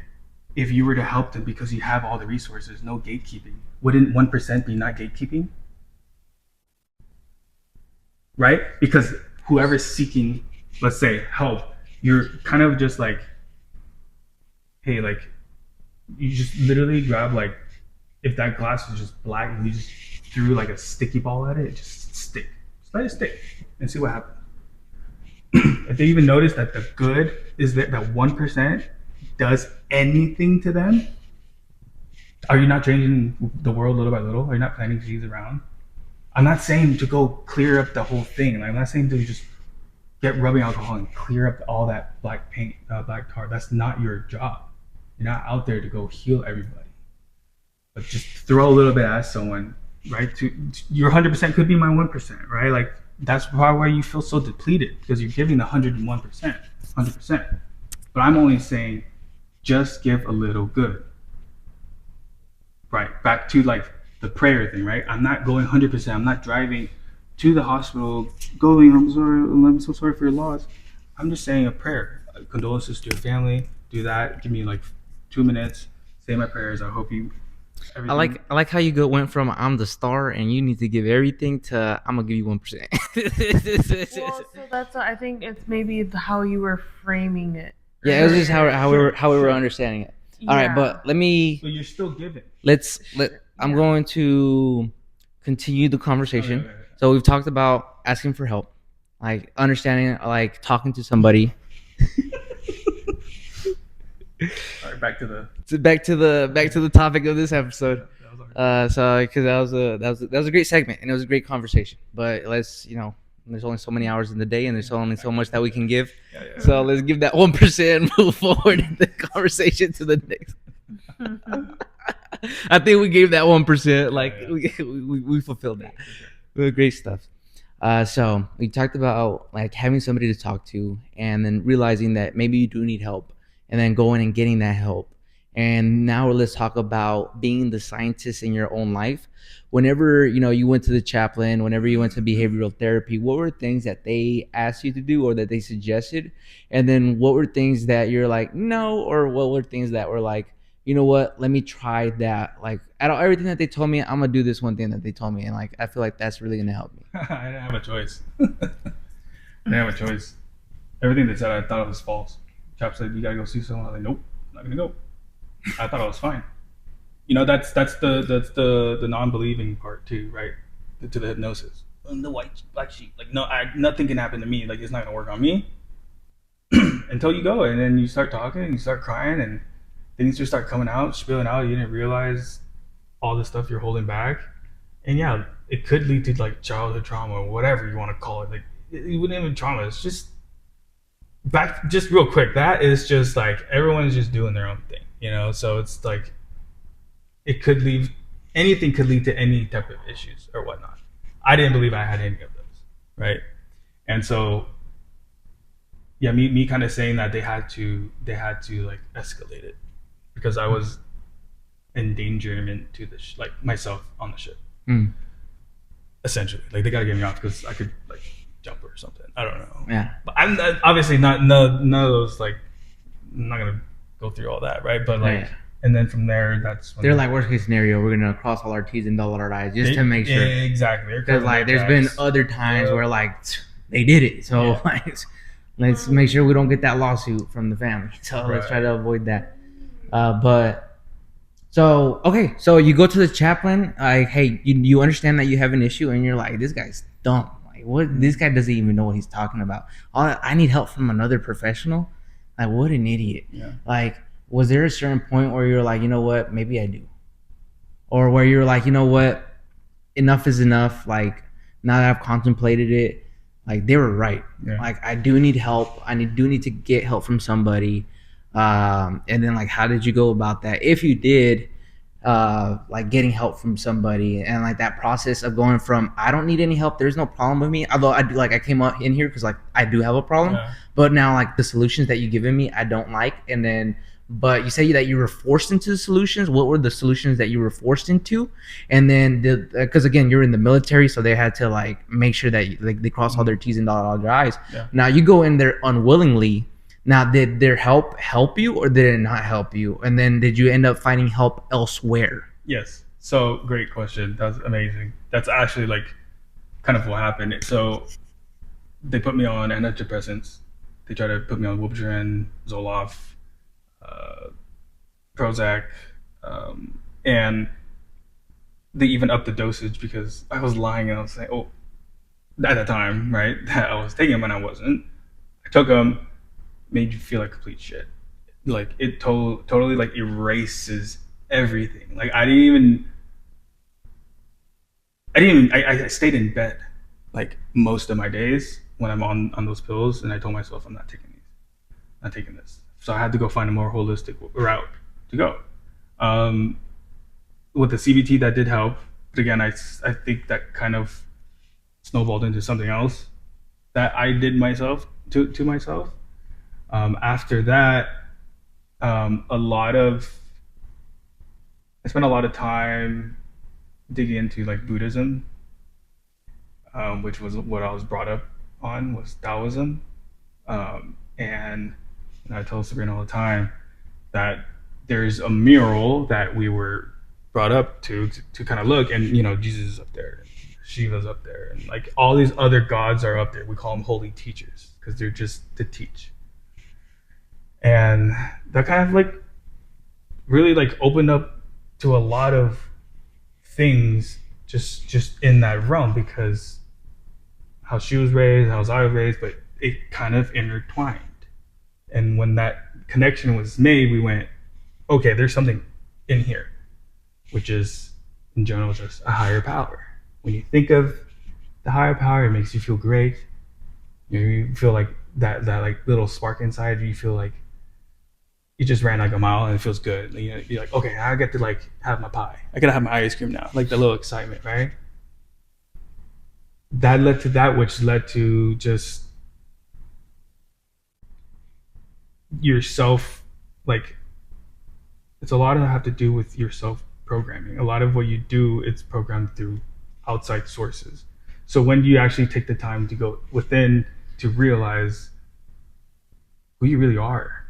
if you were to help them because you have all the resources, no gatekeeping, wouldn't 1% be not gatekeeping? Right? Because whoever's seeking, let's say, help, you're kind of just like, hey, like, you just literally grab like, if that glass was just black and you just threw like a sticky ball at it, it just stick. Just let it stick and see what happens. If they even notice that the good is that 1% does anything to them, are you not changing the world little by little? Are you not planting seeds around? I'm not saying to go clear up the whole thing. Like, I'm not saying to just get rubbing alcohol and clear up all that black paint, black tar. That's not your job. You're not out there to go heal everybody. But just throw a little bit at someone, right? Your 100% could be my 1%, right? Like, that's probably why you feel so depleted, because you're giving the 101%, 100%. But I'm only saying, just give a little good. Right, back to like the prayer thing, right? I'm not going 100%. I'm not driving to the hospital, going, I'm so sorry for your loss. I'm just saying a prayer. Condolences to your family, do that. Give me like 2 minutes. Say my prayers. I hope you. Everything. I like how you went from I'm the star and you need to give everything to I'm gonna give you 1%. Well, so that's I think it's maybe how you were framing it. Yeah, it was just how we were Sure. understanding it. All right, Yeah. but let me But you're still giving. I'm Yeah. going to continue the conversation. Okay. So we've talked about asking for help, like understanding, like talking to somebody. All right, back to the. So back to the topic of this episode. That was all right. So because that was a great segment and it was a great conversation. But let's there's only so many hours in the day and there's only so much that we can give. Yeah. So let's give that 1% and move forward in the conversation to the next. I think we gave that 1%. Like we fulfilled that. Great stuff. So we talked about like having somebody to talk to, and then realizing that maybe you do need help, and then going and getting that help. And now let's talk about being the scientist in your own life. Whenever you went to the chaplain, whenever you went to behavioral therapy, what were things that they asked you to do or that they suggested? And then what were things that you're like, no, or what were things that were like, you know what, let me try that. Like out of everything that they told me, I'm gonna do this one thing that they told me, and like I feel like that's really gonna help me. I didn't have a choice. I didn't have a choice. Everything they said, I thought it was false. Chap said, "You gotta go see someone." I was like, "Nope, not gonna go." I thought I was fine. That's the non-believing part too, right? To the hypnosis. I'm the white black sheep. Like nothing can happen to me. Like it's not gonna work on me until you go, and then you start talking, and you start crying, and things just start coming out, spilling out. You didn't realize all the stuff you're holding back, and yeah, it could lead to like childhood trauma or whatever you want to call it. Like it wouldn't even trauma. It's just just real quick. That is just like everyone's just doing their own thing, So it's like anything could lead to any type of issues or whatnot. I didn't believe I had any of those, right? And so, yeah, me kind of saying that they had to like escalate it because I was endangerment to the like myself on the ship. Essentially, like they gotta get me off because I could like jump or something. I don't know. Yeah. But I'm obviously none of those, like I'm not gonna go through all that, right? But like, Yeah. and then from there, that's when They're like, worst case scenario, we're gonna cross all our T's and dot all our I's just to make sure. Yeah, exactly. They're Because covering like their there's been tracks. other times Yeah. where like they did it. So Yeah. like let's make sure we don't get that lawsuit from the family. So let's Right. try to avoid that. So you go to the chaplain, like, hey, you understand that you have an issue, and you're like, this guy's dumb. Like, what? This guy doesn't even know what he's talking about. I need help from another professional. Like, what an idiot. Yeah. Like, was there a certain point where you're like, you know what, maybe I do, or where you're like, you know what, enough is enough. Like, now that I've contemplated it, like they were right. Yeah. Like, I do need help. Do need to get help from somebody. And then like, how did you go about that? If you did, like getting help from somebody, and like that process of going from I don't need any help, there's no problem with me. Although I do, like I came up in here because like I do have a problem, Yeah. but now like the solutions that you've given me, I don't like. And then, but you say that you were forced into the solutions. What were the solutions that you were forced into? And then because again, you're in the military, so they had to like make sure that like they cross all their T's and dot all their I's. Yeah. Now you go in there unwillingly. Now, did their help you, or did it not help you? And then did you end up finding help elsewhere? Yes. So great question. That's amazing. That's actually like kind of what happened. So they put me on antidepressants. They tried to put me on Wellbutrin, Zoloft, Prozac, and they even upped the dosage because I was lying and I was saying, oh, at the time, right, that I was taking them and I wasn't. I took them, made you feel like complete shit. Like it totally like erases everything. Like I stayed in bed like most of my days when I'm on those pills, and I told myself I'm not taking this. So I had to go find a more holistic route to go. With the CBT, that did help, but again, I think that kind of snowballed into something else that I did myself to myself. After that, I spent a lot of time digging into like Buddhism, which was what I was brought up on, was Taoism. And I tell Sabrina all the time, that there's a mural that we were brought up to kind of look, and Jesus is up there, Shiva's up there, and like all these other gods are up there. We call them holy teachers because they're just to teach. And that kind of like really like opened up to a lot of things just in that realm, because how she was raised, how I was raised, but it kind of intertwined. And when that connection was made, we went, okay, there's something in here, which is in general just a higher power. When you think of the higher power, it makes you feel great. You feel like that like little spark inside you. You feel like you just ran like a mile and it feels good. You're like, okay, I get to like have my pie. I gotta have my ice cream now. Like the little excitement, right? That led to that, which led to just yourself. Like, it's a lot of have to do with your self programming. A lot of what you do, it's programmed through outside sources. So when do you actually take the time to go within to realize who you really are,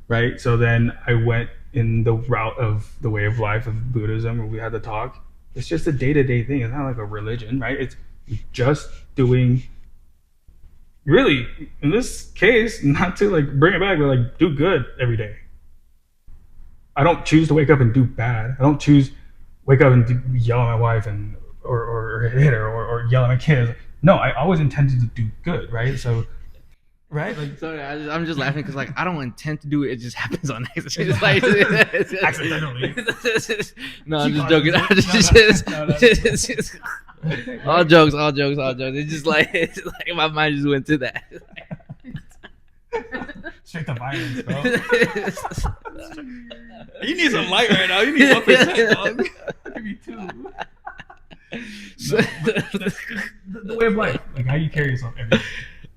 right? So then I went in the route of the way of life of Buddhism, where we had the talk. It's just a day-to-day thing. It's not like a religion, right? It's just doing, really, in this case, not to like bring it back, but like do good every day. I don't choose to wake up and do bad. I don't choose wake up and yell at my wife and or hit her or yell at my kids. No, I always intended to do good, right? So, right? Like, Sorry, I'm just laughing because like I don't intend to do it. It just happens on accident. It's like accidentally. No, I'm She just causes joking. it. I'm just all jokes. It's just like my mind just went to that. Straight to violence, bro. You need some light right now. You need 1%, dog. Give me 2. So, The way of life, like how you carry yourself every day,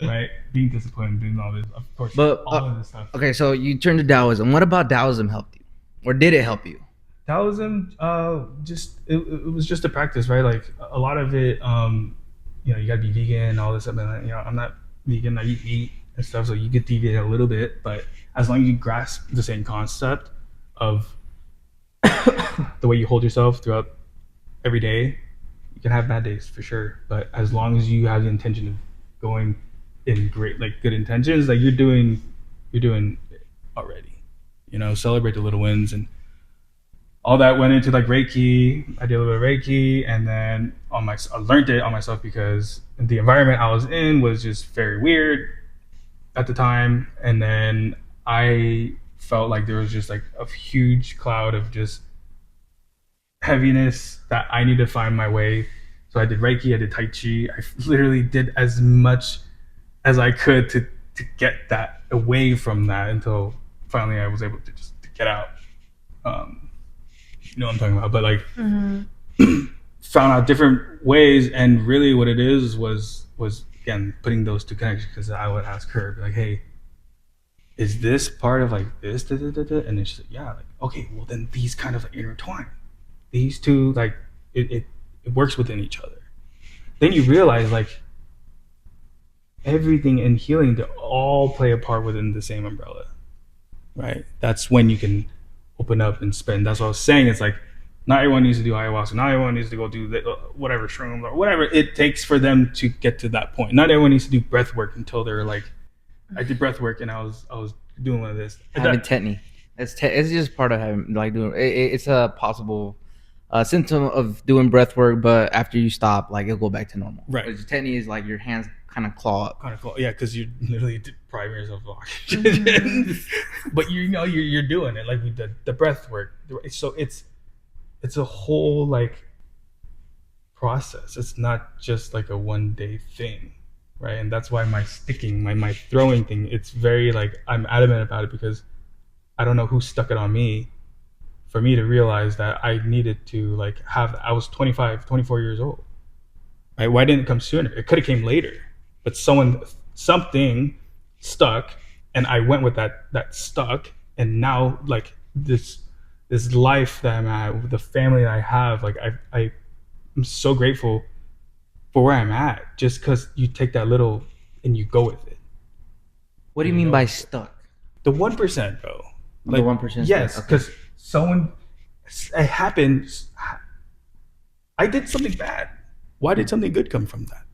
right? Being disciplined, doing all this, of course, But, all of this stuff. okay, so you turned to Taoism. What about Taoism helped you, or did it help you? Taoism, just it was just a practice, right? Like a lot of it, you gotta be vegan, all this stuff. And I'm not vegan. I eat meat and stuff, so you get deviate a little bit, but as long as you grasp the same concept of the way you hold yourself throughout every day, you can have bad days for sure. But as long as you have the intention of going in great, like good intentions, like you're doing it already. Celebrate the little wins, and all that went into like Reiki. I did a little bit of Reiki, and then I learned it on myself because the environment I was in was just very weird at the time. And then I felt like there was just like a huge cloud of just heaviness that I need to find my way. So I did Reiki, I did Tai Chi. I literally did as much as I could to get that away from that until finally I was able to just to get out. You know what I'm talking about? But like found out different ways, and really what it is was again putting those two connections, because I would ask her, be like, hey, is this part of like this? Da, da, da, da? And then she's like, yeah, like, okay, well then these kind of like intertwine. These two, like it works within each other. Then you realize like everything in healing, they all play a part within the same umbrella, right? That's when you can open up and spend. That's what I was saying. It's like not everyone needs to do ayahuasca. Not everyone needs to go do whatever shrooms or whatever it takes for them to get to that point. Not everyone needs to do breath work until they're like, I did breath work and I was doing one of this. Having tetany. It's just part of having like doing. It's a possible symptom of doing breath work, but after you stop, like it'll go back to normal. Right. Tetany is like your hands kind of claw up. Kind of cool, yeah, because you literally depriving yourself of oxygen. But you're doing it like we did the breath work. So it's a whole like process. It's not just like a one day thing, right? And that's why my sticking, my throwing thing, it's very like I'm adamant about it, because I don't know who stuck it on me for me to realize that I needed to like I was 25, 24 years old. Right? Why didn't it come sooner? It could have came later, but something stuck, and I went with that stuck, and now like this life that I'm at, the family that I have, like I'm so grateful for where I'm at, just because you take that little and you go with it. What do you mean by stuck? The 1%, bro. The 1%. Yes, Okay. because someone, it happened. I did something bad. Why did something good come from that?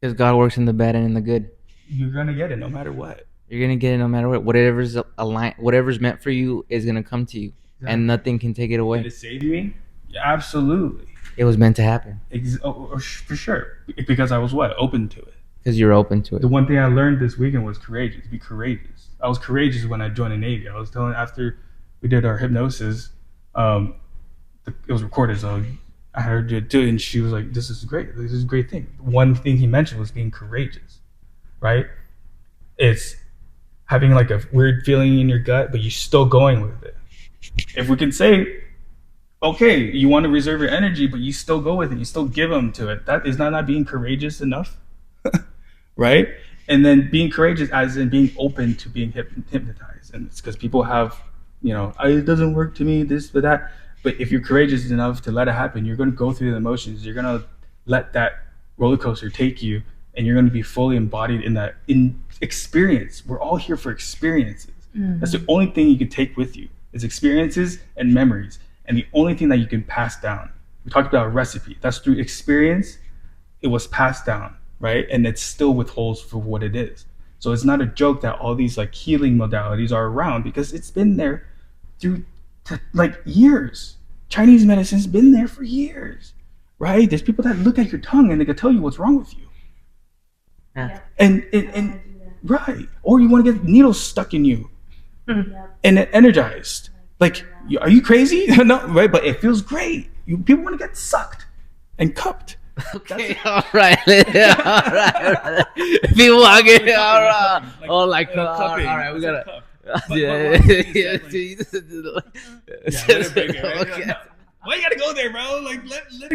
Because God works in the bad and in the good. You're gonna get it no matter what. You're gonna get it no matter what. Whatever's meant for you is gonna come to you, and nothing can take it Did away. it save me? Yeah, absolutely. It was meant to happen For sure. Because I was what? Open to it. because you're open to it. The one thing I learned this weekend was courageous. Be courageous. I was courageous when I joined the Navy. I was telling after we did our hypnosis, it was recorded, so I heard it too, and she was like, "This is great. This is a great thing." One thing he mentioned was being courageous, right? It's having like a weird feeling in your gut, but you're still going with it. If we can say, okay, you want to reserve your energy, but you still go with it, you still give them to it. That is not being courageous enough, right? And then being courageous as in being open to being hypnotized. And it's because people have, it doesn't work to me, this, but that. But if you're courageous enough to let it happen, you're going to go through the emotions. You're going to let that roller coaster take you, and you're going to be fully embodied in that experience. We're all here for experiences. That's the only thing you can take with you is experiences and memories. And the only thing that you can pass down. We talked about a recipe. That's through experience. It was passed down, right? And it still withholds for what it is. So it's not a joke that all these like healing modalities are around, because it's been there through like years. Chinese medicine's been there for years, right? There's people that look at your tongue and they can tell you what's wrong with you. Yeah. And right. Or you want to get needles stuck in you and energized. Like, are you crazy? No, right? But it feels great. People want to get sucked and cupped. Okay, all right. People are getting all right. All right. We gotta. Yeah. Why you gotta go there, bro? Like,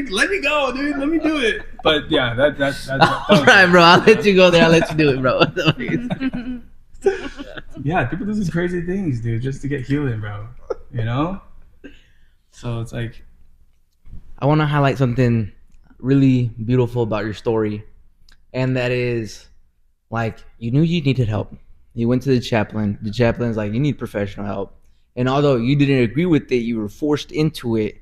let me go, dude. Let me do it. But yeah, that's All right, bro. I'll let you go there. I'll let you do it, bro. Yeah, people do these crazy things, dude, just to get healing, bro. So it's like, I want to highlight something really beautiful about your story, and that is, like, you knew you needed help. You went to the chaplain. The chaplain's like, you need professional help. And although you didn't agree with it, you were forced into it,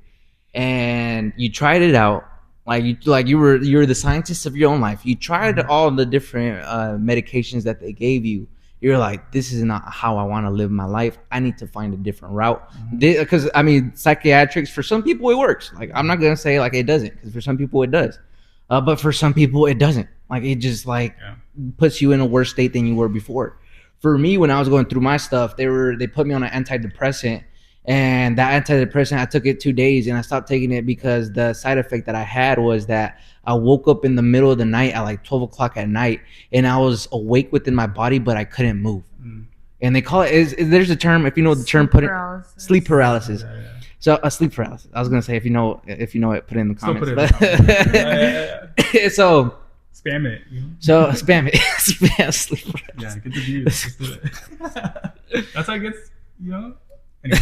and you tried it out. You were the scientist of your own life. You tried all the different medications that they gave you. You're like, this is not how I want to live my life. I need to find a different route. Because psychiatrics, for some people it works. Like, I'm not gonna say like it doesn't, because for some people it does, but for some people it doesn't. Like, it just puts you in a worse state than you were before. For me, when I was going through my stuff, they put me on an antidepressant, and that antidepressant, I took it 2 days and I stopped taking it because the side effect that I had was that I woke up in the middle of the night at like 12 o'clock at night, and I was awake within my body, but I couldn't move. And they call it, there's a term, if you know the term, put it, sleep paralysis. Yeah. So sleep paralysis. I was gonna say, if you know it, put it in the comments. Still put it in the comments. So spam it. So spam it. Spam sleep paralysis. Yeah, get the views. Just do it. That's how it gets, Anyway.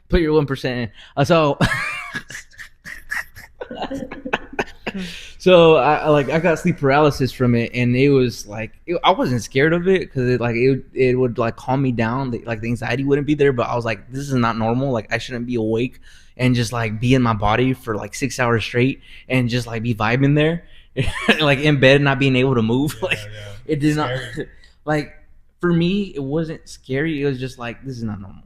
Put your 1% in. So I got sleep paralysis from it, and it was like, I wasn't scared of it because it would like calm me down. The anxiety wouldn't be there, but I was like, this is not normal. Like, I shouldn't be awake and just like be in my body for like 6 hours straight and just like be vibing there, like in bed, not being able to move. It did not. Like, for me, it wasn't scary. It was just like, this is not normal.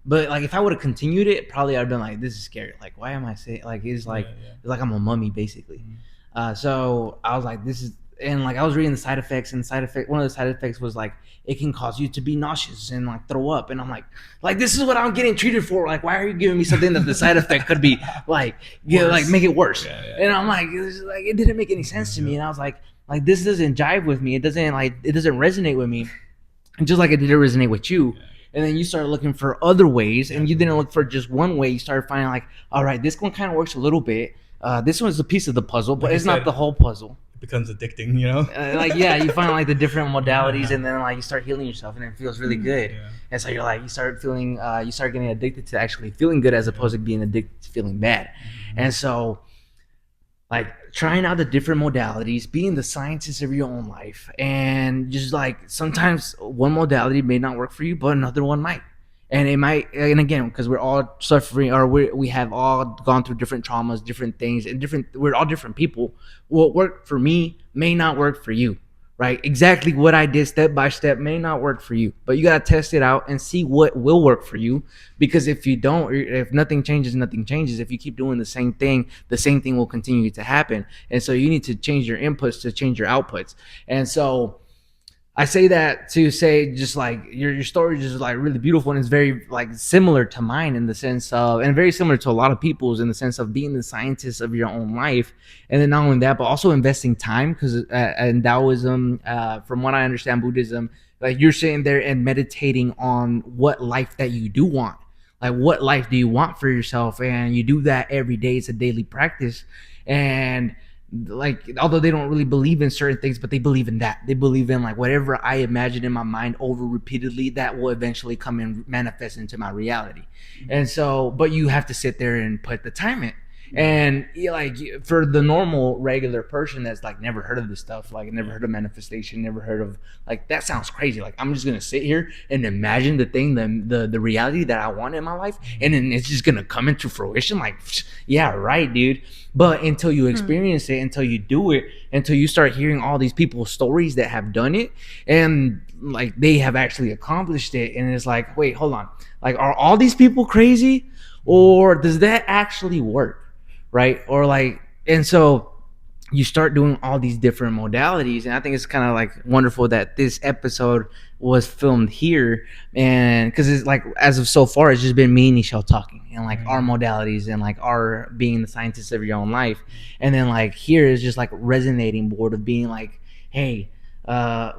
But like, if I would have continued it, probably I'd been like, this is scary. Like, why am I saying, like, it's like I'm a mummy basically. So I was like, this is, and like I was reading the side effects, and one of the side effects was like, it can cause you to be nauseous and like throw up. And I'm like this is what I'm getting treated for. Like, why are you giving me something that the side effect could be like, like make it worse? And I'm like, it didn't make any sense to me. And I was like this doesn't jive with me. It doesn't resonate with me. And just like it didn't resonate with you. And then you started looking for other ways, and you didn't look for just one way. You started finding like, all right, this one kind of works a little bit. This one's a piece of the puzzle, but it's not the whole puzzle. It becomes addicting, you find like the different modalities, and then like you start healing yourself, and it feels really good. And so you're like, you start getting addicted to actually feeling good as opposed to being addicted to feeling bad. And so like trying out the different modalities, being the scientist of your own life, and just like sometimes one modality may not work for you, but another one might. And it might, and again, because we're all suffering, or we have all gone through different traumas, different things, and we're all different people. What worked for me may not work for you, right? Exactly what I did step by step may not work for you, but you got to test it out and see what will work for you. Because if you don't, if nothing changes, nothing changes. If you keep doing the same thing will continue to happen. And so you need to change your inputs to change your outputs. And so I say that to say just like your story is just like really beautiful, and it's very like similar to mine in the sense of, and very similar to a lot of people's in the sense of being the scientist of your own life. And then not only that, but also investing time, because in Taoism, from what I understand, Buddhism, like you're sitting there and meditating on what life that you do want. Like what life do you want for yourself? And you do that every day. It's a daily practice. And like although they don't really believe in certain things, but they believe in that. They believe in like whatever I imagine in my mind over repeatedly, that will eventually come and manifest into my reality. And so, but you have to sit there and put the time in. And like for the normal regular person that's like never heard of this stuff, like never heard of manifestation, never heard of like that sounds crazy. Like I'm just gonna sit here and imagine the thing, the reality that I want in my life, and then it's just gonna come into fruition. Like yeah, right, dude. But until you experience it, until you do it, until you start hearing all these people's stories that have done it, and like they have actually accomplished it, and it's like, wait, hold on, like are all these people crazy, or does that actually work? Right? Or like, and so you start doing all these different modalities, and I think it's kind of like wonderful that this episode was filmed here. And because it's like as of so far it's just been me and Nichelle talking, and like our modalities, and like our being the scientist of your own life. And then like here is just like resonating board of being like, hey,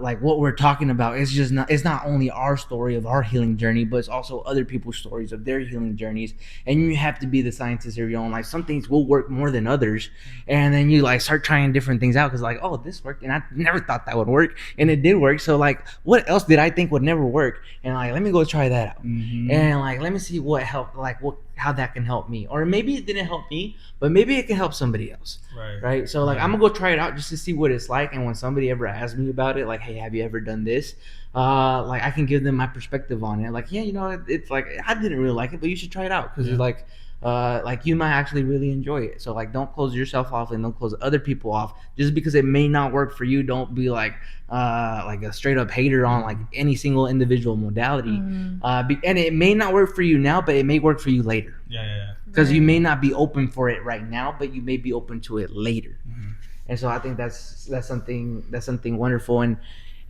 like what we're talking about is just not, it's not only our story of our healing journey, but it's also other people's stories of their healing journeys. And you have to be the scientist of your own life. Some things will work more than others, and then you like start trying different things out, because like, oh, this worked and I never thought that would work, and it did work. So like what else did I think would never work? And like let me go try that out. And like let me see what helped, like what, how that can help me. Or maybe it didn't help me, but maybe it can help somebody else. Right. So like I'm gonna go try it out just to see what it's like. And when somebody ever asks me about it, like, hey, have you ever done this? Like I can give them my perspective on it. Like, yeah, you know, it's like I didn't really like it, but you should try it out, because it's like you might actually really enjoy it. So like don't close yourself off, and don't close other people off just because it may not work for you. Don't be like a straight up hater on like any single individual modality. And it may not work for you now, but it may work for you later. Because you may not be open for it right now, but you may be open to it later. And so I think that's something wonderful.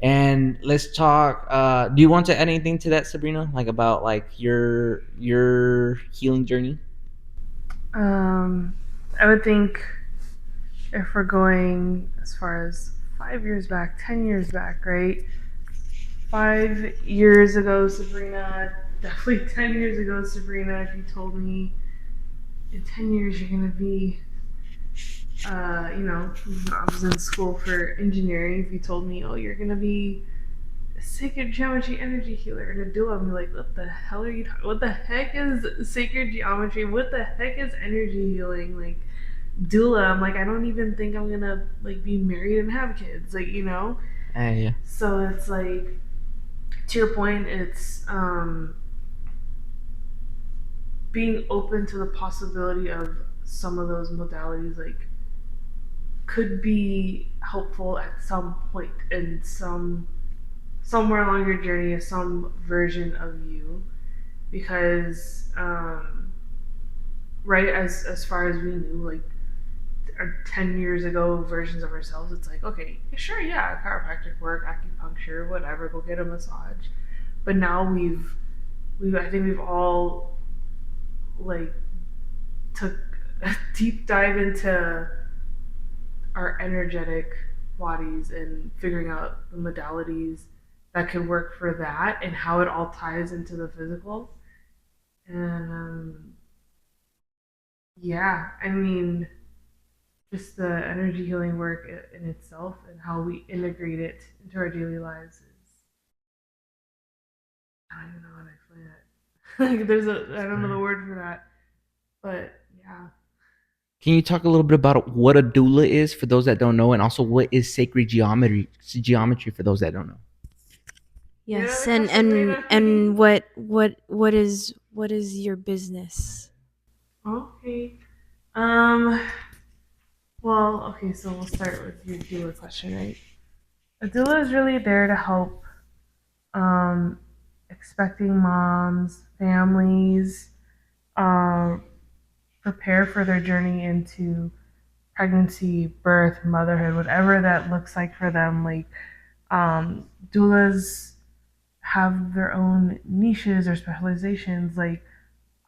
And let's talk. Do you want to add anything to that, Sabrina? Like about like your healing journey? I would think if we're going as far as 5 years back, 10 years back, right? 5 years ago, Sabrina, definitely 10 years ago, Sabrina, if you told me in 10 years you're going to be, I was in school for engineering. If you told me, oh, you're going to be a sacred geometry energy healer and a doula, I'm like, what the hell are you talking? What the heck is sacred geometry? What the heck is energy healing? Like, doula, I'm like, I don't even think I'm gonna like be married and have kids, like, you know. Yeah. So it's like, to your point, it's being open to the possibility of some of those modalities like could be helpful at some point in somewhere along your journey, some version of you, because right, as far as we knew, like 10 years ago versions of ourselves, it's like, okay, sure, yeah, chiropractic work, acupuncture, whatever, go get a massage. But now I think we've all like took a deep dive into our energetic bodies and figuring out the modalities that could work for that and how it all ties into the physical. And yeah, I mean, just the energy healing work in itself and how we integrate it into our daily lives is, I don't even know how to explain it. Like I don't know the word for that, but yeah. Can you talk a little bit about what a doula is for those that don't know, and also what is sacred geometry for those that don't know? Yes, Yeah, and what is your business? Okay. Well, okay, so we'll start with your doula question, right? A doula is really there to help um, expecting moms, families, um, prepare for their journey into pregnancy, birth, motherhood, whatever that looks like for them. Like doulas have their own niches or specializations. Like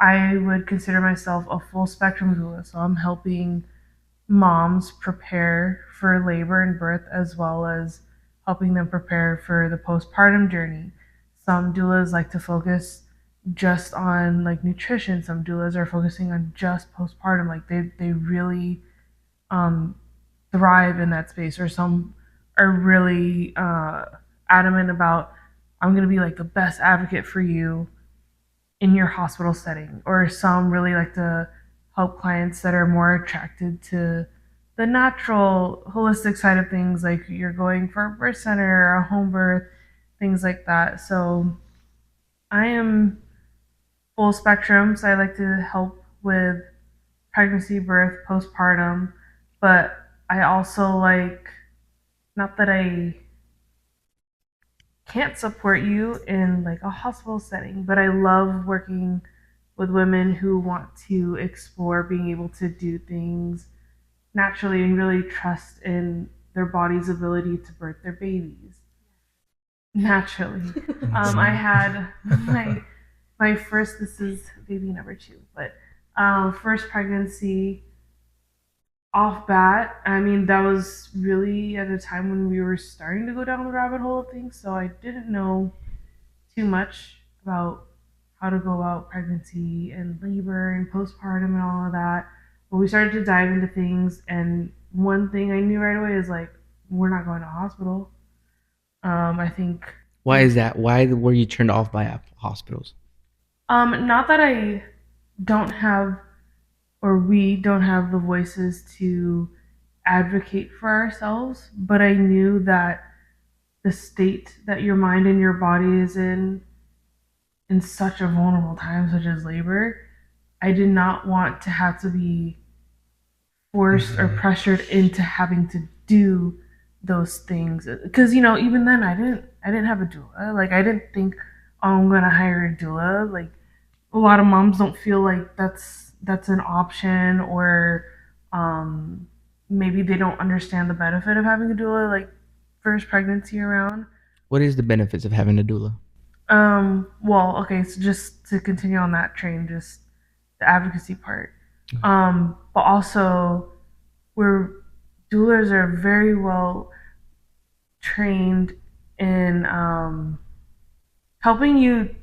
I would consider myself a full spectrum doula, so I'm helping moms prepare for labor and birth as well as helping them prepare for the postpartum journey. Some doulas like to focus just on like nutrition. Some doulas are focusing on just postpartum. Like they really um, thrive in that space, or some are really adamant about I'm going to be like the best advocate for you in your hospital setting, or some really like to help clients that are more attracted to the natural holistic side of things, like you're going for a birth center or a home birth, things like that. So I am full spectrum, so I like to help with pregnancy, birth, postpartum, but I also like, not that I can't support you in like a hospital setting, but I love working with women who want to explore being able to do things naturally and really trust in their body's ability to birth their babies naturally. I had my first, this is baby number 2, but first pregnancy off bat. I mean, that was really at a time when we were starting to go down the rabbit hole of things, so I didn't know too much about how to go about pregnancy and labor and postpartum and all of that. But we started to dive into things, and one thing I knew right away is like, we're not going to hospital. I think Why is that? Why were you turned off by hospitals? not that I don't have, or we don't have the voices to advocate for ourselves, but I knew that the state that your mind and your body is in such a vulnerable time such as labor, I did not want to have to be forced or pressured into having to do those things, because even then I didn't have a doula. Like I didn't think, oh, I'm gonna hire a doula. Like a lot of moms don't feel like that's an option, or um, maybe they don't understand the benefit of having a doula, like first pregnancy around. What is the benefits of having a doula? Well, okay, so just to continue on that train, just the advocacy part. But also, we're doulas are very well trained in helping you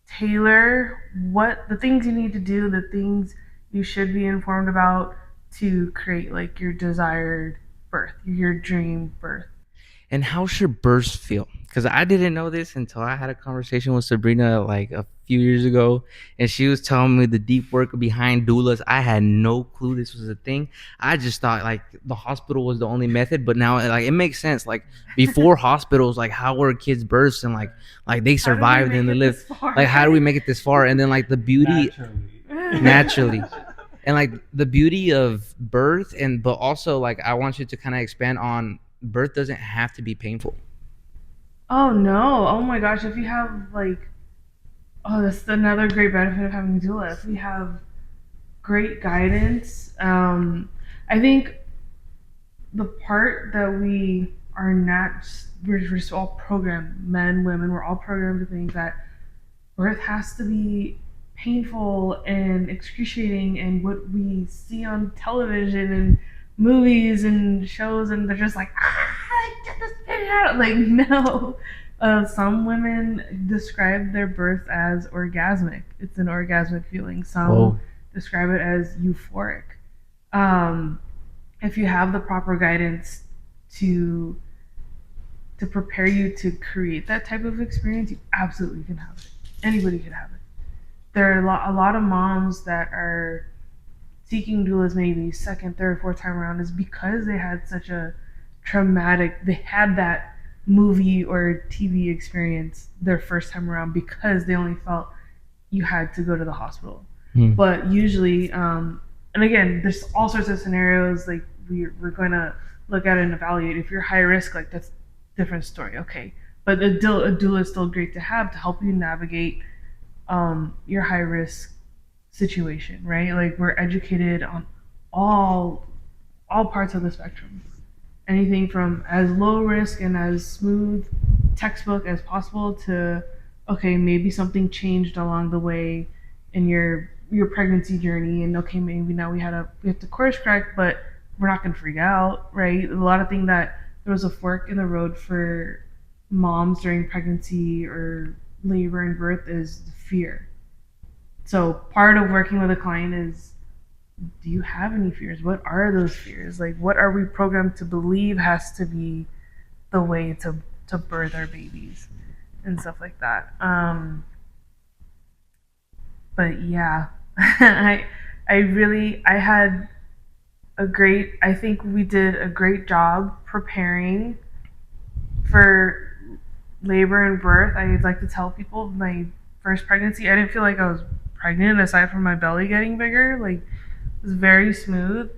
tailor what the things you need to do, the things you should be informed about to create like your desired birth, your dream birth. And how should births feel? Because I didn't know this until I had a conversation with Sabrina like a few years ago, and she was telling me the deep work behind doulas. I had no clue this was a thing. I just thought like the hospital was the only method, but now like it makes sense. Like before hospitals, like how were kids' births, and like they survived and they lived. Like how do we make it this far? And then like the beauty naturally. And like the beauty of birth, and but also like I want you to kind of expand on birth doesn't have to be painful. Oh no! Oh my gosh! If you have like, oh, that's another great benefit of having a doula. If we have great guidance, I think the part that we are not, we're just all programmed, men, women, we're all programmed to think that birth has to be painful and excruciating, and what we see on television and movies and shows, and they're just like, get this baby out. Like, no. Some women describe their birth as orgasmic. It's an orgasmic feeling. Some Oh, describe it as euphoric. Um, if you have the proper guidance to to prepare you to create that type of experience, you absolutely can have it. Anybody can have it. There are a lot of moms that are seeking doulas maybe second, third, fourth time around is because they had such a traumatic, they had that movie or TV experience their first time around because they only felt you had to go to the hospital. But usually, and again, there's all sorts of scenarios like we're going to look at and evaluate. If you're high risk, like that's a different story, okay. But a doula is still great to have to help you navigate your high risk situation, right? Like we're educated on all parts of the spectrum, anything from as low risk and as smooth textbook as possible to okay, maybe something changed along the way in your pregnancy journey, and okay, maybe now we have to course correct, but we're not going to freak out, right? A lot of things that there was a fork in the road for moms during pregnancy or labor and birth is fear. So part of working with a client is, do you have any fears? What are those fears? Like, what are we programmed to believe has to be the way to birth our babies and stuff like that. But yeah, I had I think we did a great job preparing for labor and birth. I'd like to tell people my first pregnancy, I didn't feel like I was pregnant aside from my belly getting bigger. Like, it was very smooth.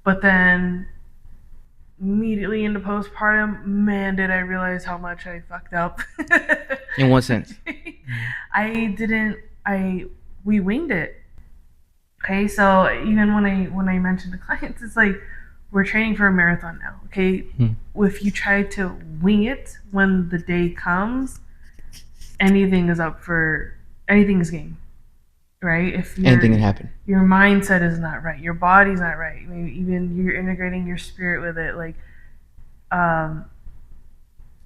But then immediately into postpartum, man, did I realize how much I fucked up. In what sense? We winged it. Okay, so even when I mentioned to clients, it's like we're training for a marathon now. Okay, if you try to wing it when the day comes, anything is game, right? If anything can happen. Your mindset is not right, your body's not right. Maybe even you're integrating your spirit with it. Like,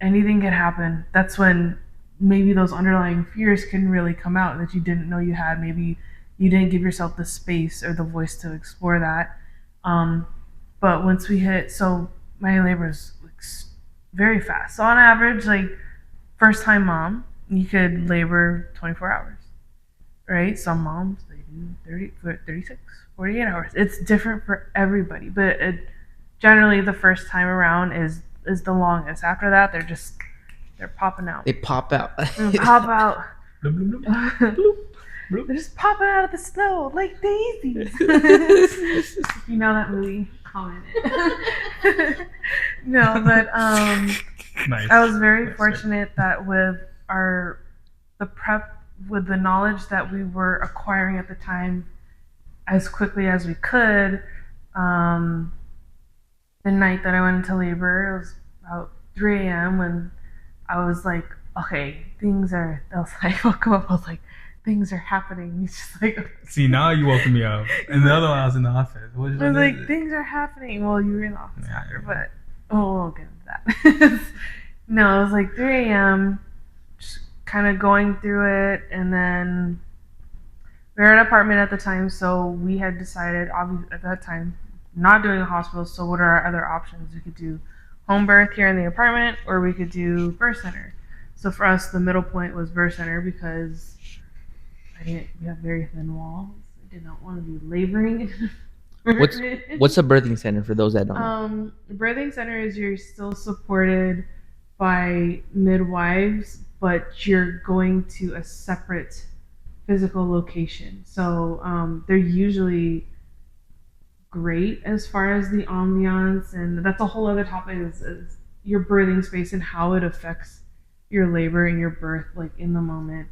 anything can happen. That's when maybe those underlying fears can really come out that you didn't know you had. Maybe you didn't give yourself the space or the voice to explore that. But once we hit, so my labor is like very fast. So on average, like first time mom, you could labor 24 hours, right? Some moms, they do 36, 48 hours. It's different for everybody, but generally the first time around is the longest. After that, they're popping out. They pop out. They pop out. Bloop, bloop, bloop. Bloop, bloop. They're just popping out of the snow like daisies. You know that movie? Comment it. No, but Nice. I was very Nice, fortunate that with the prep, with the knowledge that we were acquiring at the time as quickly as we could, the night that I went into labor, it was about 3 a.m. when I was like, okay, I woke up, I was like, things are happening. It's just like, See, now you woken me up. And the other one, I was in the office. I was like, things are happening. Well, you were in the office Yeah, after, yeah. but we'll get into that. No, it was like 3 a.m., just kind of going through it, and then we were in an apartment at the time, so we had decided, obviously, at that time, not doing a hospital, so what are our other options? We could do home birth here in the apartment, or we could do birth center. So for us, the middle point was birth center because we have very thin walls. I did not want to be laboring. What's a birthing center for those that don't know? The birthing center is you're still supported by midwives, but you're going to a separate physical location. So they're usually great as far as the ambiance, and that's a whole other topic is your birthing space and how it affects your labor and your birth, like in the moment.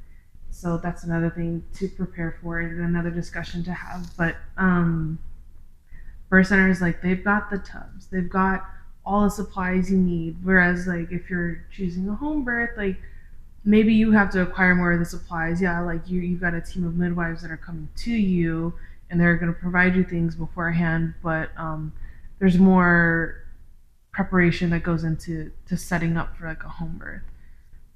So that's another thing to prepare for and another discussion to have. But birth centers, like, they've got the tubs, they've got all the supplies you need. Whereas, like, if you're choosing a home birth, like, maybe you have to acquire more of the supplies. Yeah, like you've got a team of midwives that are coming to you and they're going to provide you things beforehand, but there's more preparation that goes into setting up for like a home birth.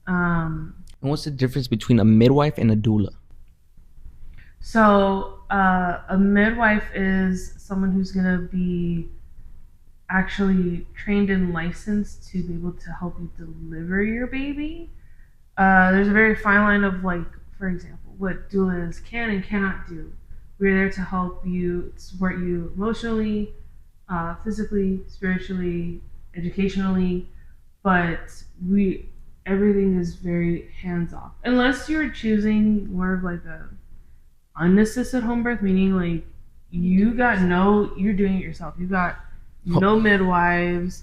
And what's the difference between a midwife and a doula? So a midwife is someone who's going to be actually trained and licensed to be able to help you deliver your baby. There's a very fine line of, like, for example, what doulas can and cannot do We're there to help you, support you emotionally, physically, spiritually, educationally, but everything is very hands off. Unless you're choosing more of like a unassisted home birth, meaning like you're doing it yourself. You got no midwives.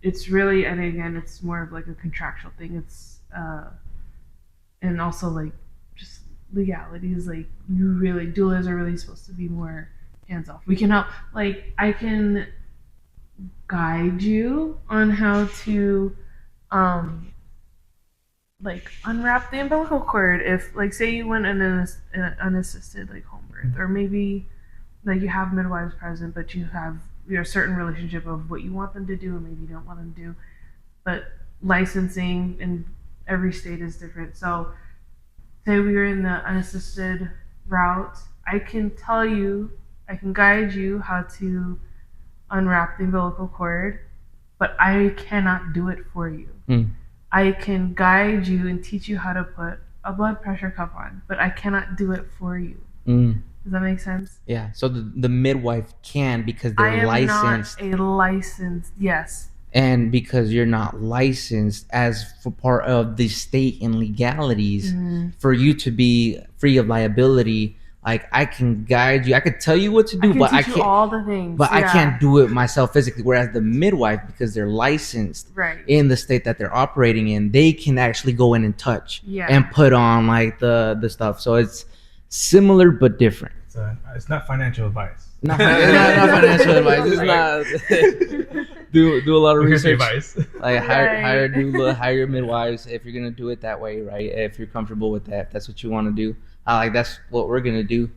It's really, and again, it's more of like a contractual thing. It's and also like just legalities. Like doulas are really supposed to be more hands off. We can help. Like I can guide you on how to like unwrap the umbilical cord if like say you went in an unassisted like home birth, or maybe like you have midwives present but you have a certain relationship of what you want them to do and maybe you don't want them to do, but licensing in every state is different. So say we were in the unassisted route, I can guide you how to unwrap the umbilical cord, but I cannot do it for you. I can guide you and teach you how to put a blood pressure cuff on, but I cannot do it for you. Does that make sense? Yeah. So the midwife can, because I they're am licensed, not a licensed, yes. and because you're not licensed as for part of the state and legalities, for you to be free of liability. Like I can guide you, I could tell you what to do, but I can't. All the things, But yeah. I can't do it myself physically. Whereas the midwife, because they're licensed Right. in the state that they're operating in, they can actually go in and touch and put on like the stuff. So it's similar but different. It's not financial advice. Not financial advice. It's not. Do a lot of research. Advice. Like hire doula, hire midwives if you're gonna do it that way, right? If you're comfortable with that, if that's what you want to do. That's what we're gonna do.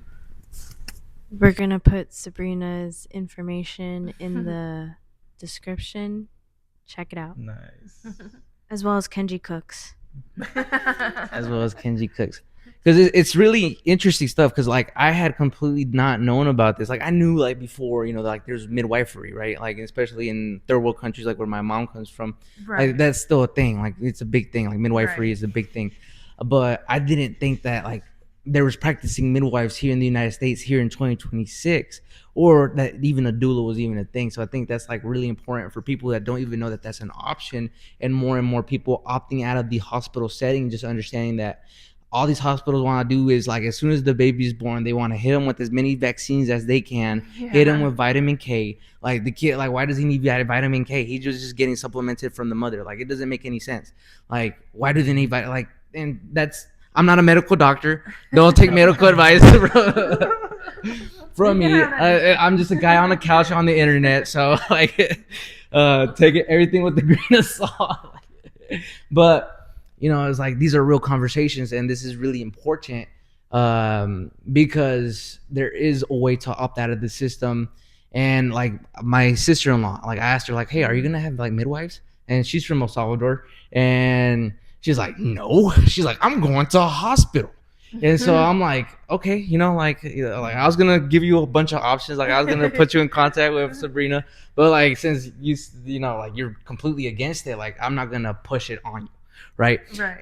We're going to put Sabrina's information in the description. Check it out. Nice. As well as Kenji Cooks. As well as Kenji Cooks. Because it's really interesting stuff, because like I had completely not known about this. Like I knew like before, like there's midwifery, right? Like especially in third world countries like where my mom comes from. Right. Like that's still a thing. Like it's a big thing. Like midwifery is a big thing. But I didn't think that like there was practicing midwives here in the United States here in 2026, or that even a doula was even a thing. So I think that's like really important for people that don't even know that that's an option, and more people opting out of the hospital setting, just understanding that all these hospitals want to do is like as soon as the baby's born, they want to hit them with as many vaccines as they can, hit him with vitamin K. Like the kid, like why does he need vitamin K? He's just getting supplemented from the mother. Like it doesn't make any sense. Like why do they need like, and that's, I'm not a medical doctor. Don't take medical advice from me. I'm just a guy on a couch on the internet. So like, take everything with a grain of salt. But it's like these are real conversations, and this is really important because there is a way to opt out of the system. And like my sister-in-law, like I asked her, like, hey, are you gonna have like midwives? And she's from El Salvador, and she's like, no. She's like, I'm going to a hospital. And so I'm like, okay, like I was gonna give you a bunch of options. Like I was gonna put you in contact with Sabrina, but like since like you're completely against it, like I'm not gonna push it on you. Right.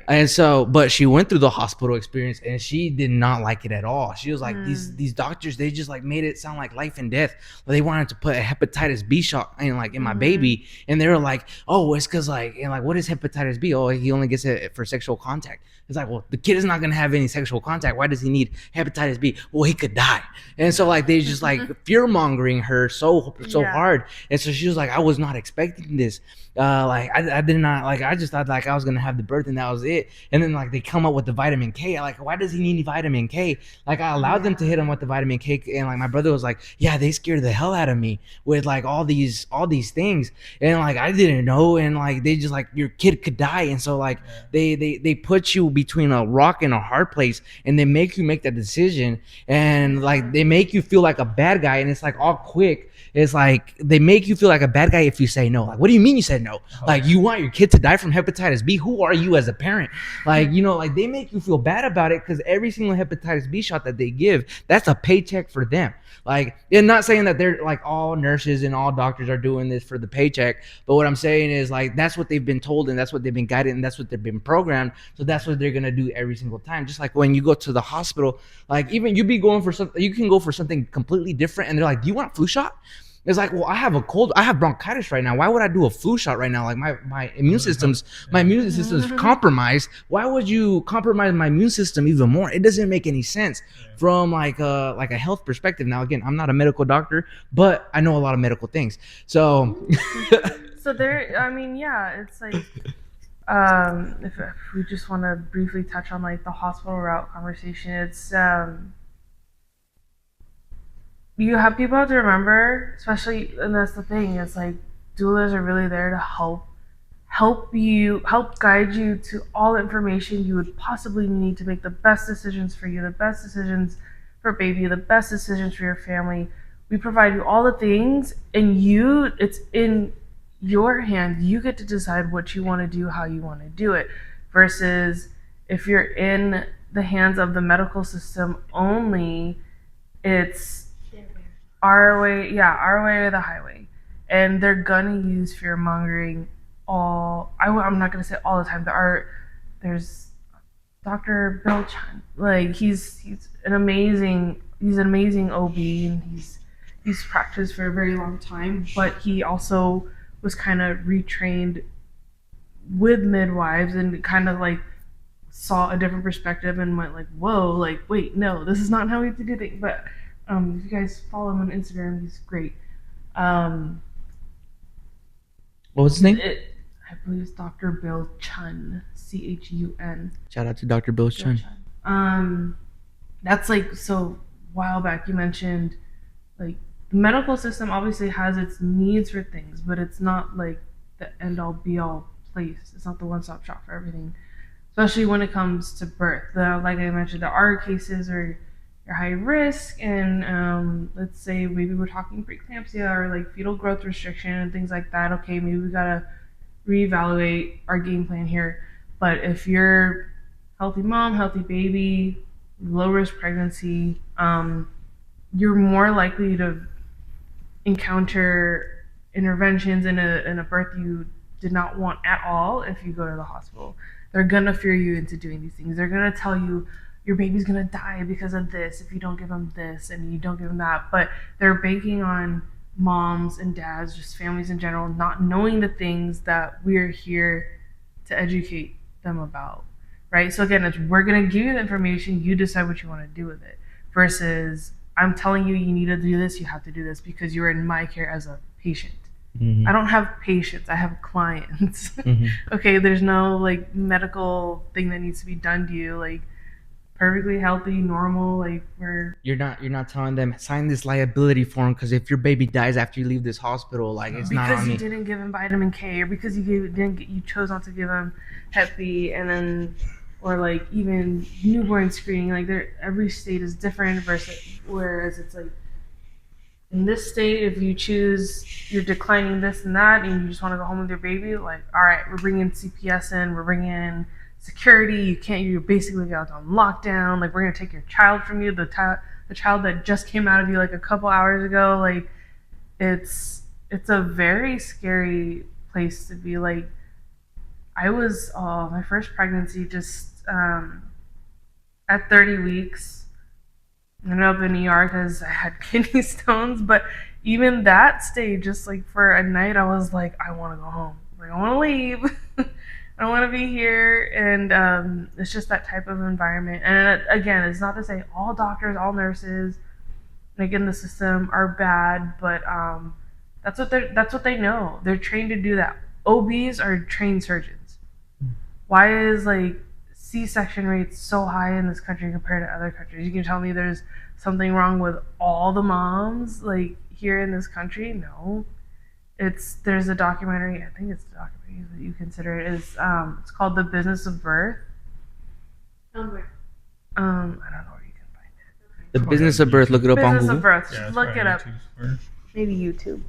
And so, but she went through the hospital experience and she did not like it at all. She was like, these doctors, they just like made it sound like life and death. They wanted to put a hepatitis B shot in my baby, and they were like, oh, it's because like, and like, what is hepatitis B? Oh, he only gets it for sexual contact. It's like, well, the kid is not gonna have any sexual contact. Why does he need hepatitis B? Well, he could die. And so like they just like fear mongering her so hard. And so she was like, I was not expecting this. Like I did not, like I just thought like I was gonna have the birth and that was it. And then like they come up with the vitamin K. Like, why does he need vitamin K? Like I allowed them to hit him with the vitamin K, and like my brother was like, yeah, they scared the hell out of me with like all these things, and like I didn't know, and like they just like your kid could die. And so like they put you between a rock and a hard place, and they make you make that decision, and like they make you feel like a bad guy, and it's like all quick. It's like they make you feel like a bad guy if you say no. Like, what do you mean you said no? Like, you want your kid to die from hepatitis B? Who are you as a parent? Like, like they make you feel bad about it because every single hepatitis B shot that they give, that's a paycheck for them. Like, and not saying that they're like all nurses and all doctors are doing this for the paycheck, but what I'm saying is like that's what they've been told, and that's what they've been guided, and that's what they've been programmed. So that's what they're gonna do every single time. Just like when you go to the hospital, like even you be going for something, you can go for something completely different, and they're like, "Do you want a flu shot?" It's like, well, I have a cold, I have bronchitis right now. Why would I do a flu shot right now? Like my immune system's compromised. Why would you compromise my immune system even more? It doesn't make any sense from like a health perspective. Now, again, I'm not a medical doctor, but I know a lot of medical things. So So there, I mean, yeah, it's like, if we just want to briefly touch on like the hospital route conversation, it's you have people have to remember, especially, and that's the thing, it's like doulas are really there to help guide you to all the information you would possibly need to make the best decisions for you, the best decisions for baby, the best decisions for your family. We provide you all the things, and it's in your hand. You get to decide what you want to do, how you want to do it, versus if you're in the hands of the medical system only, it's our way or the highway. And they're gonna use fear mongering I'm not gonna say all the time. There's Dr. Bill Chun. Like he's an amazing OB, and he's practiced for a very long time, but he also was kind of retrained with midwives and kind of like saw a different perspective and went like, whoa, like wait, no, this is not how we have to do things. But if you guys follow him on Instagram, he's great. what was his name? I believe it's Dr. Bill Chun, Chun. Shout out to Dr. Bill Chun. That's like, so a while back you mentioned like the medical system obviously has its needs for things, but it's not like the end all be all place. It's not the one stop shop for everything, especially when it comes to birth. Like I mentioned, there are cases where you're high risk, and let's say maybe we're talking preeclampsia or like fetal growth restriction and things like that. Okay, maybe we gotta reevaluate our game plan here. But if you're healthy mom, healthy baby, low risk pregnancy, you're more likely to encounter interventions in a birth you did not want at all if you go to the hospital. They're gonna fear you into doing these things. They're gonna tell you your baby's gonna die because of this if you don't give them this and you don't give them that. But they're banking on moms and dads, just families in general, not knowing the things that we're here to educate them about, right? So again, we're gonna give you the information, you decide what you want to do with it, versus I'm telling you need to do this, you have to do this because you're in my care as a patient. I don't have patients, I have clients. Okay, there's no like medical thing that needs to be done to you. Like perfectly healthy, normal, like You're not telling them sign this liability form because if your baby dies after you leave this hospital, like it's not on because you me. didn't give him vitamin K, or because you chose not to give him Hep B, and then or like even newborn screening. Like every state is different. Whereas it's like in this state, if you choose you're declining this and that, and you just want to go home with your baby, like all right, we're bringing CPS in, we're bringing in security. You're basically out on lockdown. Like we're gonna take your child from you, the child that just came out of you like a couple hours ago. Like it's a very scary place to be. Like I was my first pregnancy, just at 30 weeks, ended up in ER because I had kidney stones. But even that stage, just like for a night, I was like, I want to go home. Like I want to leave. I don't want to be here. And it's just that type of environment. And again, it's not to say all doctors, all nurses, like in the system, are bad, but that's what they know. They're trained to do that. OBs are trained surgeons. Why is like C-section rates so high in this country compared to other countries? You can tell me there's something wrong with all the moms like here in this country? No. There's a documentary, I think it's a documentary that you consider it is it's called The Business of Birth. I don't know where you can find it. The Business of Birth, look it up on Business Google. of Birth. Yeah, Just look it up. YouTube. Maybe YouTube.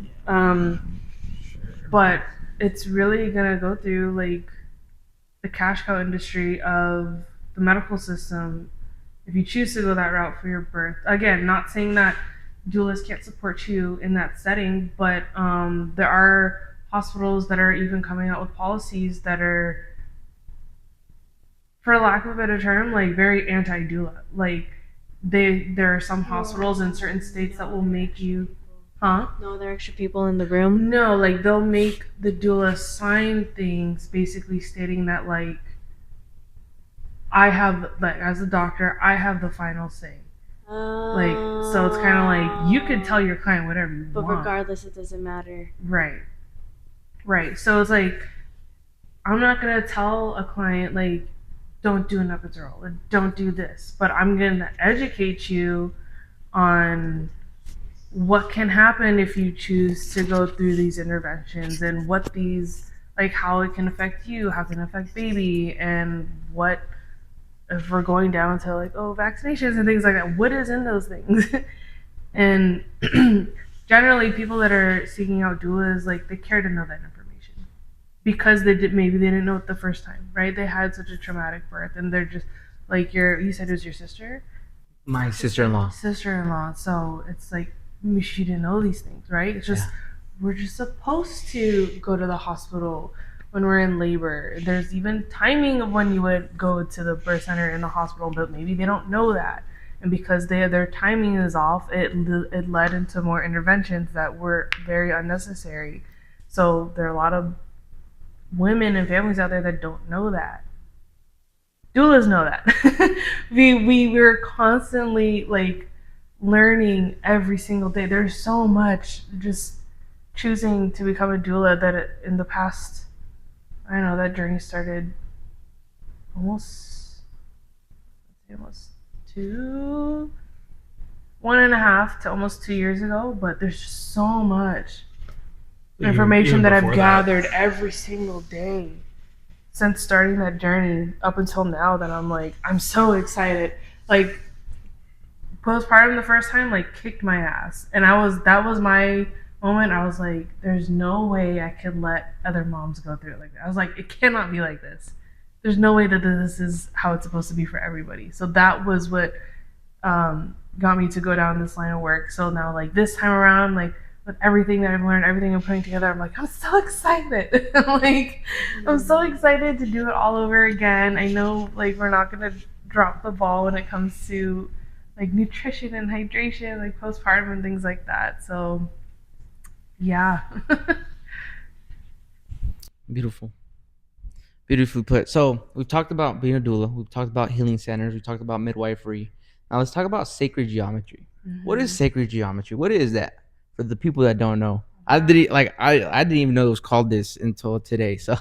But it's really gonna go through like the cash cow industry of the medical system if you choose to go that route for your birth. Again, not saying that doulas can't support you in that setting, but there are hospitals that are even coming out with policies that are for lack of a better term, like very anti-doula. Like there are some hospitals in certain states that will make you, huh? No other extra people in the room. No, like they'll make the doula sign things basically stating that like I have, like, as a doctor, I have the final say. Like, so it's kind of like you could tell your client whatever you But want. regardless, it doesn't matter. Right. Right. So it's like I'm not gonna tell a client like don't do an epidural or don't do this, but I'm gonna educate you on what can happen if you choose to go through these interventions and what these, like, how it can affect you, how it can affect baby, and what if we're going down to like, oh, vaccinations and things like that, what is in those things. And generally people that are seeking out doulas, like, they care to know that information because maybe they didn't know it the first time, right? They had such a traumatic birth and they're just like, you said it was your sister? My sister-in-law. So it's like she didn't know these things, right? It's just we're just supposed to go to the hospital when we're in labor. There's even timing of when you would go to the birth center in the hospital, but maybe they don't know that, and because their timing is off, it led into more interventions that were very unnecessary. So there are a lot of women and families out there that don't know that. Doulas know that. we're constantly like learning every single day. There's so much just choosing to become a doula that in the past, I don't know, that journey started almost 1.5 to almost 2 years ago, but there's just so much information Even that I've before gathered every single day since starting that journey up until now that I'm so excited. Like, postpartum the first time like kicked my ass, and that was my moment. I was like, there's no way I could let other moms go through it like that. I was like, it cannot be like this. There's no way that this is how it's supposed to be for everybody. So that was what got me to go down this line of work. So now, like, this time around, like, with everything that I've learned, everything I'm putting together, I'm like, I'm so excited. I'm so excited to do it all over again. I know, like, we're not gonna drop the ball when it comes to like nutrition and hydration, like postpartum and things like that. So yeah. Beautiful. Beautifully put. So we've talked about being a doula. We've talked about healing centers. We talked about midwifery. Now let's talk about sacred geometry. What is sacred geometry? What is that for the people that don't know? I didn't even know it was called this until today. So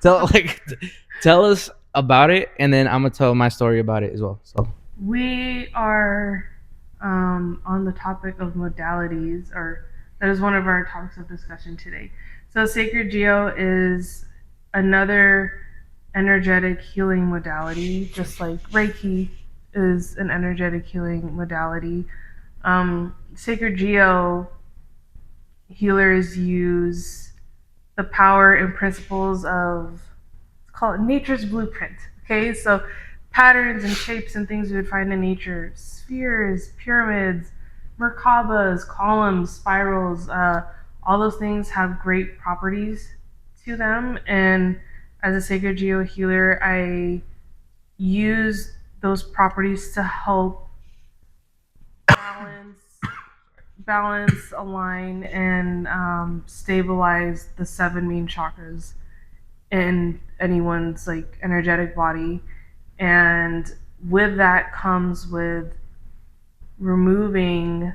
tell us about it, and then I'm gonna tell my story about it as well. So we are on the topic of modalities, or that is one of our topics of discussion today. So sacred geo is another energetic healing modality, just like Reiki is an energetic healing modality. Sacred geo healers use the power and principles of, let's call it nature's blueprint. Okay, so patterns and shapes and things we would find in nature, spheres, pyramids, Merkabas, columns, spirals, all those things have great properties to them. And as a sacred geo healer, I use those properties to help balance, align, and stabilize the 7 main chakras in anyone's like energetic body. And with that comes with removing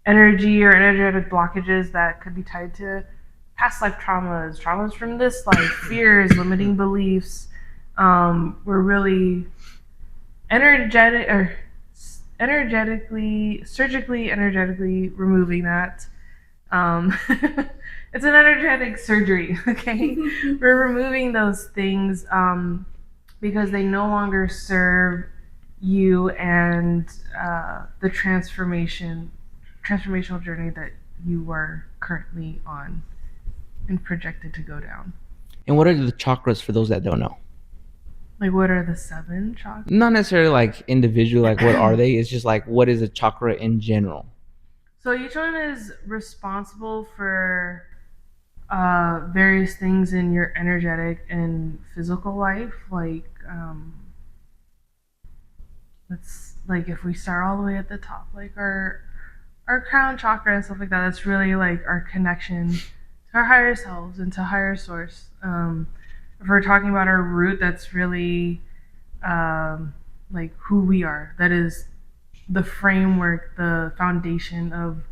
energy or energetic blockages that could be tied to past life traumas from this life, fears, limiting beliefs. We're really surgically energetically removing that. It's an energetic surgery, okay? We're removing those things because they no longer serve you and the transformational journey that you are currently on and projected to go down. And what are the chakras for those that don't know? Like, what are the 7 chakras? Not necessarily like individual, like what are they? It's just like, what is a chakra in general? So each one is responsible for various things in your energetic and physical life. Like, let's like if we start all the way at the top, like our crown chakra and stuff like that. That's really like our connection to our higher selves and to higher source. If we're talking about our root, that's really like who we are. That is the framework, the foundation of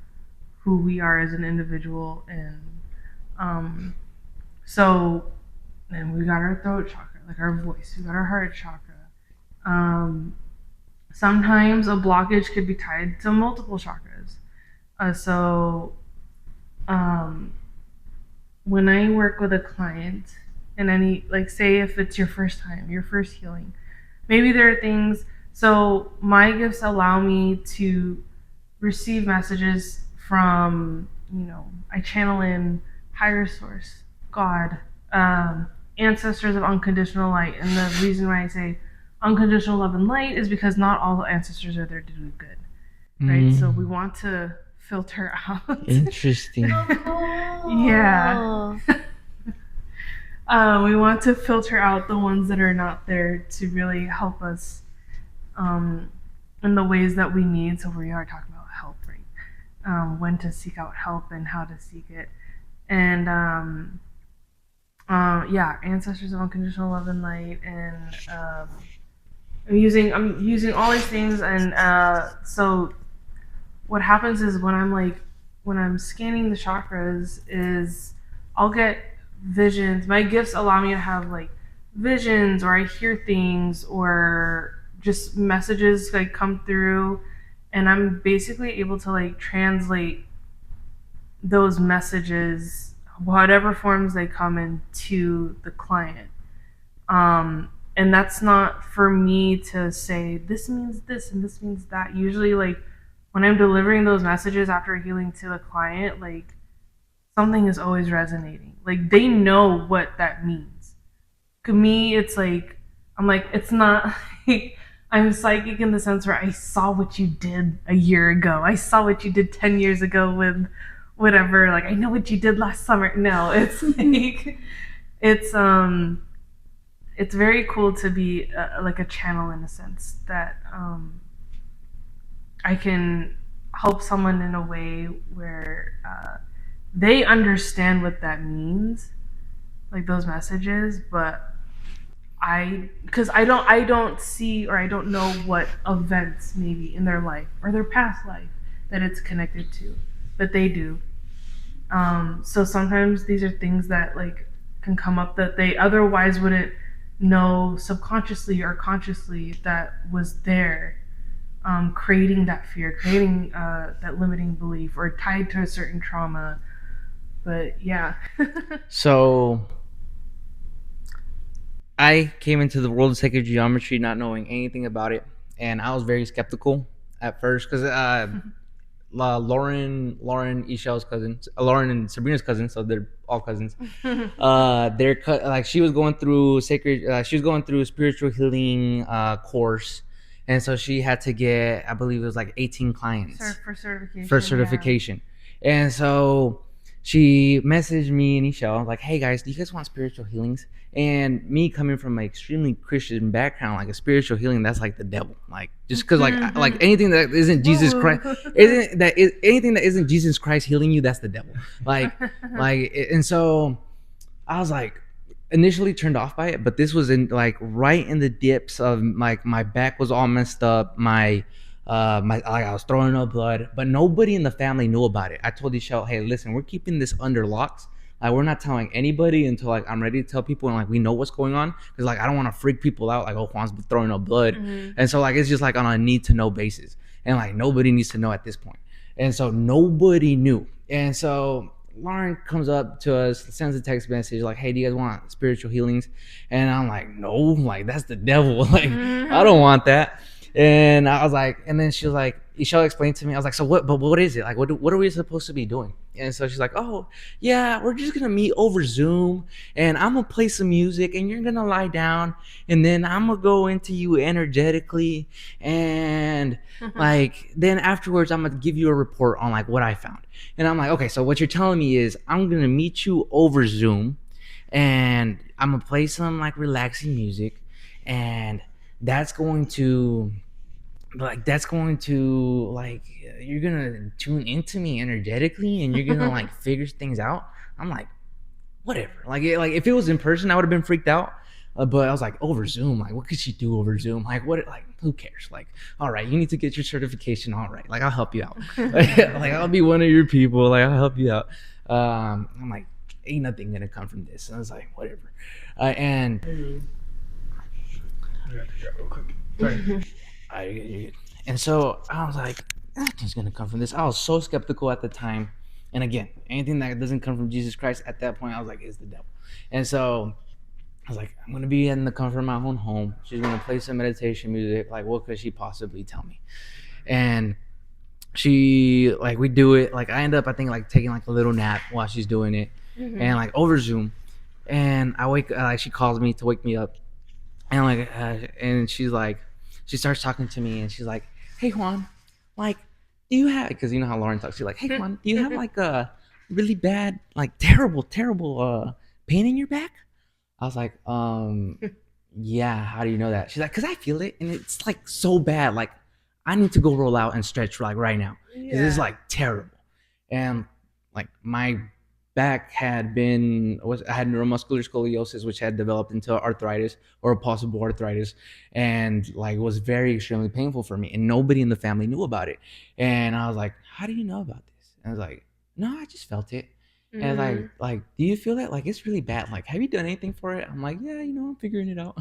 who we are as an individual. And so then we got our throat chakra, like our voice. We got our heart chakra. Sometimes a blockage could be tied to multiple chakras. So when I work with a client, and any, like, say if it's your first time, your first healing, maybe there are things. So my gifts allow me to receive messages from, I channel in higher source, God, ancestors of unconditional light. And the reason why I say unconditional love and light is because not all ancestors are there to do good, right? So we want to filter out. Interesting. Yeah. We want to filter out the ones that are not there to really help us in the ways that we need. So we are talking about help, right? When to seek out help and how to seek it. And ancestors of unconditional love and light. And I'm using all these things. And so what happens is when I'm scanning the chakras is I'll get visions. My gifts allow me to have like visions, or I hear things, or just messages like come through, and I'm basically able to like translate those messages, whatever forms they come in, to the client. And that's not for me to say this means this and this means that. Usually, like when I'm delivering those messages after healing to the client, like something is always resonating. Like they know what that means. To me, it's like, I'm like, it's not like I'm psychic in the sense where I saw what you did a year ago. I saw what you did 10 years ago with whatever. Like I know what you did last summer. No, it's like, it's very cool to be like a channel in a sense that I can help someone in a way where they understand what that means, like those messages, but because I don't see, or I don't know what events maybe in their life or their past life that it's connected to, but they do. So sometimes these are things that like can come up that they otherwise wouldn't know subconsciously or consciously that was there, creating that fear, creating that limiting belief, or tied to a certain trauma. But yeah. So I came into the world of sacred geometry not knowing anything about it, and I was very skeptical at first because Lauren, Ishel's cousin, Lauren and Sabrina's cousin, so they're all cousins. Like she was going through she was going through a spiritual healing course, and so she had to get, I believe it was like 18 clients for certification. For certification, yeah. And so she messaged me and Ishel like, "Hey guys, do you guys want spiritual healings?" And me coming from an extremely Christian background, like a spiritual healing, that's like the devil. Like just because like anything that isn't Jesus Christ, anything that isn't Jesus Christ healing you, that's the devil. And so I was like initially turned off by it, but this was in like right in the dips of like my back was all messed up, I was throwing up blood, but nobody in the family knew about it. I told Ishel, hey, listen, we're keeping this under locks. Like we're not telling anybody until like I'm ready to tell people and like we know what's going on, because like I don't want to freak people out like, oh, Juan's throwing up blood. And so like it's just like on a need to know basis, and like nobody needs to know at this point. And so nobody knew. And so Lauren comes up to us, sends a text message like, hey, do you guys want spiritual healings? And I'm like, no, like that's the devil. Like I don't want that. And I was like, and then she was like, she'll explain to me. I was like, so what? But what is it? Like, what are we supposed to be doing? And so she's like, oh yeah, we're just gonna meet over Zoom, and I'm gonna play some music, and you're gonna lie down, and then I'm gonna go into you energetically, and like then afterwards I'm gonna give you a report on like what I found. And I'm like, okay, so what you're telling me is I'm gonna meet you over Zoom, and I'm gonna play some like relaxing music, and that's going to like you're gonna tune into me energetically, and you're gonna like figure things out. I'm like, whatever. Like if it was in person, I would have been freaked out. But I was like, over Zoom, like what could she do over Zoom? Like what? Like who cares? Like all right, you need to get your certification. All right, like I'll help you out. Like I'll be one of your people. Like I'll help you out. I'm like, ain't nothing gonna come from this. And I was like, whatever. And I got to grab real quick. Sorry. and so I was like, nothing's gonna come from this. I was so skeptical at the time. And again, anything that doesn't come from Jesus Christ at that point, I was like, it's the devil. And so I was like, I'm gonna be in the comfort of my own home. She's gonna play some meditation music. Like, what could she possibly tell me? And she like we do it. Like I end up, I think, like taking like a little nap while she's doing it, and like over Zoom. And I wake like she calls me to wake me up, and like and she's like, she starts talking to me, and she's like, hey Juan, like do you have, because you know how Lauren talks, she's like, hey Juan, do you have like a really bad, like terrible pain in your back? I was like, yeah, how do you know that? She's like, because I feel it, and it's like so bad, like I need to go roll out and stretch like right now. This is like terrible. And like my back had I had neuromuscular scoliosis, which had developed into arthritis or a possible arthritis, and like was very extremely painful for me, and nobody in the family knew about it. And I was like, how do you know about this? And I was like, no, I just felt it. And like, do you feel that? Like, it's really bad. Like, have you done anything for it? I'm like, yeah, I'm figuring it out.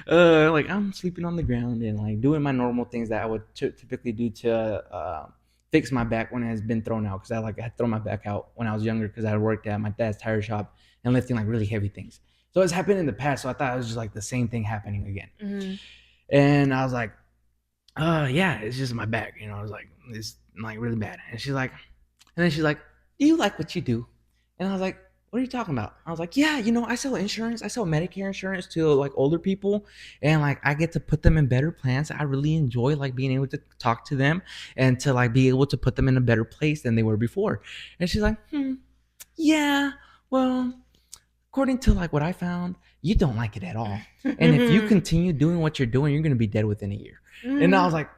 Like, I'm sleeping on the ground and like doing my normal things that I would typically do to fix my back when it has been thrown out. Because I had thrown my back out when I was younger because I had worked at my dad's tire shop and lifting like really heavy things. So it's happened in the past. So I thought it was just like the same thing happening again. And I was like, yeah, it's just my back. I was like, it's like really bad. And then she's like, do you like what you do? And I was like, what are you talking about? I was like, yeah, I sell insurance. I sell Medicare insurance to like older people, and like I get to put them in better plans. I really enjoy like being able to talk to them and to like be able to put them in a better place than they were before. And she's like, yeah, well, according to like what I found, you don't like it at all. And if you continue doing what you're doing, you're going to be dead within a year. And I was like,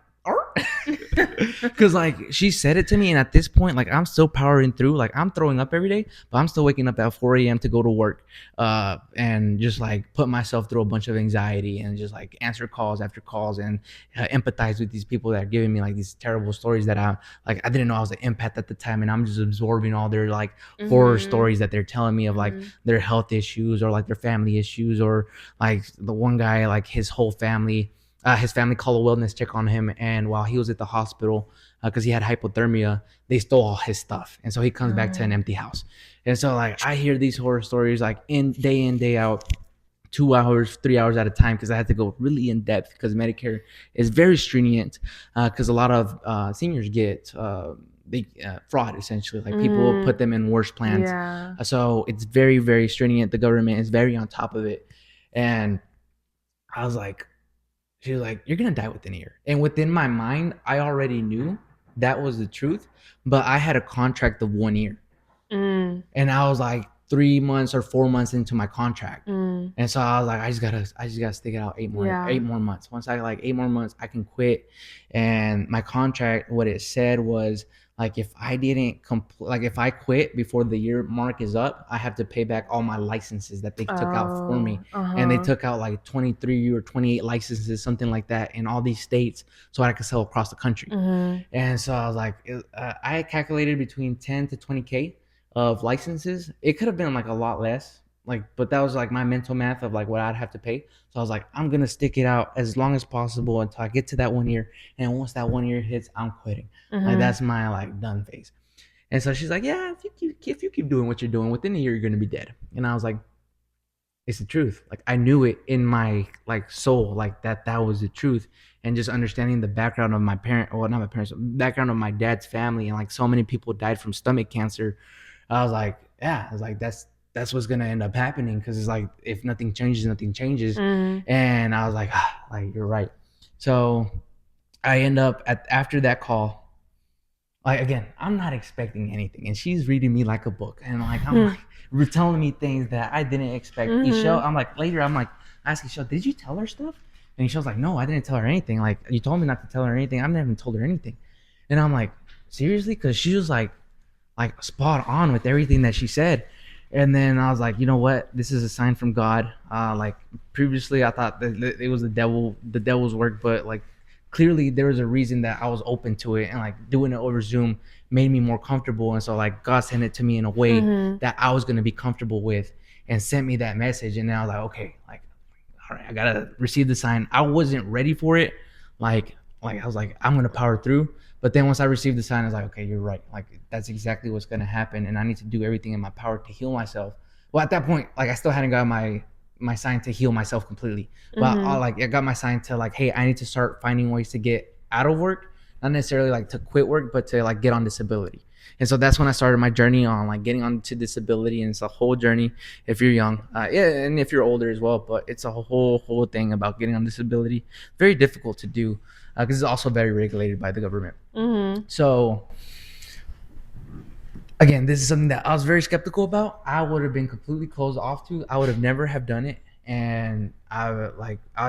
because like she said it to me, and at this point, like I'm still powering through. Like I'm throwing up every day, but I'm still waking up at 4 a.m. to go to work, and just like put myself through a bunch of anxiety and just like answer calls after calls and empathize with these people that are giving me like these terrible stories that I didn't know I was an empath at the time, and I'm just absorbing all their like horror stories that they're telling me of like their health issues or like their family issues, or like the one guy, like his whole family. His family called a wellness check on him, and while he was at the hospital, because he had hypothermia, they stole all his stuff, and so he comes back to an empty house. And so like I hear these horror stories like in, day out, 2 hours, 3 hours at a time, because I had to go really in depth because Medicare is very stringent, because a lot of seniors get fraud, essentially, like people put them in worse plans. So it's very, very stringent. The government is very on top of it. And I was like, she was like, you're going to die within a year. And within my mind, I already knew that was the truth, but I had a contract of 1 year. And I was like 3 months or 4 months into my contract. And so I was like, I just gotta stick it out 8 more months. Once I like 8 more months, I can quit. And my contract, what it said was, like if I didn't if I quit before the year mark is up, I have to pay back all my licenses that they took out for me. And they took out like 23 or 28 licenses, something like that, in all these states, so I could sell across the country. And so I was like, I calculated between 10 to 20K of licenses. It could have been like a lot less, but that was like my mental math of like what I'd have to pay. So I was like, I'm gonna stick it out as long as possible until I get to that 1 year, and once that 1 year hits, I'm quitting. Like that's my like done phase. And so she's like, yeah, if you keep doing what you're doing, within a year you're gonna be dead. And I was like, it's the truth. Like I knew it in my like soul, like that was the truth. And just understanding the background of my parent, well, not my parents, background of my dad's family, and like so many people died from stomach cancer. I was like, yeah, I was like, that's what's gonna end up happening, because it's like if nothing changes, nothing changes. Mm. And I was like, like you're right. So I end up after that call. Like again, I'm not expecting anything, and she's reading me like a book, and like I'm like telling me things that I didn't expect. Ishel, I'm like later, I'm like asking Ishel, did you tell her stuff? And Ishel's like, no, I didn't tell her anything. Like you told me not to tell her anything. I've never even told her anything. And I'm like, seriously? Because she was like spot on with everything that she said. And then I was like, you know what? This is a sign from God. Like previously, I thought that it was the devil's work, but like clearly there was a reason that I was open to it, and like doing it over Zoom made me more comfortable. And so like God sent it to me in a way that I was gonna be comfortable with, and sent me that message. And then I was like, okay, like all right, I gotta receive the sign. I wasn't ready for it. Like I was like, I'm gonna power through. But then once I received the sign, I was like, okay, you're right. Like that's exactly what's gonna happen, and I need to do everything in my power to heal myself. Well, at that point, like I still hadn't got my sign to heal myself completely, but I got my sign to like, hey, I need to start finding ways to get out of work, not necessarily like to quit work, but to like get on disability. And so that's when I started my journey on like getting onto disability, and it's a whole journey if you're young, yeah, and if you're older as well. But it's a whole thing about getting on disability. Very difficult to do because it's also very regulated by the government. So again, this is something that I was very skeptical about. I would have been completely closed off to. I would have never have done it, and I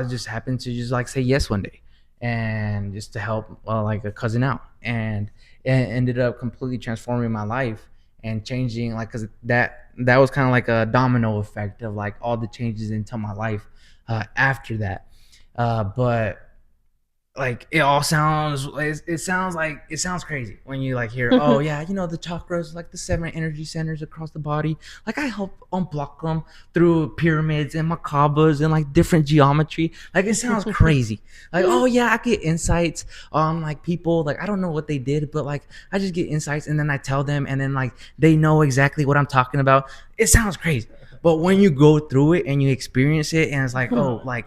just happened to just like say yes one day, and just to help like a cousin out, and it ended up completely transforming my life and changing, like, because that was kind of like a domino effect of like all the changes into my life after that. But like it sounds crazy when you like hear, oh yeah, you know, the chakras, like the 7 energy centers across the body, like I help unblock them through pyramids and macabres and like different geometry. Like it sounds crazy. Like, oh yeah, I get insights on like people, like I don't know what they did, but like I just get insights, and then I tell them, and then like they know exactly what I'm talking about. It sounds crazy, but when you go through it and you experience it, and it's like, oh, like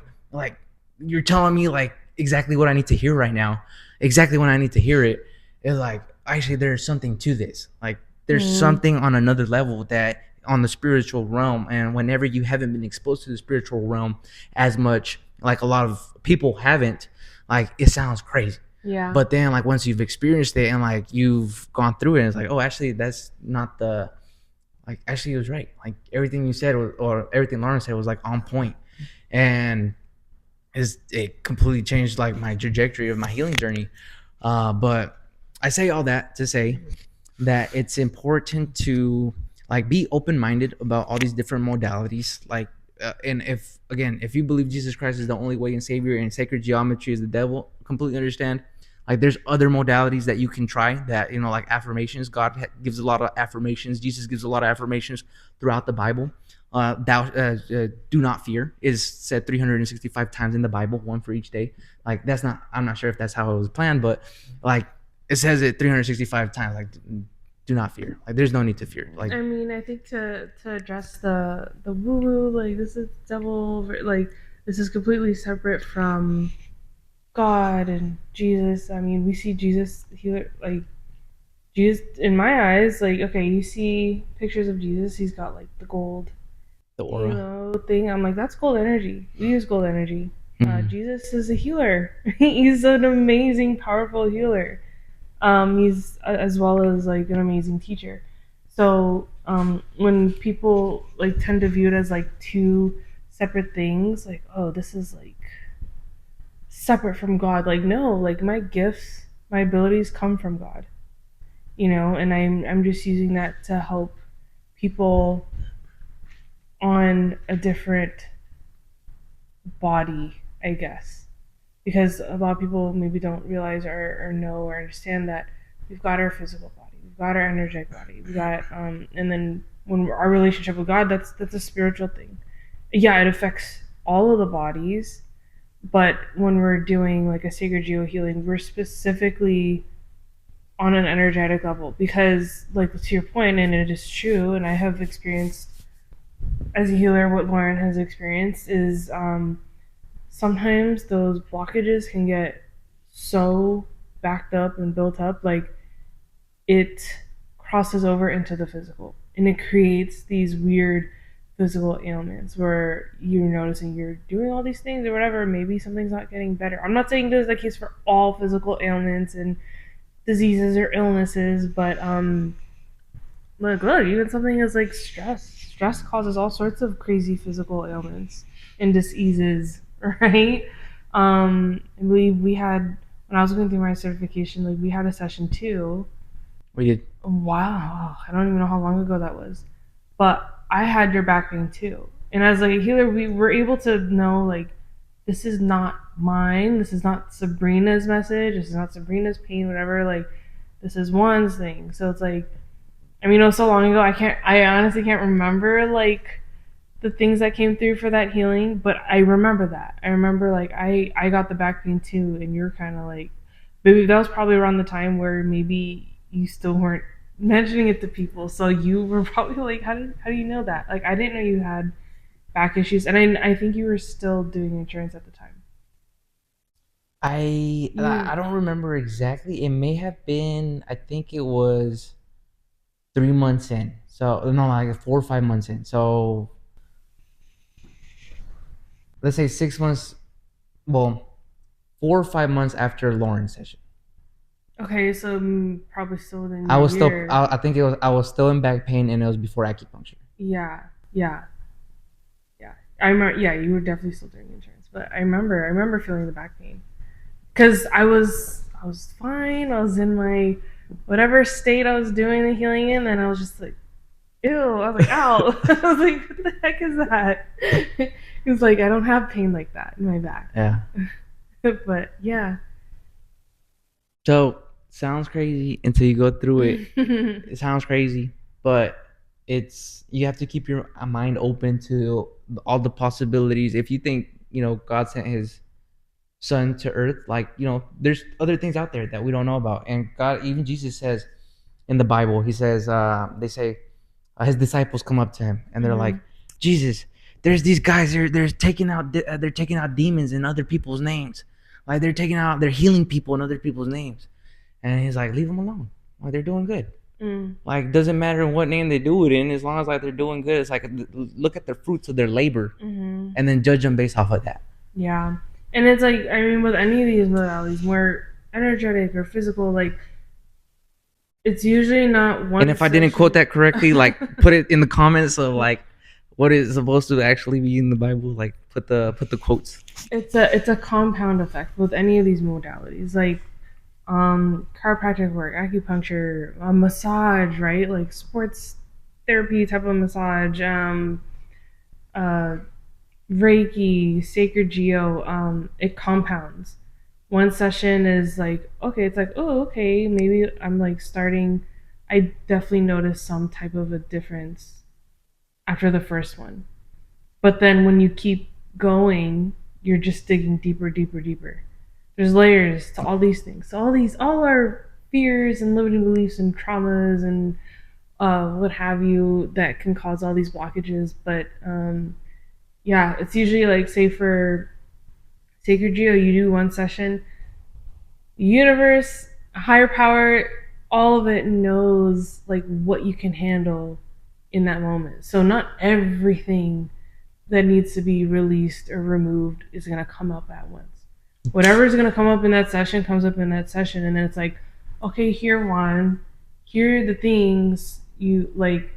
you're telling me like exactly what I need to hear right now, exactly when I need to hear it. It's like, actually, there's something to this. Like, there's something on another level, that on the spiritual realm. And whenever you haven't been exposed to the spiritual realm as much, like a lot of people haven't, like it sounds crazy. Yeah. But then, like once you've experienced it and like you've gone through it, it's like, oh, actually, that's not the, like actually it was right. Like everything you said or everything Lauren said was like on point. And it completely changed like my trajectory of my healing journey. But I say all that to say that it's important to like be open-minded about all these different modalities. Like, and if you believe Jesus Christ is the only way and Savior, and sacred geometry is the devil, completely understand. Like, there's other modalities that you can try. That, you know, like affirmations. God gives a lot of affirmations. Jesus gives a lot of affirmations throughout the Bible. Do not fear is said 365 times in the Bible, one for each day. Like I'm not sure if that's how it was planned, but like it says it 365 times. Like, do not fear. Like, there's no need to fear. Like, I mean, I think to address the woo woo, like this is devil, like this is completely separate from God and Jesus. I mean, we see Jesus, like Jesus in my eyes, like, okay, you see pictures of Jesus, he's got like the gold, the aura, you know, thing. I'm like, that's gold energy. We use gold energy. Jesus is a healer. He's an amazing, powerful healer. He's as well as like an amazing teacher. So when people like tend to view it as like two separate things, like, oh, this is like separate from God. Like, no, like my gifts, my abilities come from God. You know, and I'm just using that to help people on a different body, I guess. Because a lot of people maybe don't realize or know or understand that we've got our physical body, we've got our energetic body, we got and then when our relationship with God, that's a spiritual thing. Yeah, it affects all of the bodies, but when we're doing like a sacred geo healing, we're specifically on an energetic level, because like to your point, and it is true, and I have experienced as a healer, what Lauren has experienced is sometimes those blockages can get so backed up and built up, like it crosses over into the physical and it creates these weird physical ailments where you're noticing you're doing all these things or whatever. Maybe something's not getting better. I'm not saying this is the case for all physical ailments and diseases or illnesses, but look, even something as like stress. Stress causes all sorts of crazy physical ailments and diseases, right? I believe we had when I was going through my certification, like we had a session too. We did. Wow, I don't even know how long ago that was, but I had your back pain too, and as like a healer, we were able to know like this is not mine. This is not Sabrina's message. This is not Sabrina's pain. Whatever. Like this is Juan's thing. So it's like I mean, it was so long ago. I honestly can't remember like the things that came through for that healing, but I remember that. I remember like I got the back pain too, and you're kind of like, maybe that was probably around the time where maybe you still weren't mentioning it to people, so you were probably like, how do you know that? Like, I didn't know you had back issues, and I think you were still doing insurance at the time. I don't remember exactly. It may have been. I think it was 3 months in. So no, like 4 or 5 months in. So let's say 6 months. Well, 4 or 5 months after Lauren's session. Okay, so probably still within I your was still. year. I think it was. I was still in back pain, and it was before acupuncture. Yeah, yeah, yeah. I remember. Yeah, you were definitely still doing insurance, but I remember feeling the back pain because I was fine. I was in my whatever state I was doing the healing in, and I was just like, ew. I was like, ow. I was like, what the heck is that? It was like I don't have pain like that in my back. Yeah. But yeah. So sounds crazy until you go through it. It sounds crazy, but it's you have to keep your mind open to all the possibilities. If you think God sent His Son to Earth, like there's other things out there that we don't know about. And God, even Jesus says in the Bible, He says, they say His disciples come up to Him and they're like, Mhm. Jesus, there's these guys. They're taking out demons in other people's names. Like they're healing people in other people's names. And He's like, leave them alone. Like they're doing good. Mm. Like doesn't matter what name they do it in, as long as like they're doing good. It's like look at the fruits of their labor, Mhm. and then judge them based off of that. Yeah. And it's like, I mean, with any of these modalities, more energetic or physical, like, it's usually not one And if I didn't quote session. that correctly, like put it in the comments of like what is supposed to actually be in the Bible. Like put the quotes. It's a compound effect with any of these modalities, like chiropractic work, acupuncture, massage, right? Like sports therapy type of massage, uh, Reiki, sacred geo, it compounds. One session is like, okay, it's like, oh, okay, maybe I'm like starting. I definitely noticed some type of a difference after the first one. But then when you keep going, you're just digging deeper, deeper, deeper. There's layers to all these things. So all our fears and limiting beliefs and traumas and what have you that can cause all these blockages. But yeah, it's usually like, say for Sacred Geo, you do one session, universe, higher power, all of it knows like what you can handle in that moment. So not everything that needs to be released or removed is going to come up at once. Whatever is going to come up in that session comes up in that session, and then it's like, okay, here one, here are the things you like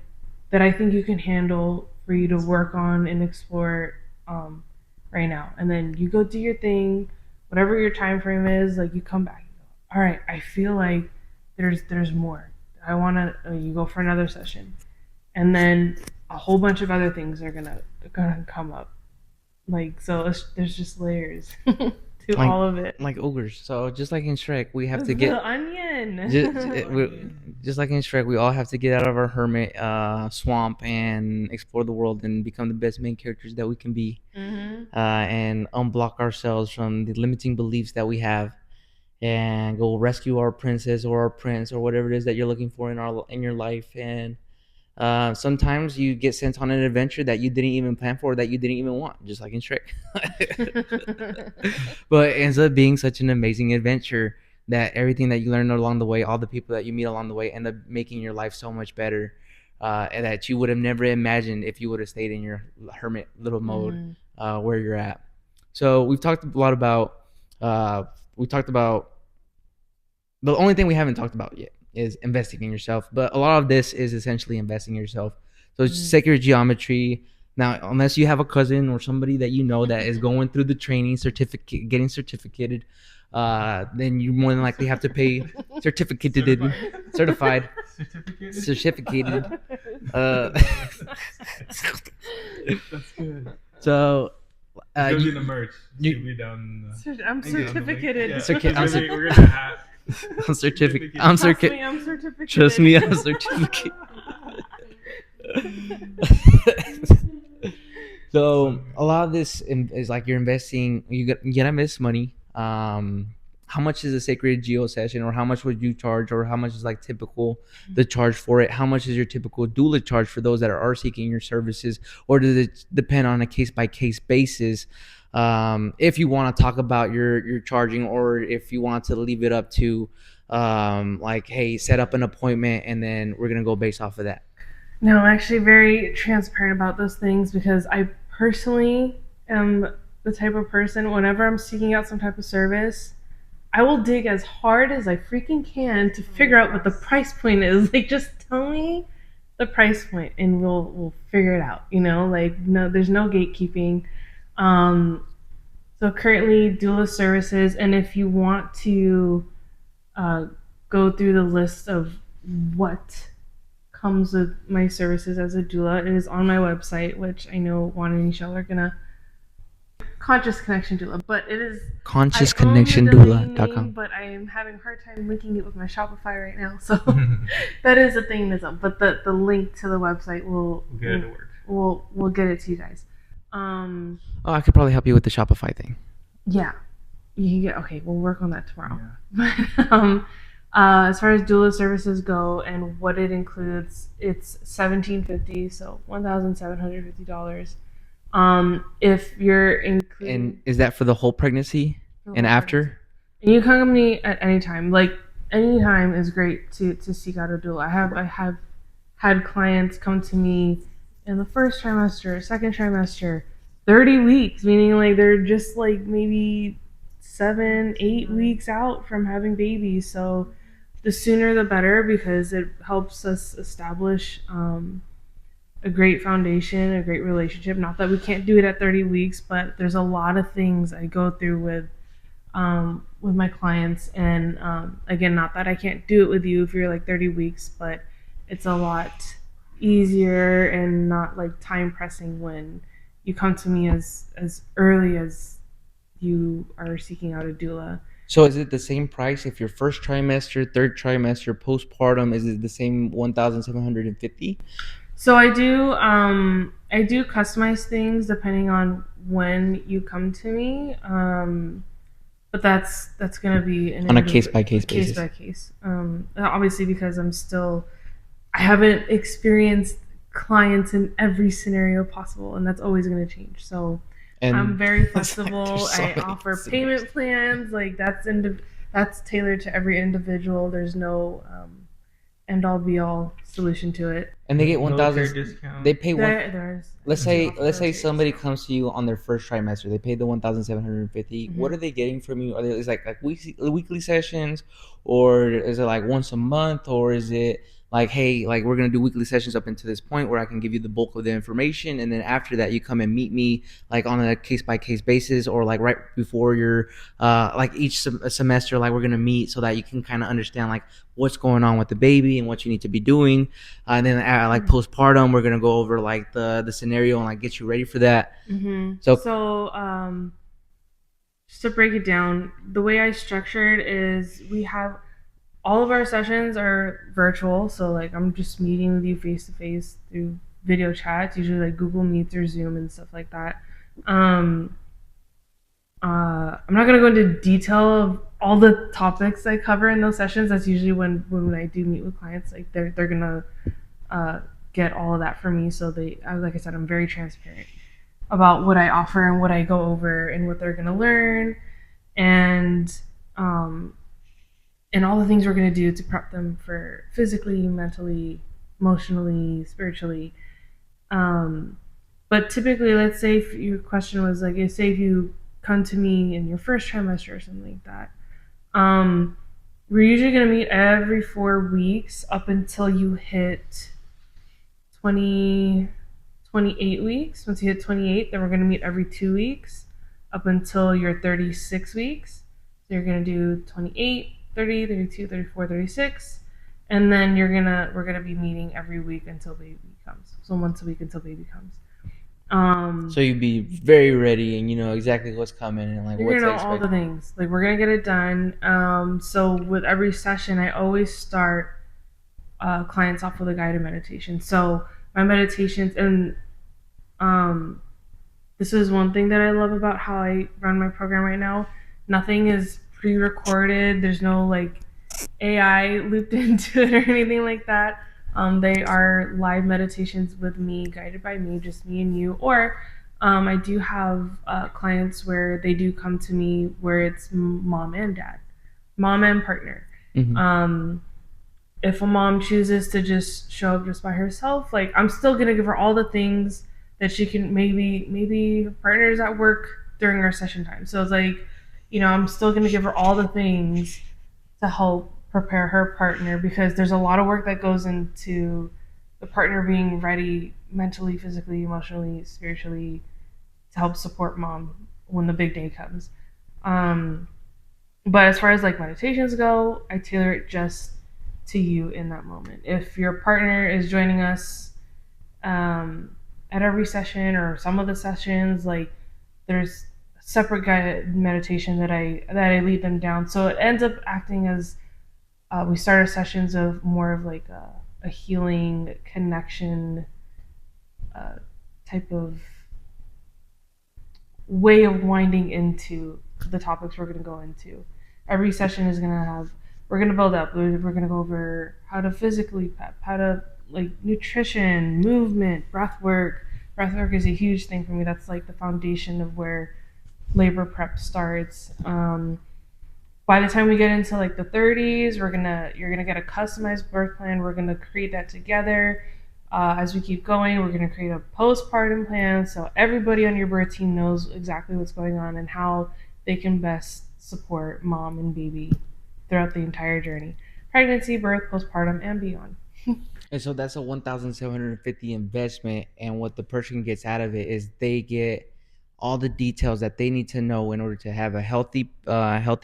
that I think you can handle for you to work on and explore um, right now, and then you go do your thing, whatever your time frame is. Like you come back, you go, all right, I feel like there's more. I want to. You go for another session, and then a whole bunch of other things are gonna come up. Like so, there's just layers to Like all of it. like ogres. So just like in Shrek, we have to The get onion. just like in Shrek, we all have to get out of our hermit swamp and explore the world and become the best main characters that we can be, Mhm. and unblock ourselves from the limiting beliefs that we have, and go rescue our princess or our prince or whatever it is that you're looking for in your life, and Sometimes you get sent on an adventure that you didn't even plan for, that you didn't even want, just like in Shrek. But it ends up being such an amazing adventure that everything that you learn along the way, all the people that you meet along the way, end up making your life so much better, and that you would have never imagined if you would have stayed in your hermit little mode where you're at. So we've talked a lot about. We talked about the only thing we haven't talked about yet is investing in yourself. But a lot of this is essentially investing in yourself. So it's sacred geometry. Now, unless you have a cousin or somebody that you know that is going through the training certificate, getting certificated, then you more than likely have to pay certificated. That's good. So It's you, in the merch. you- It'll be down. I'm certificated. Yeah. Certi- We're gonna hat. I'm certificate. Trust me, I'm certificated. Trust me, I'm certificate. So a lot of this is like you're investing. You gotta invest money. How much is a sacred geo session, or how much would you charge, or how much is like typical the charge for it? How much is your typical doula charge for those that are seeking your services, or does it depend on a case by case basis? If you want to talk about your charging, or if you want to leave it up to like, hey, set up an appointment and then we're gonna go based off of that. No, I'm actually very transparent about those things because I personally am the type of person, whenever I'm seeking out some type of service, I will dig as hard as I freaking can to figure out what the price point is. Like, just tell me the price point and we'll figure it out. Like, no, there's no gatekeeping. So currently doula services, and if you want to go through the list of what comes with my services as a doula, it is on my website, which I know Juan and Michelle are gonna Conscious Connection Doula, but it is ConsciousConnectionDoula.com. but I am having a hard time linking it with my Shopify right now, so that is a thing that's up. But the link to the website will We'll get it to work. we'll get it to you guys. Oh, I could probably help you with the Shopify thing. Yeah, you can get okay. We'll work on that tomorrow. Yeah. But as far as doula services go and what it includes, it's $1,750, so $1,750. If you're including, And is that for the whole pregnancy and after? and you can come to me at any time. Like, any time is great to seek out a doula. I have had clients come to me in the first trimester, second trimester, 30 weeks, meaning like they're just like maybe 7-8 weeks out from having babies. So the sooner the better, because it helps us establish a great foundation, a great relationship. Not that we can't do it at 30 weeks, but there's a lot of things I go through with my clients. And again, not that I can't do it with you if you're like 30 weeks, but it's a lot easier and not like time pressing when you come to me as early as you are seeking out a doula. So is it the same price if your first trimester, third trimester, postpartum? Is it the same 1,750? So I do customize things depending on when you come to me. But that's gonna be On a case-by-case basis. Case by case. Obviously, because I haven't experienced clients in every scenario possible, and that's always gonna change. So And I'm very it's like flexible. there's so I many offer scenarios. payment plans. Like, that's tailored to every individual. There's no end all be all solution to it. And they get Military 1,000. discount. They pay one. There's Let's say offers. somebody comes to you on their first trimester. They pay the 1,750. Mhm. What are they getting from you? Are they, is like weekly sessions, or is it like once a month, or is it like, hey, like we're gonna do weekly sessions up until this point where I can give you the bulk of the information, and then after that you come and meet me like on a case by case basis, or like right before your like each semester, like we're gonna meet so that you can kind of understand like what's going on with the baby and what you need to be doing, and then like postpartum we're gonna go over like the scenario and like get you ready for that. Mm-hmm. So- Just to break it down, the way I structured is we have all of our sessions are virtual. So like I'm just meeting with you face to face through video chats, usually like Google Meets or Zoom and stuff like that. I'm not gonna go into detail of all the topics I cover in those sessions. That's usually when I do meet with clients, like they're gonna get all of that for me. So like I said, I'm very transparent about what I offer and what I go over and what they're gonna learn, and um, and all the things we're gonna do to prep them for physically, mentally, emotionally, spiritually. Um, but typically, let's say if your question was like, say if you come to me in your first trimester or something like that, we're usually going to meet every 4 weeks up until you hit 20, 28 weeks. Once you hit 28, then we're going to meet every 2 weeks up until you're 36 weeks. So you're going to do 28, 30, 32, 34, 36. And then we're gonna be meeting every week until baby comes. So once a week until baby comes. So you'd be very ready and you know exactly what's coming and like You're what gonna to know all expect. the things. Like we're gonna get it done. So with every session, I always start clients off with a guided meditation. So my meditations, and this is one thing that I love about how I run my program right now. Nothing is pre-recorded. There's no like AI looped into it or anything like that. They are live meditations with me, guided by me, just me and you. Or I do have clients where they do come to me where it's mom and dad, mom and partner. Mhm. If a mom chooses to just show up just by herself, like I'm still gonna give her all the things that she can. Maybe her partner's at work during our session time, so it's like, I'm still gonna give her all the things to help prepare her partner, because there's a lot of work that goes into the partner being ready mentally, physically, emotionally, spiritually to help support mom when the big day comes. Um, but as far as like meditations go, I tailor it just to you in that moment. If your partner is joining us at every session or some of the sessions, like there's a separate guided meditation that I lead them down. So it ends up acting as we start our sessions of more of like a healing connection uh, type of way of winding into the topics we're going to go into. Every session is going to have, we're going to build up. We're going to go over how to physically prep, how to like nutrition, movement, breath work. Breath work is a huge thing for me. That's like the foundation of where labor prep starts. By the time we get into like the 30s, you're gonna get a customized birth plan. We're gonna create that together. As we keep going, we're gonna create a postpartum plan so everybody on your birth team knows exactly what's going on and how they can best support mom and baby throughout the entire journey, pregnancy, birth, postpartum, and beyond. And so that's a 1,750 investment, and what the person gets out of it is they get all the details that they need to know in order to have a healthy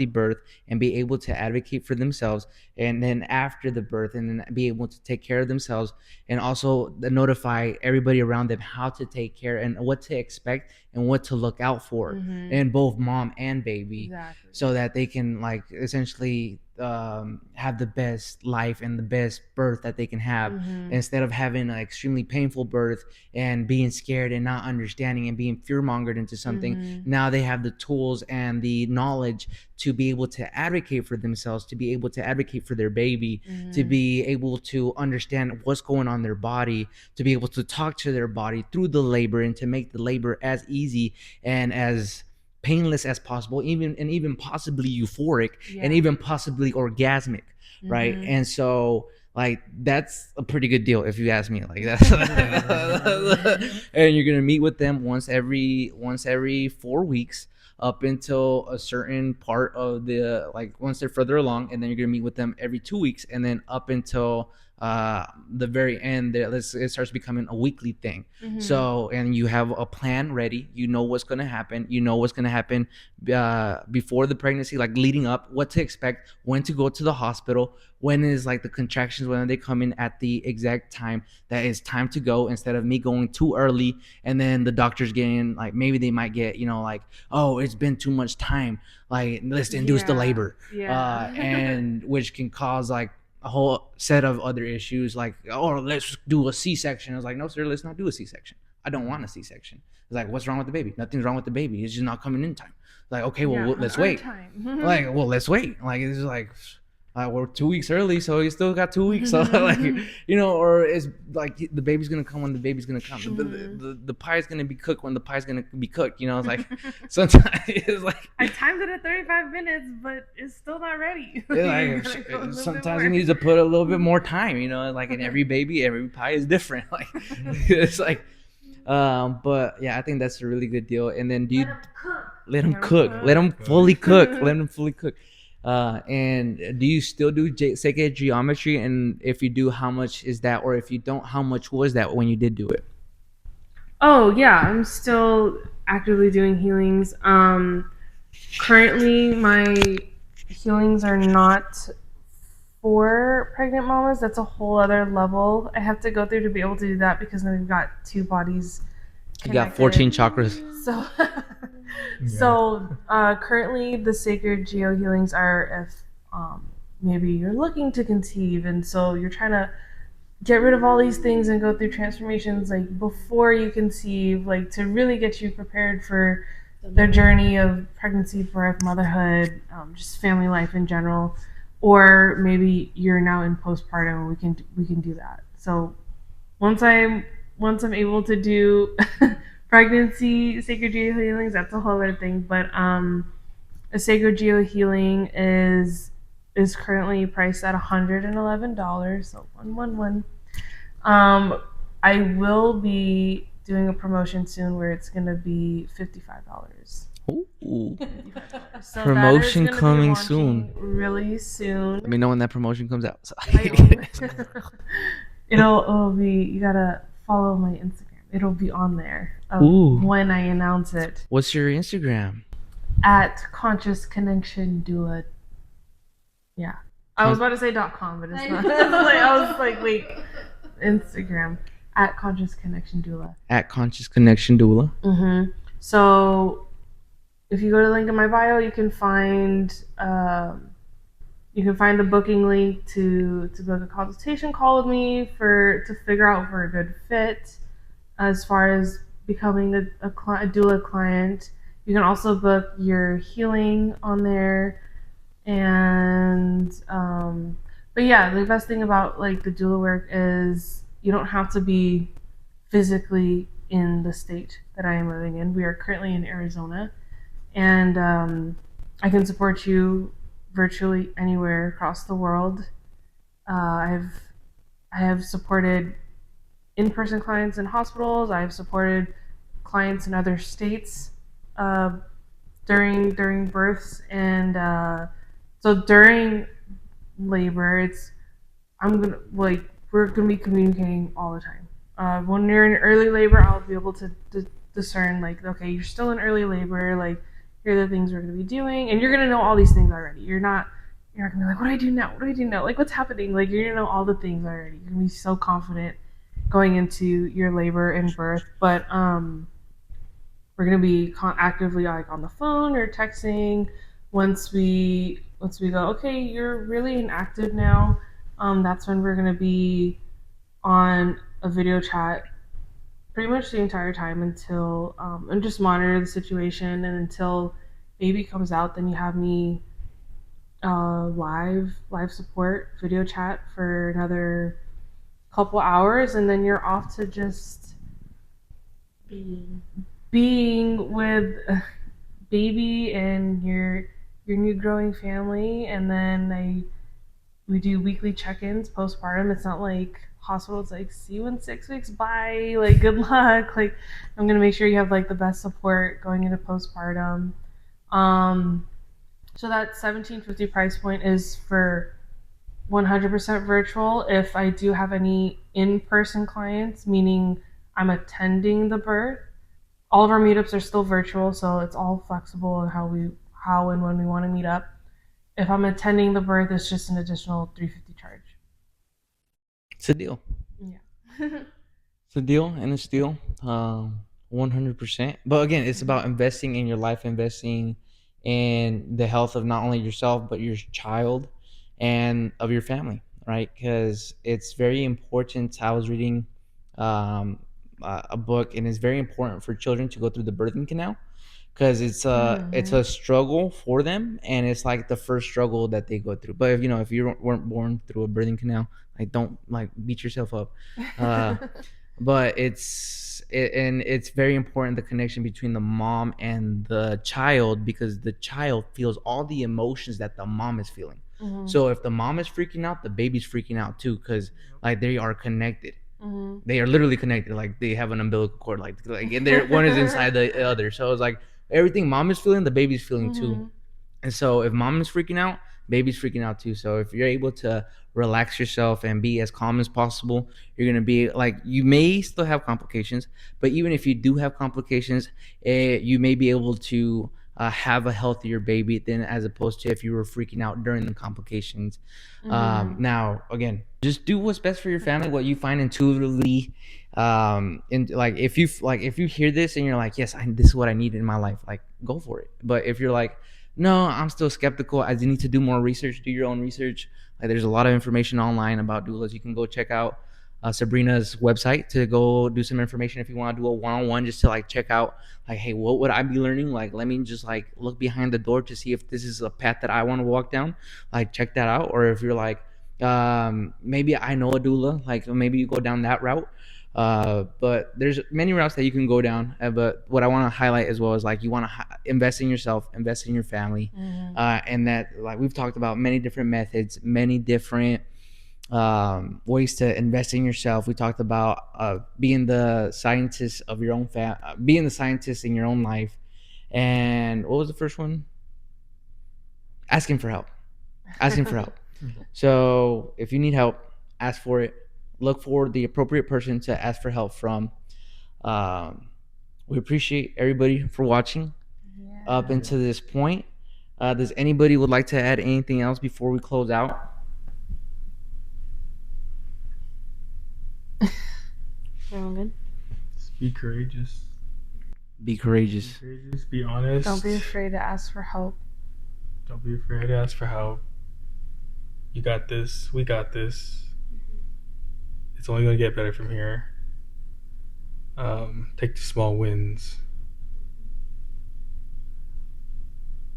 birth and be able to advocate for themselves, and then after the birth, and then be able to take care of themselves, and also notify everybody around them how to take care and what to expect and what to look out for in both mom and baby, Exactly. so that they can like essentially have the best life and the best birth that they can have, instead of having an extremely painful birth and being scared and not understanding and being fear mongered into something. Now they have the tools and the knowledge to be able to advocate for themselves, to be able to advocate for their baby, to be able to understand what's going on in their body, to be able to talk to their body through the labor, and to make the labor as easy and as painless as possible, even possibly euphoric, and even possibly orgasmic, right? And so like that's a pretty good deal if you ask me. Like that's and you're gonna meet with them once every 4 weeks up until a certain part of the, like once they're further along, and then you're gonna meet with them every 2 weeks, and then up until the very end there, it starts becoming a weekly thing. So, and you have a plan ready, you know what's going to happen, before the pregnancy, like leading up, what to expect, when to go to the hospital, when is like the contractions, when they come in at the exact time that is time to go, instead of me going too early and then the doctors getting like, maybe they might get, like, oh, it's been too much time, like let's induce the labor, and which can cause like a whole set of other issues, like, oh, let's do a C-section. I was like, no, sir, let's not do a C-section. I don't want a C-section. It's like, what's wrong with the baby? Nothing's wrong with the baby. It's just not coming in time. Like, okay, well, let's wait. Like, well, let's wait. Like, it's like, we're 2 weeks early, so you still got 2 weeks. So like, or it's like the baby's gonna come when the baby's gonna come. The pie's gonna be cooked when the pie's gonna be cooked. It's like sometimes it's like I timed it at 35 minutes, but it's still not ready. sometimes you need to put a little bit more time. Like in every baby, every pie is different. Like it's like, but yeah, I think that's a really good deal. And then let them cook, let them fully cook, let them fully cook. And do you still do sacred geometry? And if you do, how much is that? Or if you don't, how much was that when you did do it? Oh yeah, I'm still actively doing healings. Currently my healings are not for pregnant mamas. That's a whole other level I have to go through to be able to do that, because then we've got two bodies You got 14 chakras. So currently the sacred geo healings are if maybe you're looking to conceive, and so you're trying to get rid of all these things and go through transformations like before you conceive, like to really get you prepared for their journey of pregnancy, birth, motherhood, just family life in general. Or maybe you're now in postpartum, and we can do that. So once I'm able to do pregnancy sacred geo healings, that's a whole other thing. But a sacred geo healing is currently priced at $111, so 111. I will be doing a promotion soon where it's gonna be $55. Ooh. So Promotion that is gonna be coming launching soon. really soon. Let me know when that promotion comes out. So. It'll be, you gotta follow my Instagram. It'll be on there Ooh. when I announce it. What's your Instagram? At Conscious Connection Doula. Yeah. I was about to say .com, but it's not. I was like, wait. Instagram. At Conscious Connection Doula. At Conscious Connection Doula. Mm-hmm. So if you go to the link in my bio, you can find the booking link to book a consultation call with me to figure out if we're a good fit as far as becoming a doula client. You can also book your healing on there, and but yeah, the best thing about like the doula work is you don't have to be physically in the state that I am living in. We are currently in Arizona, and I can support you virtually anywhere across the world. I have supported in-person clients in hospitals. I have supported clients in other states during births, and so during labor, we're gonna be communicating all the time. When you're in early labor, I'll be able to discern like, okay, you're still in early labor, like here are the things we're gonna be doing, and you're gonna know all these things already. You're not gonna be like, what do I do now? What do I do now? Like, what's happening? Like, you're gonna know all the things already. You're gonna be so confident going into your labor and birth. But we're gonna be actively like on the phone or texting once we go, okay, you're really inactive now. That's when we're gonna be on a video chat pretty much the entire time until and just monitor the situation, and until baby comes out, then you have me live support video chat for another couple hours, and then you're off to just being with baby and your new growing family. And then we do weekly check-ins postpartum. It's not like hospital, it's like, see you in 6 weeks, bye, like good luck. Like, I'm gonna make sure you have like the best support going into postpartum. So that $1,750 price point is for 100% virtual. If I do have any in-person clients, meaning I'm attending the birth, all of our meetups are still virtual, so it's all flexible on how and when we want to meet up. If I'm attending the birth, it's just an additional $350 charge. It's a deal. Yeah. It's a deal, and it's deal. 100%. But again, it's about investing in your life, investing in the health of not only yourself but your child and of your family, right? Because it's very important. I was reading a book, and it's very important for children to go through the birthing canal, because it's a struggle for them, and it's like the first struggle that they go through. But if if you weren't born through a birthing canal, like don't like beat yourself up. Uh, but and it's very important, the connection between the mom and the child, because the child feels all the emotions that the mom is feeling. So if the mom is freaking out, the baby's freaking out too, because like they are connected. They are literally connected, like they have an umbilical cord, like and they're one is inside the other. So it's like everything mom is feeling, the baby's feeling too. And so if mom is freaking out, baby's freaking out too. So if you're able to relax yourself and be as calm as possible, you're gonna be like, you may still have complications, but even if you do have complications, you may be able to have a healthier baby than as opposed to if you were freaking out during the complications. Now, again, just do what's best for your family, what you find intuitively. And if you hear this and you're like, yes, this is what I need in my life, like go for it. But if you're like, no, I'm still skeptical, I need to do more research, do your own research. Like there's a lot of information online about doulas. You can go check out Sabrina's website to go do some information if you want to do a one-on-one, just to like check out like, hey, what would I be learning? Like, let me just like look behind the door to see if this is a path that I want to walk down. Like, check that out. Or if you're like, maybe I know a doula, like maybe you go down that route. But there's many routes that you can go down. But what I want to highlight as well is like, you want to invest in yourself, invest in your family, and that, like we've talked about, many different methods, many different ways to invest in yourself. We talked about being the scientist of your own being the scientist in your own life. And what was the first one? Asking for help. Asking for help. So if you need help, ask for it. Look for the appropriate person to ask for help from. We appreciate everybody for watching up until this point. Does anybody would like to add anything else before we close out? Everyone good? Just be courageous. Be courageous. Be courageous. Be honest. Don't be afraid to ask for help. Don't be afraid to ask for help. You got this. We got this. It's only gonna get better from here. Take the small wins.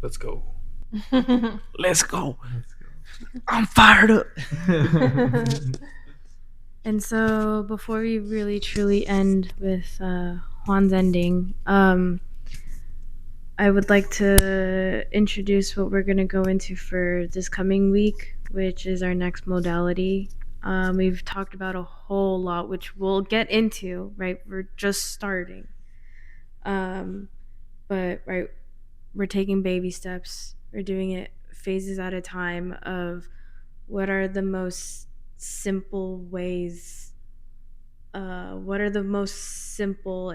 Let's go. Let's go. I'm fired up. And so before we really truly end with Juan's ending, I would like to introduce what we're going to go into for this coming week, which is our next modality. We've talked about a whole lot, which we'll get into, right? We're just starting. But, right, we're taking baby steps. We're doing it phases at a time of what are the most simple ways, what are the most simple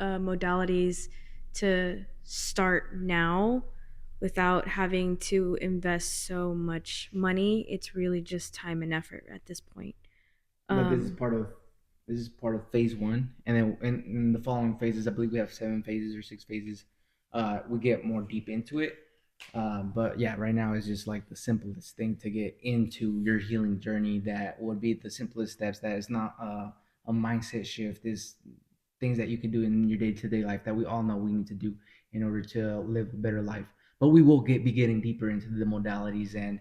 modalities to start now without having to invest so much money. It's really just time and effort at this point. But this is part of phase one, and then in the following phases, I believe we have 7 phases or 6 phases. We get more deep into it. But yeah, right now is just like the simplest thing to get into your healing journey. That would be the simplest steps. That is not a mindset shift. Is things that you can do in your day-to-day life that we all know we need to do in order to live a better life. But we will be getting deeper into the modalities and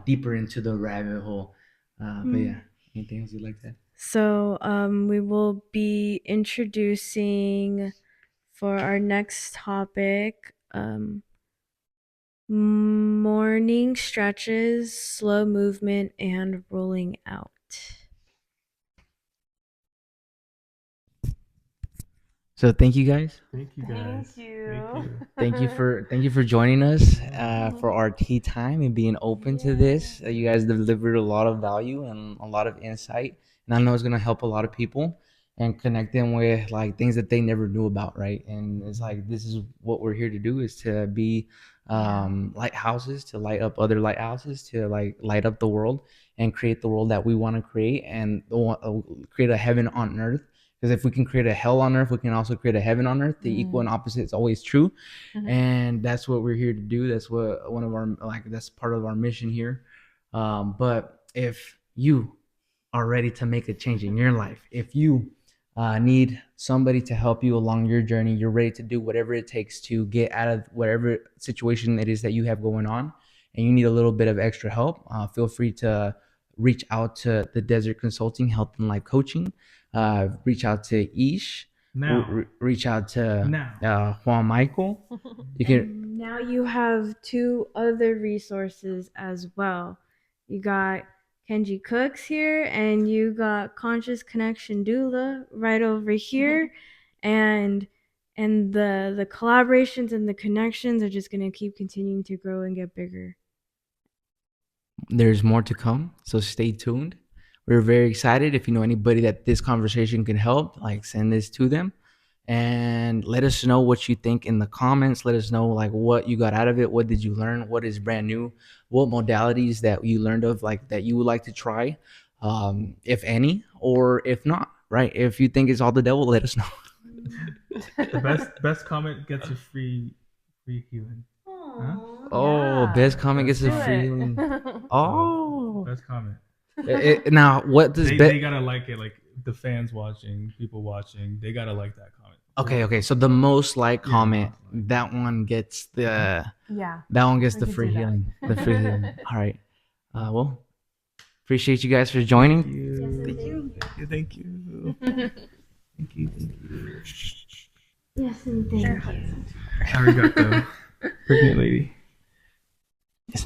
deeper into the rabbit hole. But yeah, anything else you'd like to add? So we will be introducing for our next topic morning stretches, slow movement, and rolling out. So thank you guys. Thank you guys. Thank you. Thank you for joining us for our tea time and being open to this. You guys delivered a lot of value and a lot of insight, and I know it's gonna help a lot of people and connect them with like things that they never knew about, right? And it's like, this is what we're here to do, is to be lighthouses, to light up other lighthouses, to like light up the world and create the world that we want to create, and create a heaven on earth. Because if we can create a hell on earth, we can also create a heaven on earth. The equal and opposite is always true. And that's what we're here to do. That's what that's part of our mission here. But if you are ready to make a change in your life, if you need somebody to help you along your journey, you're ready to do whatever it takes to get out of whatever situation it is that you have going on, and you need a little bit of extra help, feel free to reach out to the Desert Consulting Health and Life Coaching. Reach out to Ish. Now. Reach out to Now. Juan Michael. You can. And now you have 2 other resources as well. You got Kenji Cooks here, and you got Conscious Connection Doula right over here, and the collaborations and the connections are just gonna keep continuing to grow and get bigger. There's more to come, so stay tuned. We're very excited. If you know anybody that this conversation can help, like, send this to them and let us know what you think in the comments. Let us know like what you got out of it. What did you learn? What is brand new? What modalities that you learned of, like, that you would like to try, if any, or if not, right? If you think it's all the devil, let us know. The best comment gets a free healing. Oh, Yeah. best comment gets a Do free it. healing. Oh, Best comment. now what does They gotta like it, like the fans watching, people watching, they gotta like that comment. Okay. So the most like Yeah, comment, most like. that one gets the Yeah. that one gets We the could free do that. healing. The free healing. All right. Well, appreciate you guys for joining. Thank you. Thank you. Thank you. Yes, and thank you. Arigato. Pregnant lady. Yes.